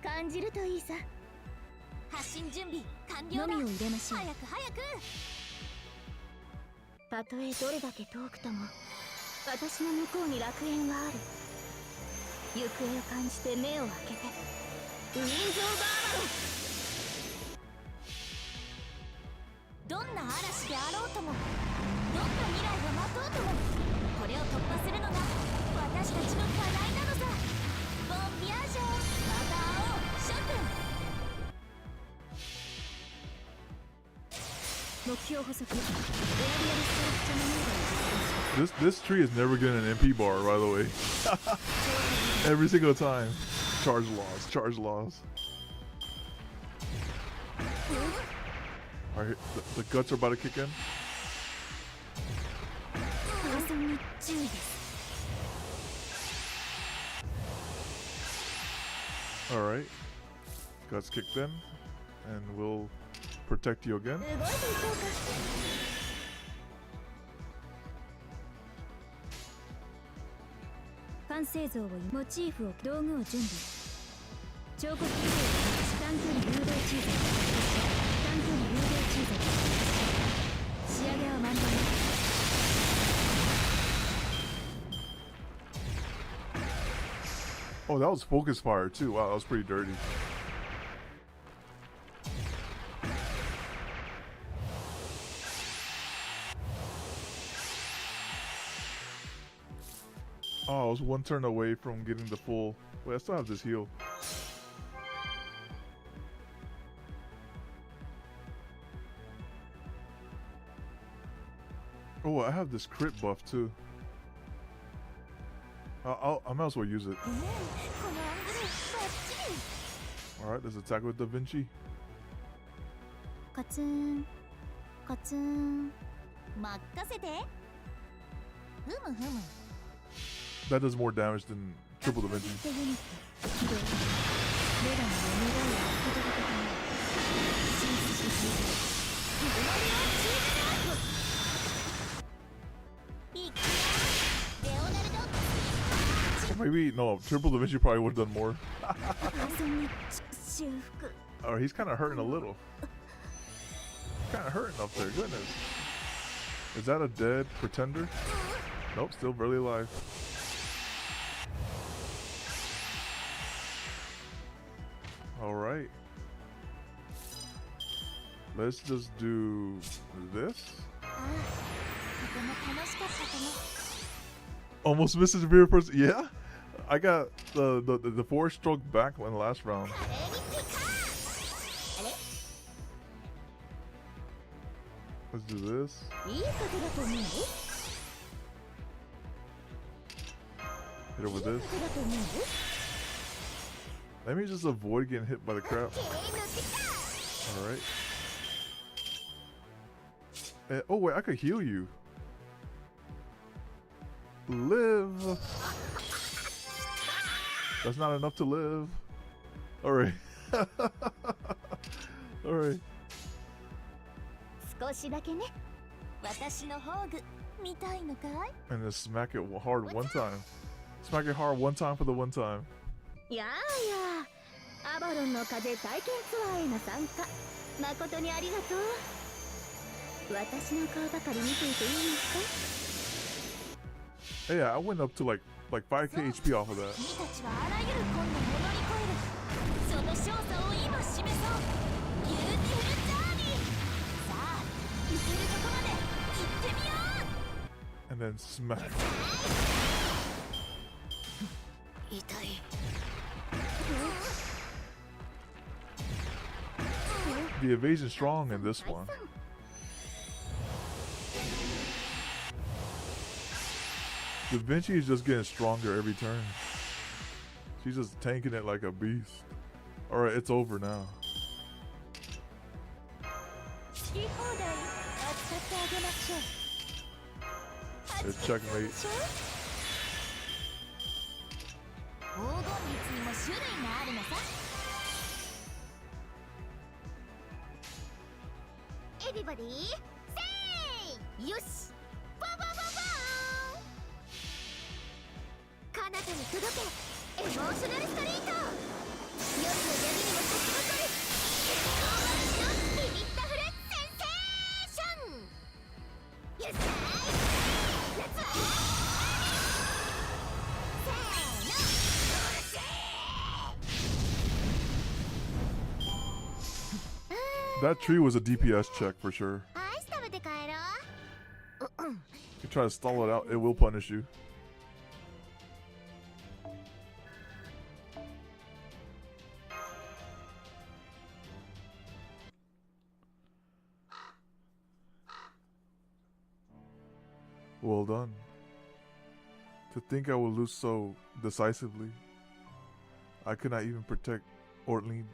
感じるといいさ。発進準備完了だ。のみを入れましょう。早く早く。たとえどれだけ遠くとも、私の向こうに楽園はある。行方を感じて目を開けて。ウィンズ・オブ・アバロン。どんな嵐であろうとも、どんな未来が待とうとも、これを突破するのが私たちの課題なのさ。ボンビアージョン、また会おう、諸君。目標補足。エアリアルストラクチャーマネーバーを実現します。 This tree is never getting an MP bar, by the way. Every single time. Charge loss, charge loss. Alright, the guts are about to kick in. 破損に注意です。 Alright. Guts kicked in. And we'll protect you again. 動いていこうか。完成像をモチーフを道具を準備。彫刻軌道を短距離誘導チーズ。短距離誘導チーズ。仕上げは満タン。 Oh, that was focus fire too. Wow, that was pretty dirty. Oh, I was one turn away from getting the full. Wait, I still have this heal. Oh, I have this crit buff too. I might as well use it. Alright, let's attack with Da Vinci. カツンカツン任せて。ふむふむ。 That does more damage than triple Da Vinci. ？Maybe no, triple Da Vinci probably would have done more. Oh, he's kind of hurting a little. Kind of hurting up there. Goodness. Is that a dead pretender? Nope, still barely alive. Alright. Let's just do this. Almost missed the very first. Yeah, I got the 4-stroke back in the last round. Let's do this. Hit her with this. Let me just avoid getting hit by the crap. Alright. Oh wait, I could heal you. Live. That's not enough to live. Alright. Alright. And then smack it hard one time. Smack it hard one time for the one time. やあやあ、アバロンの風体験ツアーへの参加誠にありがとう。私の顔ばかり見ていていいんですか？ Yeah, I went up to like 5k HP off of that. 君たちはあらゆる困難を乗り越える。その勝座を今示そう。ビューティフルジャーニー。さあ、行けるとこまで行ってみよう。 And then smack. 痛い。 The evasion's strong in this one. Da Vinci is just getting stronger every turn. She's just tanking it like a beast. Alright, it's over now. It's checkmate. 黄金律にも種類があるのさ。エビバディ、せーい、よし、ババババーン。彼方に届け、エモーショナルストリート。夜の闇にも咲き誇る、君の幻のビビッタフルセンセーション。よっしゃーい、レッツゴー。 That tree was a DPS check for sure. If you try to stall it out, it will punish you. Well done. To think I will lose so decisively. I could not even protect Ortlind.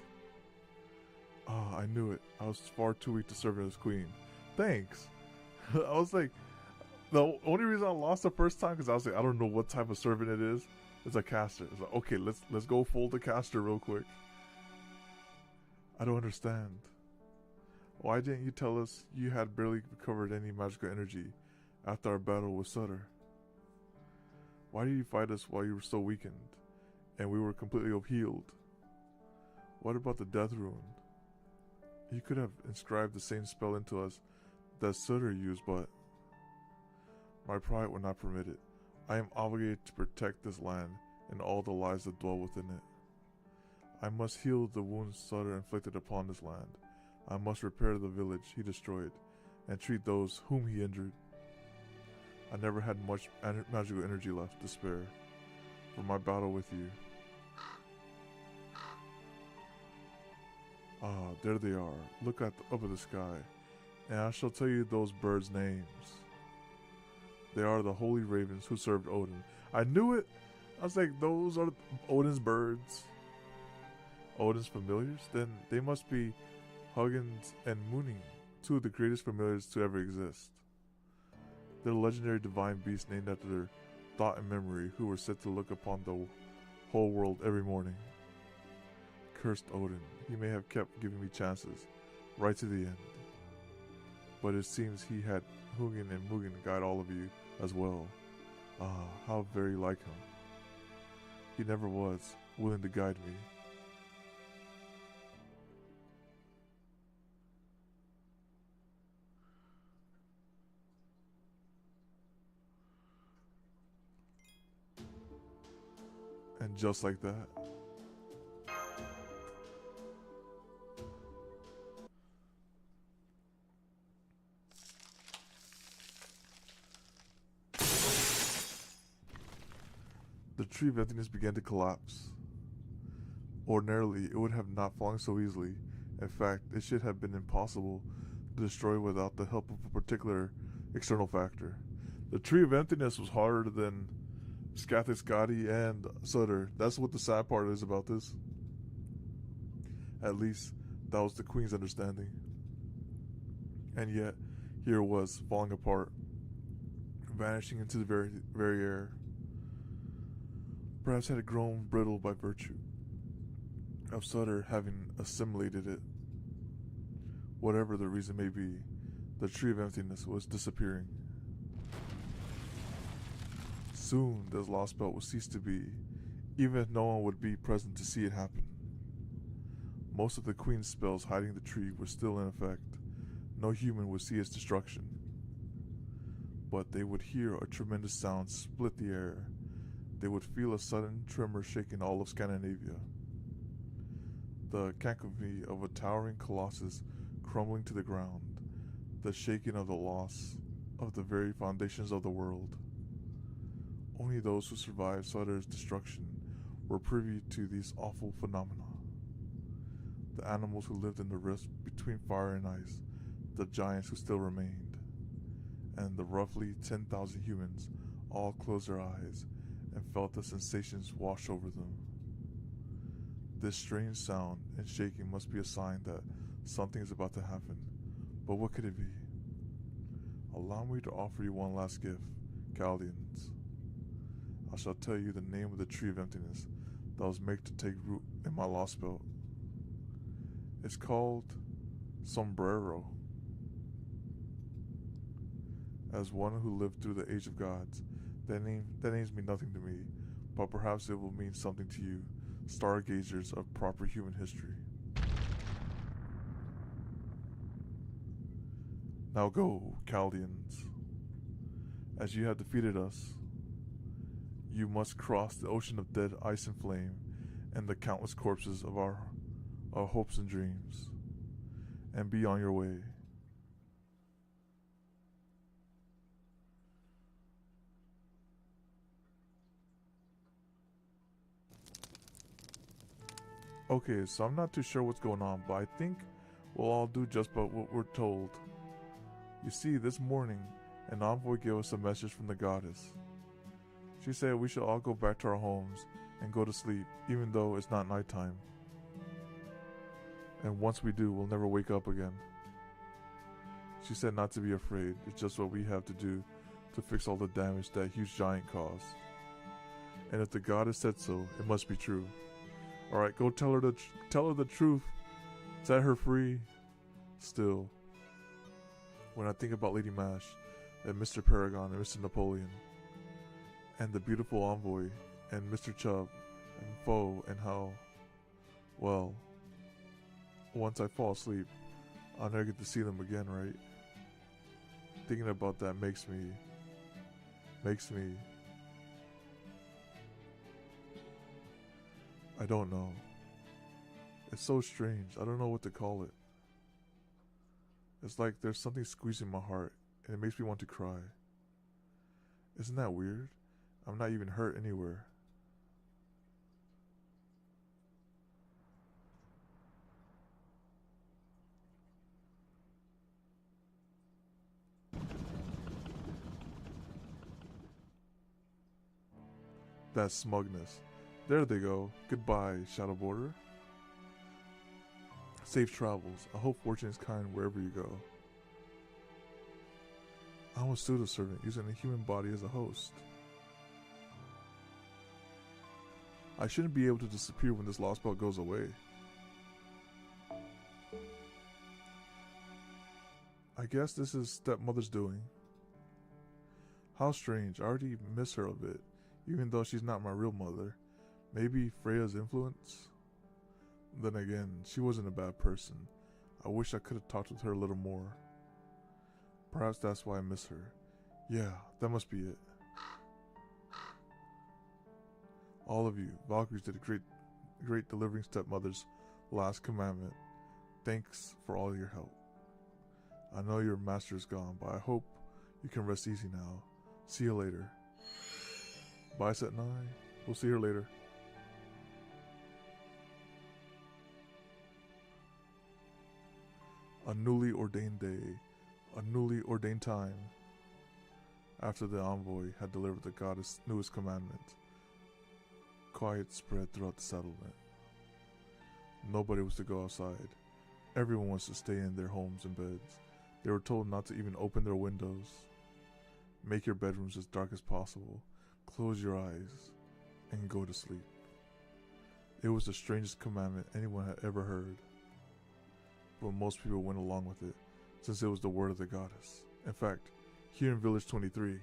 Oh, I knew it. I was far too weak to serve as queen. Thanks. I was like, the only reason I lost the first time because I was like, I don't know what type of servant it is. It's a caster. It's like, okay, let's go fold the caster real quick. I don't understand. Why didn't you tell us you had barely recovered any magical energy after our battle with Sutter? Why did you fight us while you were so weakened and we were completely healed? What about the death rune? You could have inscribed the same spell into us that Sutter used, but my pride would not permit it. I am obligated to protect this land and all the lives that dwell within it. I must heal the wounds Sutter inflicted upon this land. I must repair the village he destroyed and treat those whom he injured. I never had much magical energy left to spare for my battle with you. Ah, there they are. Look up at the sky, and I shall tell you those birds' names. They are the holy ravens who served Odin. I knew it! I was like, those are Odin's birds. Odin's familiars? Then they must be Huggins and Mooning, two of the greatest familiars to ever exist. They're legendary divine beasts named after their thought and memory, who were said to look upon the whole world every morning. Cursed Odin, he may have kept giving me chances, right to the end. But it seems he had Hugin and Mugen guide all of you as well. Ah, how very like him. He never was willing to guide me. And just like that, tree of emptiness began to collapse. Ordinarily, it would have not fallen so easily. In fact, it should have been impossible to destroy without the help of a particular external factor. The tree of emptiness was harder than Scathix, Gotti, and Sutter. That's what the sad part is about this. At least, that was the Queen's understanding. And yet, here it was, falling apart, vanishing into the very air. Perhaps had it grown brittle by virtue of Sutter having assimilated it. Whatever the reason may be, the tree of emptiness was disappearing. Soon, this Lostbelt would cease to be, even if no one would be present to see it happen. Most of the Queen's spells hiding the tree were still in effect. No human would see its destruction. But they would hear a tremendous sound split the air. They would feel a sudden tremor shaking all of Scandinavia. The cacophony of a towering colossus crumbling to the ground. The shaking of the loss of the very foundations of the world. Only those who survived Sutter's destruction were privy to these awful phenomena. The animals who lived in the rift between fire and ice, the giants who still remained, and the roughly 10,000 humans all closed their eyes and felt the sensations wash over them. This strange sound and shaking must be a sign that something is about to happen. But what could it be? Allow me to offer you one last gift, Chaldeans. I shall tell you the name of the tree of emptiness that was made to take root in my Lostbelt. It's called Sombrero. As one who lived through the age of gods, that names mean nothing to me, but perhaps it will mean something to you, stargazers of proper human history. Now go, Chaldeans. As you have defeated us, you must cross the ocean of dead ice and flame and the countless corpses of our hopes and dreams, and be on your way. Okay, so I'm not too sure what's going on, but I think we'll all do just about what we're told. You see, this morning, an envoy gave us a message from the goddess. She said we should all go back to our homes and go to sleep, even though it's not nighttime. And once we do, we'll never wake up again. She said not to be afraid, it's just what we have to do to fix all the damage that huge giant caused. And if the goddess said so, it must be true. Alright, go tell her the truth. Set her free. Still, when I think about Lady Mash, and Mr. Paragon, and Mr. Napoleon, and the beautiful envoy, and Mr. Chubb, and Foe, and how, well, once I fall asleep, I'll never get to see them again, right? Thinking about that makes me, I don't know. It's so strange. I don't know what to call it. It's like there's something squeezing my heart, and it makes me want to cry. Isn't that weird? I'm not even hurt anywhere. That smugness. There they go. Goodbye, Shadow Border. Safe travels. I hope fortune is kind wherever you go. I'm a pseudo-servant using a human body as a host. I shouldn't be able to disappear when this Lostbelt goes away. I guess this is stepmother's doing. How strange. I already miss her a bit, even though she's not my real mother. Maybe Freya's influence? Then again, she wasn't a bad person. I wish I could have talked with her a little more. Perhaps that's why I miss her. Yeah, that must be it. All of you, Valkyries did a great delivering stepmother's last commandment. Thanks for all your help. I know your master is gone, but I hope you can rest easy now. See you later. Bye, Set 9. We'll see her later. A newly ordained day, a newly ordained time. After the envoy had delivered the goddess' newest commandment, quiet spread throughout the settlement. Nobody was to go outside. Everyone was to stay in their homes and beds. They were told not to even open their windows. Make your bedrooms as dark as possible. Close your eyes and go to sleep. It was the strangest commandment anyone had ever heard, but most people went along with it since it was the word of the goddess. In fact, here in Village 23,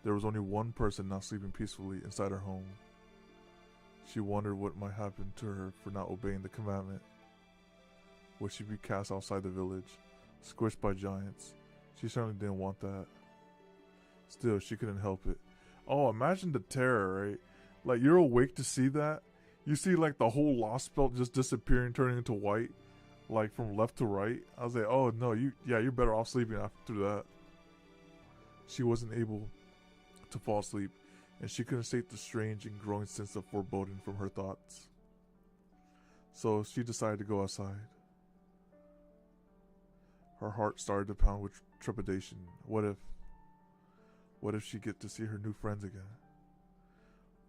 there was only one person not sleeping peacefully inside her home. She wondered what might happen to her for not obeying the commandment. Would she be cast outside the village, squished by giants? She certainly didn't want that. Still, she couldn't help it. Oh, imagine the terror, right? Like, you're awake to see that. You see, like, the whole Lostbelt just disappearing, turning into white, like, from left to right. I was like, oh, no, you're better off sleeping after that. She wasn't able to fall asleep, and she couldn't shake the strange and growing sense of foreboding from her thoughts. So she decided to go outside. Her heart started to pound with trepidation. What if she'd get to see her new friends again?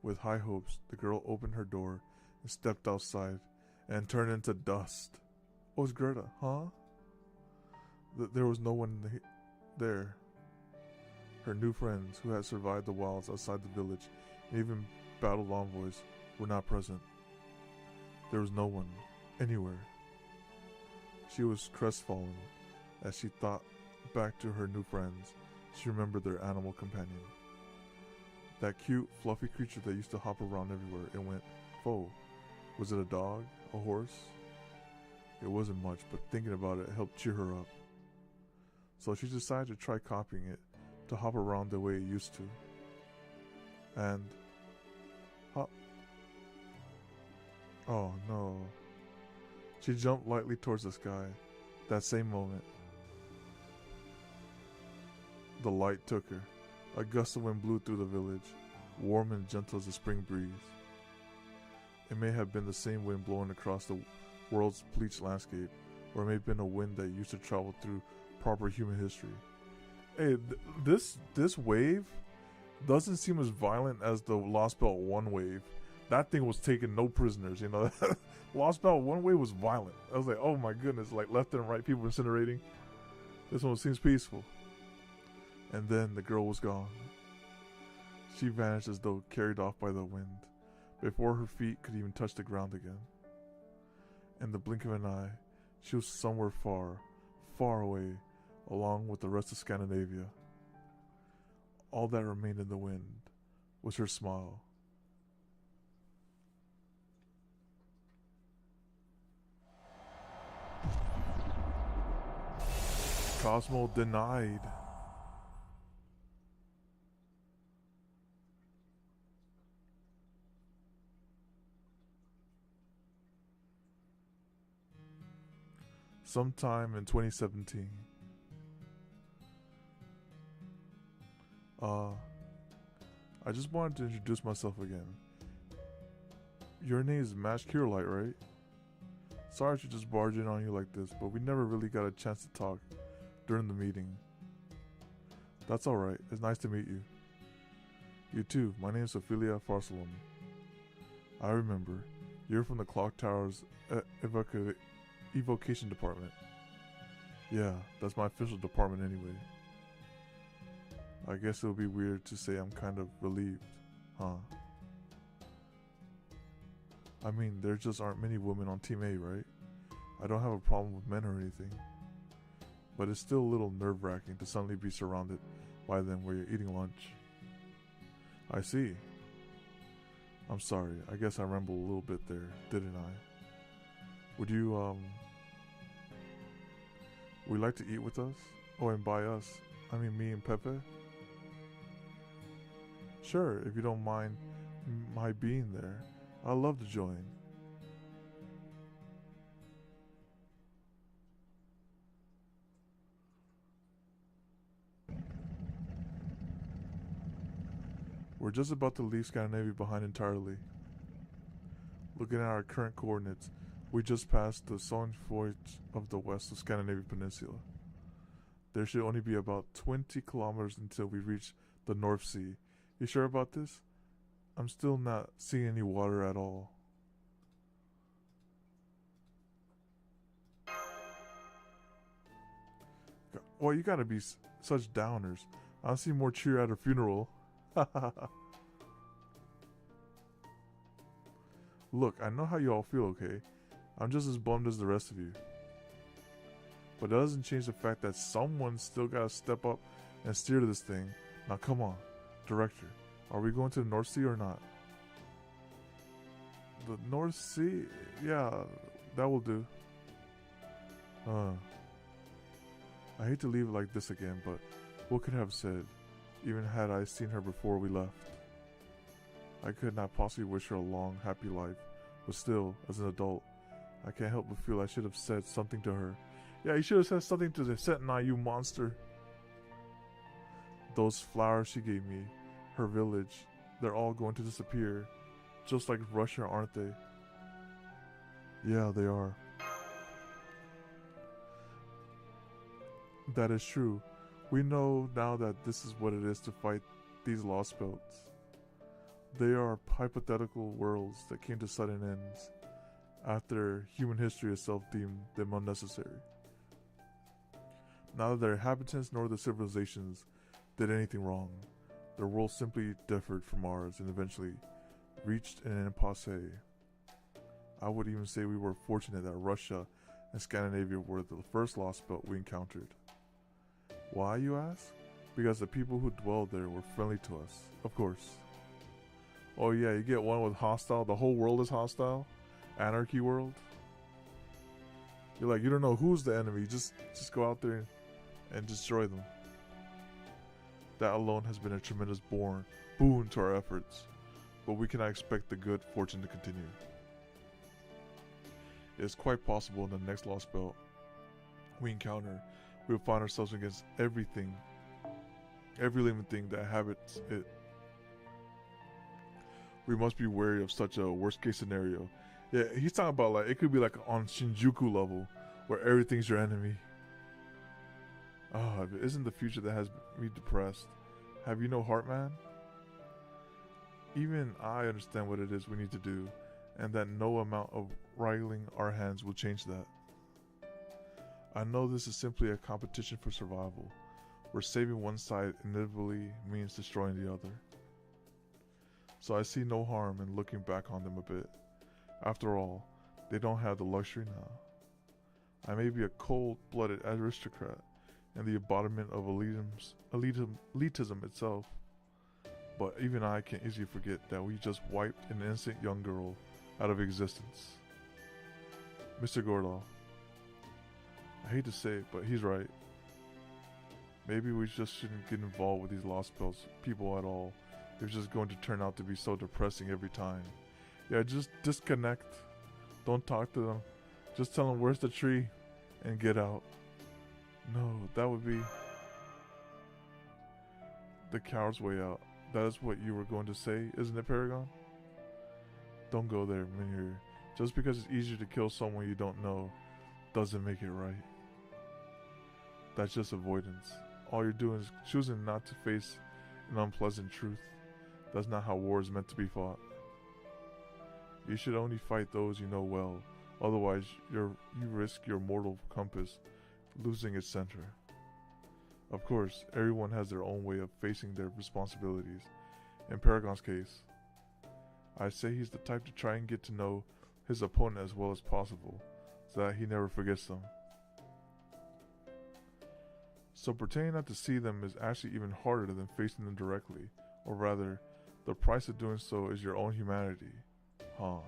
With high hopes, the girl opened her door and stepped outside and turned into dust. Oh, it's Greta, huh? There was no one there. Her new friends, who had survived the wilds outside the village and even battled envoys, were not present. There was no one, anywhere. She was crestfallen as she thought back to her new friends. She remembered their animal companion. That cute, fluffy creature that used to hop around everywhere and went, "Foe." Was it a dog? A horse? It wasn't much, but thinking about it helped cheer her up. So she decided to try copying it, to hop around the way it used to. And hop. Oh no. She jumped lightly towards the sky. That same moment, the light took her. A gust of wind blew through the village, warm and gentle as a spring breeze. It may have been the same wind blowing across the world's bleached landscape, or it may have been a wind that used to travel through proper human history. Hey, this wave doesn't seem as violent as the Lostbelt 1 wave. That thing was taking no prisoners, you know. Lostbelt 1 wave was violent. I was like, oh my goodness, like left and right people incinerating. This one seems peaceful. And then the girl was gone. She vanished as though carried off by the wind, before her feet could even touch the ground again. In the blink of an eye, she was somewhere far, far away, along with the rest of Scandinavia. All that remained in the wind was her smile. Cosmo denied. Sometime in 2017. I just wanted to introduce myself again. Your name is Mash Curelight, right? Sorry to just barge in on you like this, but we never really got a chance to talk during the meeting. That's alright, it's nice to meet you. You too, my name is Ophelia Farsalom. I remember, you're from the Clock Tower's evocation department. Yeah, that's my official department anyway. I guess it would be weird to say I'm kind of relieved, huh? I mean, there just aren't many women on Team A, right? I don't have a problem with men or anything. But it's still a little nerve-wracking to suddenly be surrounded by them while you're eating lunch. I see. I'm sorry, I guess I rambled a little bit there, didn't I? Would you, would you like to eat with us? Oh, and by us, I mean me and Pepe? Sure, if you don't mind my being there. I'd love to join. We're just about to leave Scandinavia behind entirely. Looking at our current coordinates, we just passed the southern void of the west of Scandinavian Peninsula. There should only be about 20 kilometers until we reach the North Sea. You sure about this? I'm still not seeing any water at all. Well, you gotta be such downers. I'll see more cheer at a funeral. Look, I know how you all feel, okay? I'm just as bummed as the rest of you. But that doesn't change the fact that someone's still gotta step up and steer this thing. Now come on, director. Are we going to the North Sea or not? The North Sea? Yeah, that will do. I hate to leave it like this again, but what could I have said, even had I seen her before we left? I could not possibly wish her a long, happy life, but still, as an adult, I can't help but feel I should have said something to her. Yeah, you should have said something to the Sentinel, you monster. Those flowers she gave me, her village, they're all going to disappear. Just like Russia, aren't they? Yeah, they are. That is true. We know now that this is what it is to fight these Lostbelts. They are hypothetical worlds that came to sudden ends after human history itself deemed them unnecessary. Neither their inhabitants nor the civilizations did anything wrong. Their world simply differed from ours and eventually reached an impasse. I would even say we were fortunate that Russia and Scandinavia were the first Lostbelt we encountered. Why, you ask? Because the people who dwelled there were friendly to us, of course. Oh yeah, you get one with hostile, the whole world is hostile? Anarchy world? You're like, you don't know who's the enemy, just go out there and destroy them. That alone has been a tremendous boon to our efforts, but we cannot expect the good fortune to continue. It is quite possible in the next Lostbelt we encounter, we will find ourselves against every living thing that inhabits it. We must be wary of such a worst case scenario. Yeah, he's talking about like, it could be like on Shinjuku level, where everything's your enemy. Oh, it isn't the future that has me depressed. Have you no heart, man? Even I understand what it is we need to do, and that no amount of wriggling our hands will change that. I know this is simply a competition for survival, where saving one side inevitably means destroying the other. So I see no harm in looking back on them a bit. After all, they don't have the luxury now. I may be a cold-blooded aristocrat and the embodiment of elitism itself, but even I can't easily forget that we just wiped an innocent young girl out of existence. Mr. Gordov, I hate to say it, but he's right. Maybe we just shouldn't get involved with these Lostbelt people at all. They're just going to turn out to be so depressing every time. Yeah, just disconnect. Don't talk to them. Just tell them where's the tree and get out. No, that would be the coward's way out. That is what you were going to say, isn't it, Paragon? Don't go there, Minir. Just because it's easier to kill someone you don't know doesn't make it right. That's just avoidance. All you're doing is choosing not to face an unpleasant truth. That's not how war is meant to be fought. You should only fight those you know well, otherwise you risk your mortal compass losing its center. Of course, everyone has their own way of facing their responsibilities. In Paragon's case, I'd say he's the type to try and get to know his opponent as well as possible, so that he never forgets them. So pretending not to see them is actually even harder than facing them directly, or rather, the price of doing so is your own humanity. Huh.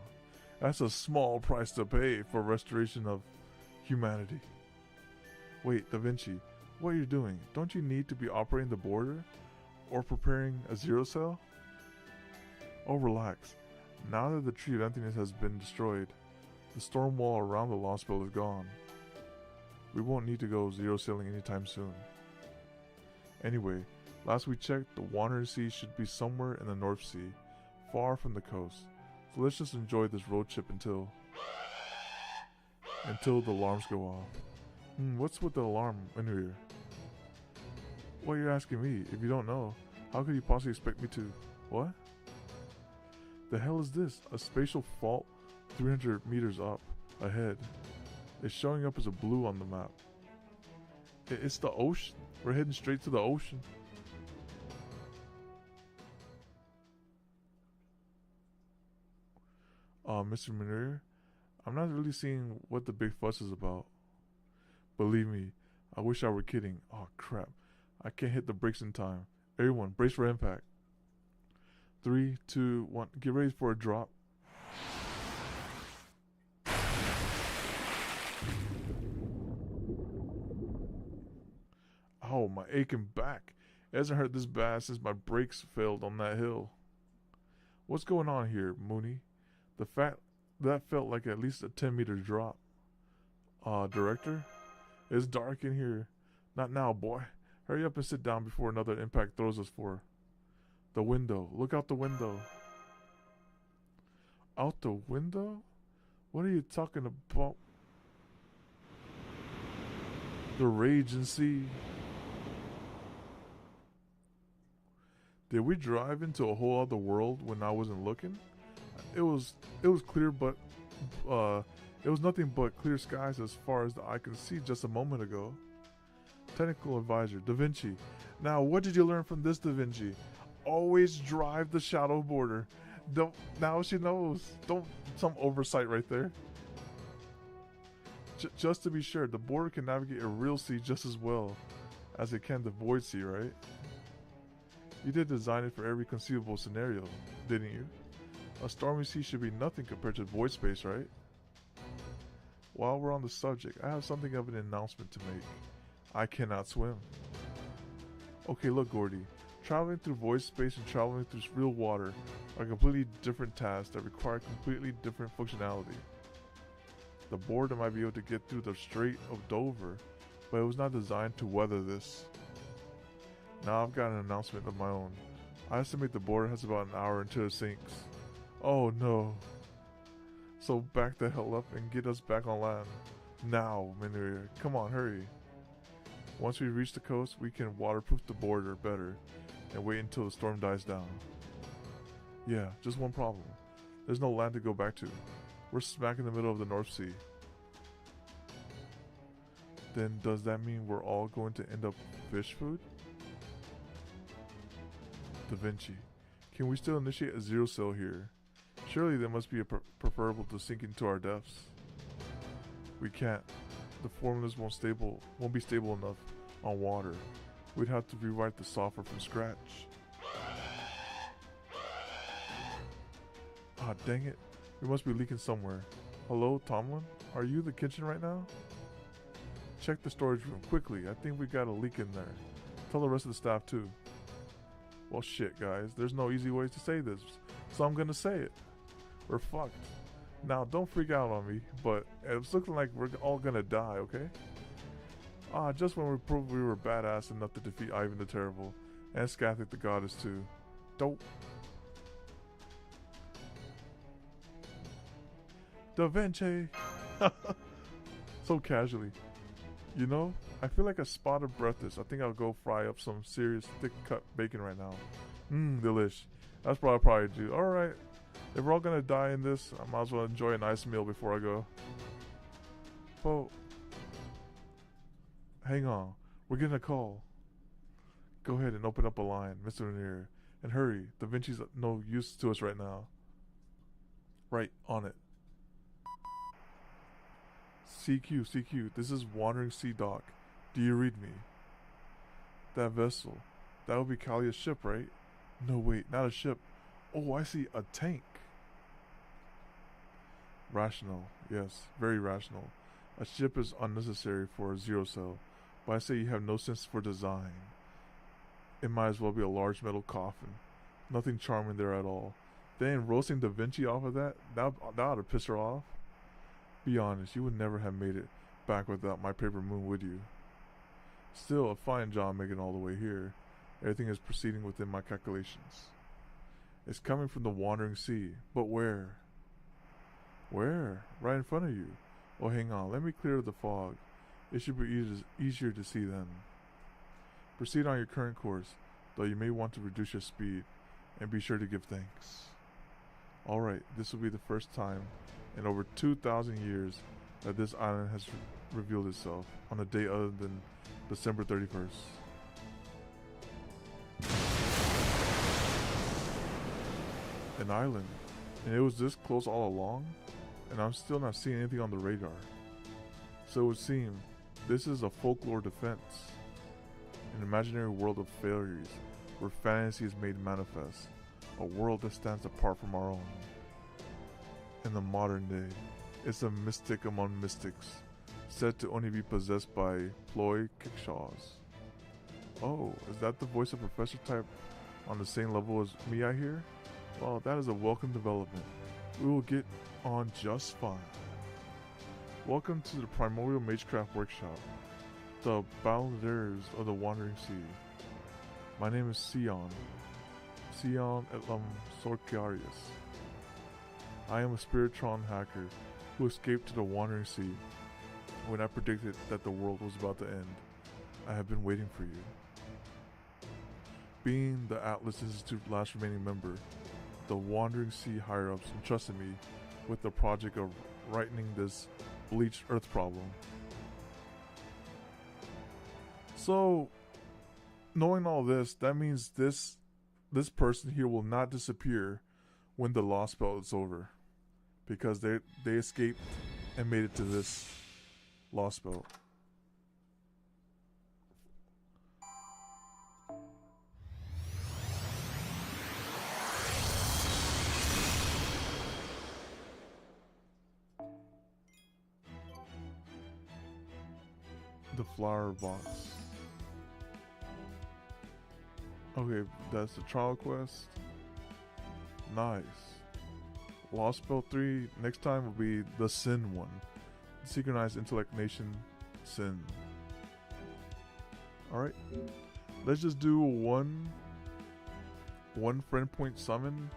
That's a small price to pay for restoration of humanity. Wait, Da Vinci, what are you doing? Don't you need to be operating the border? Or preparing a zero cell? Oh, relax. Now that the Tree of Emptiness has been destroyed, the storm wall around the Lostbelt is gone. We won't need to go zero celling anytime soon. Anyway, Last we checked, the Wandering Sea should be somewhere in the North Sea, far from the coast. So let's just enjoy this road trip until the alarms go off. What's with the alarm in here? Well, you're asking me. If you don't know, how could you possibly expect me to? What? The hell is this? A spatial fault 300 meters up ahead. It's showing up as a blue on the map. It's the ocean. We're heading straight to the ocean. Mr. Munir, I'm not really seeing what the big fuss is about. Believe me, I wish I were kidding. Oh crap. I can't hit the brakes in time. Everyone, brace for impact. 3, 2, 1. Get ready for a drop. Oh, my aching back. It hasn't hurt this bad since my brakes failed on that hill. What's going on here, Mooney? That felt like at least a 10-meter drop. Director? It's dark in here. Not now, boy. Hurry up and sit down before another impact throws us for the window. Look out the window. Out the window? What are you talking about? The raging sea. Did we drive into a whole other world when I wasn't looking? It was clear, but it was nothing but clear skies as far as the eye could see just a moment ago. Technical advisor, Da Vinci. Now, what did you learn from this, Da Vinci? Always drive the shadow border. Now she knows. Some oversight right there. Just to be sure, the border can navigate a real sea just as well as it can the void sea, right? You did design it for every conceivable scenario, didn't you? A stormy sea should be nothing compared to void space, right? While we're on the subject, I have something of an announcement to make. I cannot swim. Okay, look, Gordy. Traveling through void space and traveling through real water are completely different tasks that require completely different functionality. The border might be able to get through the Strait of Dover, but it was not designed to weather this. Now I've got an announcement of my own. I estimate the border has about an hour until it sinks. Oh no. So back the hell up and get us back on land. Now, Munir. Come on, hurry. Once we reach the coast, we can waterproof the border better and wait until the storm dies down. Yeah, just one problem. There's no land to go back to. We're smack in the middle of the North Sea. Then does that mean we're all going to end up fish food? Da Vinci, can we still initiate a zero cell here? Surely there must be a preferable to sink into our depths. We can't. The formulas won't be stable enough on water. We'd have to rewrite the software from scratch. Ah, dang it. We must be leaking somewhere. Hello, Tomlin? Are you in the kitchen right now? Check the storage room, quickly. I think we got a leak in there. Tell the rest of the staff too. Well, shit, guys. There's no easy ways to say this, so I'm gonna say it. We're fucked. Now, don't freak out on me, but it's looking like we're all gonna die, okay? Just when we proved we were badass enough to defeat Ivan the Terrible, and Scathach the Goddess too. Dope. Da Vinci! So casually. You know, I feel like a spot of breathless. I think I'll go fry up some serious thick cut bacon right now. Delish. That's what I'll probably do. Alright. If we're all gonna die in this, I might as well enjoy a nice meal before I go. Oh. Hang on. We're getting a call. Go ahead and open up a line, Mr. Ranier. And hurry. Da Vinci's no use to us right now. Right, on it. CQ, this is Wandering Sea Dock. Do you read me? That vessel. That would be Kalia's ship, right? No, wait, not a ship. Oh, I see, a tank. Rational, yes, very rational. A ship is unnecessary for a zero cell, but I say you have no sense for design. It might as well be a large metal coffin. Nothing charming there at all. Then roasting Da Vinci off of that ought to piss her off. Be honest, you would never have made it back without my paper moon, would you? Still, a fine job making all the way here. Everything is proceeding within my calculations. It's coming from the wandering sea, but where? Where? Right in front of you. Oh, hang on. Let me clear the fog. It should be easier to see then. Proceed on your current course, though you may want to reduce your speed, and be sure to give thanks. Alright, this will be the first time in over 2,000 years that this island has revealed itself on a day other than December 31st. An island, and it was this close all along, and I'm still not seeing anything on the radar. So it would seem this is a folklore defense, an imaginary world of failures where fantasy is made manifest, a world that stands apart from our own. In the modern day, it's a mystic among mystics, said to only be possessed by ploy kickshaws. Oh, is that the voice of Professor Type on the same level as me, I hear? Well, that is a welcome development. We will get on just fine. Welcome to the Primordial Magecraft Workshop, the Battleers of the Wandering Sea. My name is Sion Elam Sorcarius. I am a Spiritron hacker who escaped to the Wandering Sea when I predicted that the world was about to end. I have been waiting for you. Being the Atlas Institute's last remaining member, the Wandering Sea higher-ups entrusted me with the project of rightening this bleached Earth problem. So, knowing all this, that means this person here will not disappear when the Lostbelt is over, because they escaped and made it to this Lostbelt. The flower box. Okay, that's the trial quest. Nice. Lostbelt 3, next time will be the Sin one. Synchronized Intellect Nation Sin. Alright. Let's just do one friend point summon,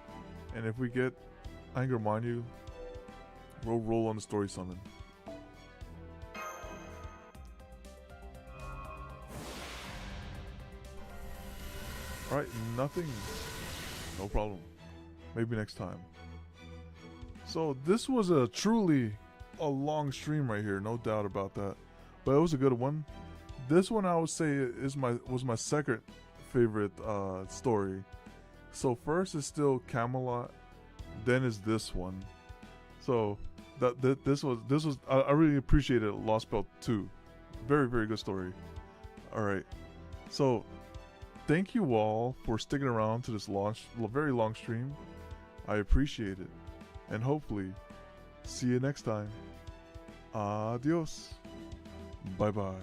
and if we get Anger Manu, we'll roll on the story summon. Alright, nothing. No problem. Maybe next time. So this was a truly a long stream right here, no doubt about that. But it was a good one. This one I would say was my second favorite story. So first is still Camelot, then is this one. So this was I really appreciated Lostbelt 2. Very, very good story. Alright. So thank you all for sticking around to this very long stream. I appreciate it. And hopefully, see you next time. Adios. Bye-bye.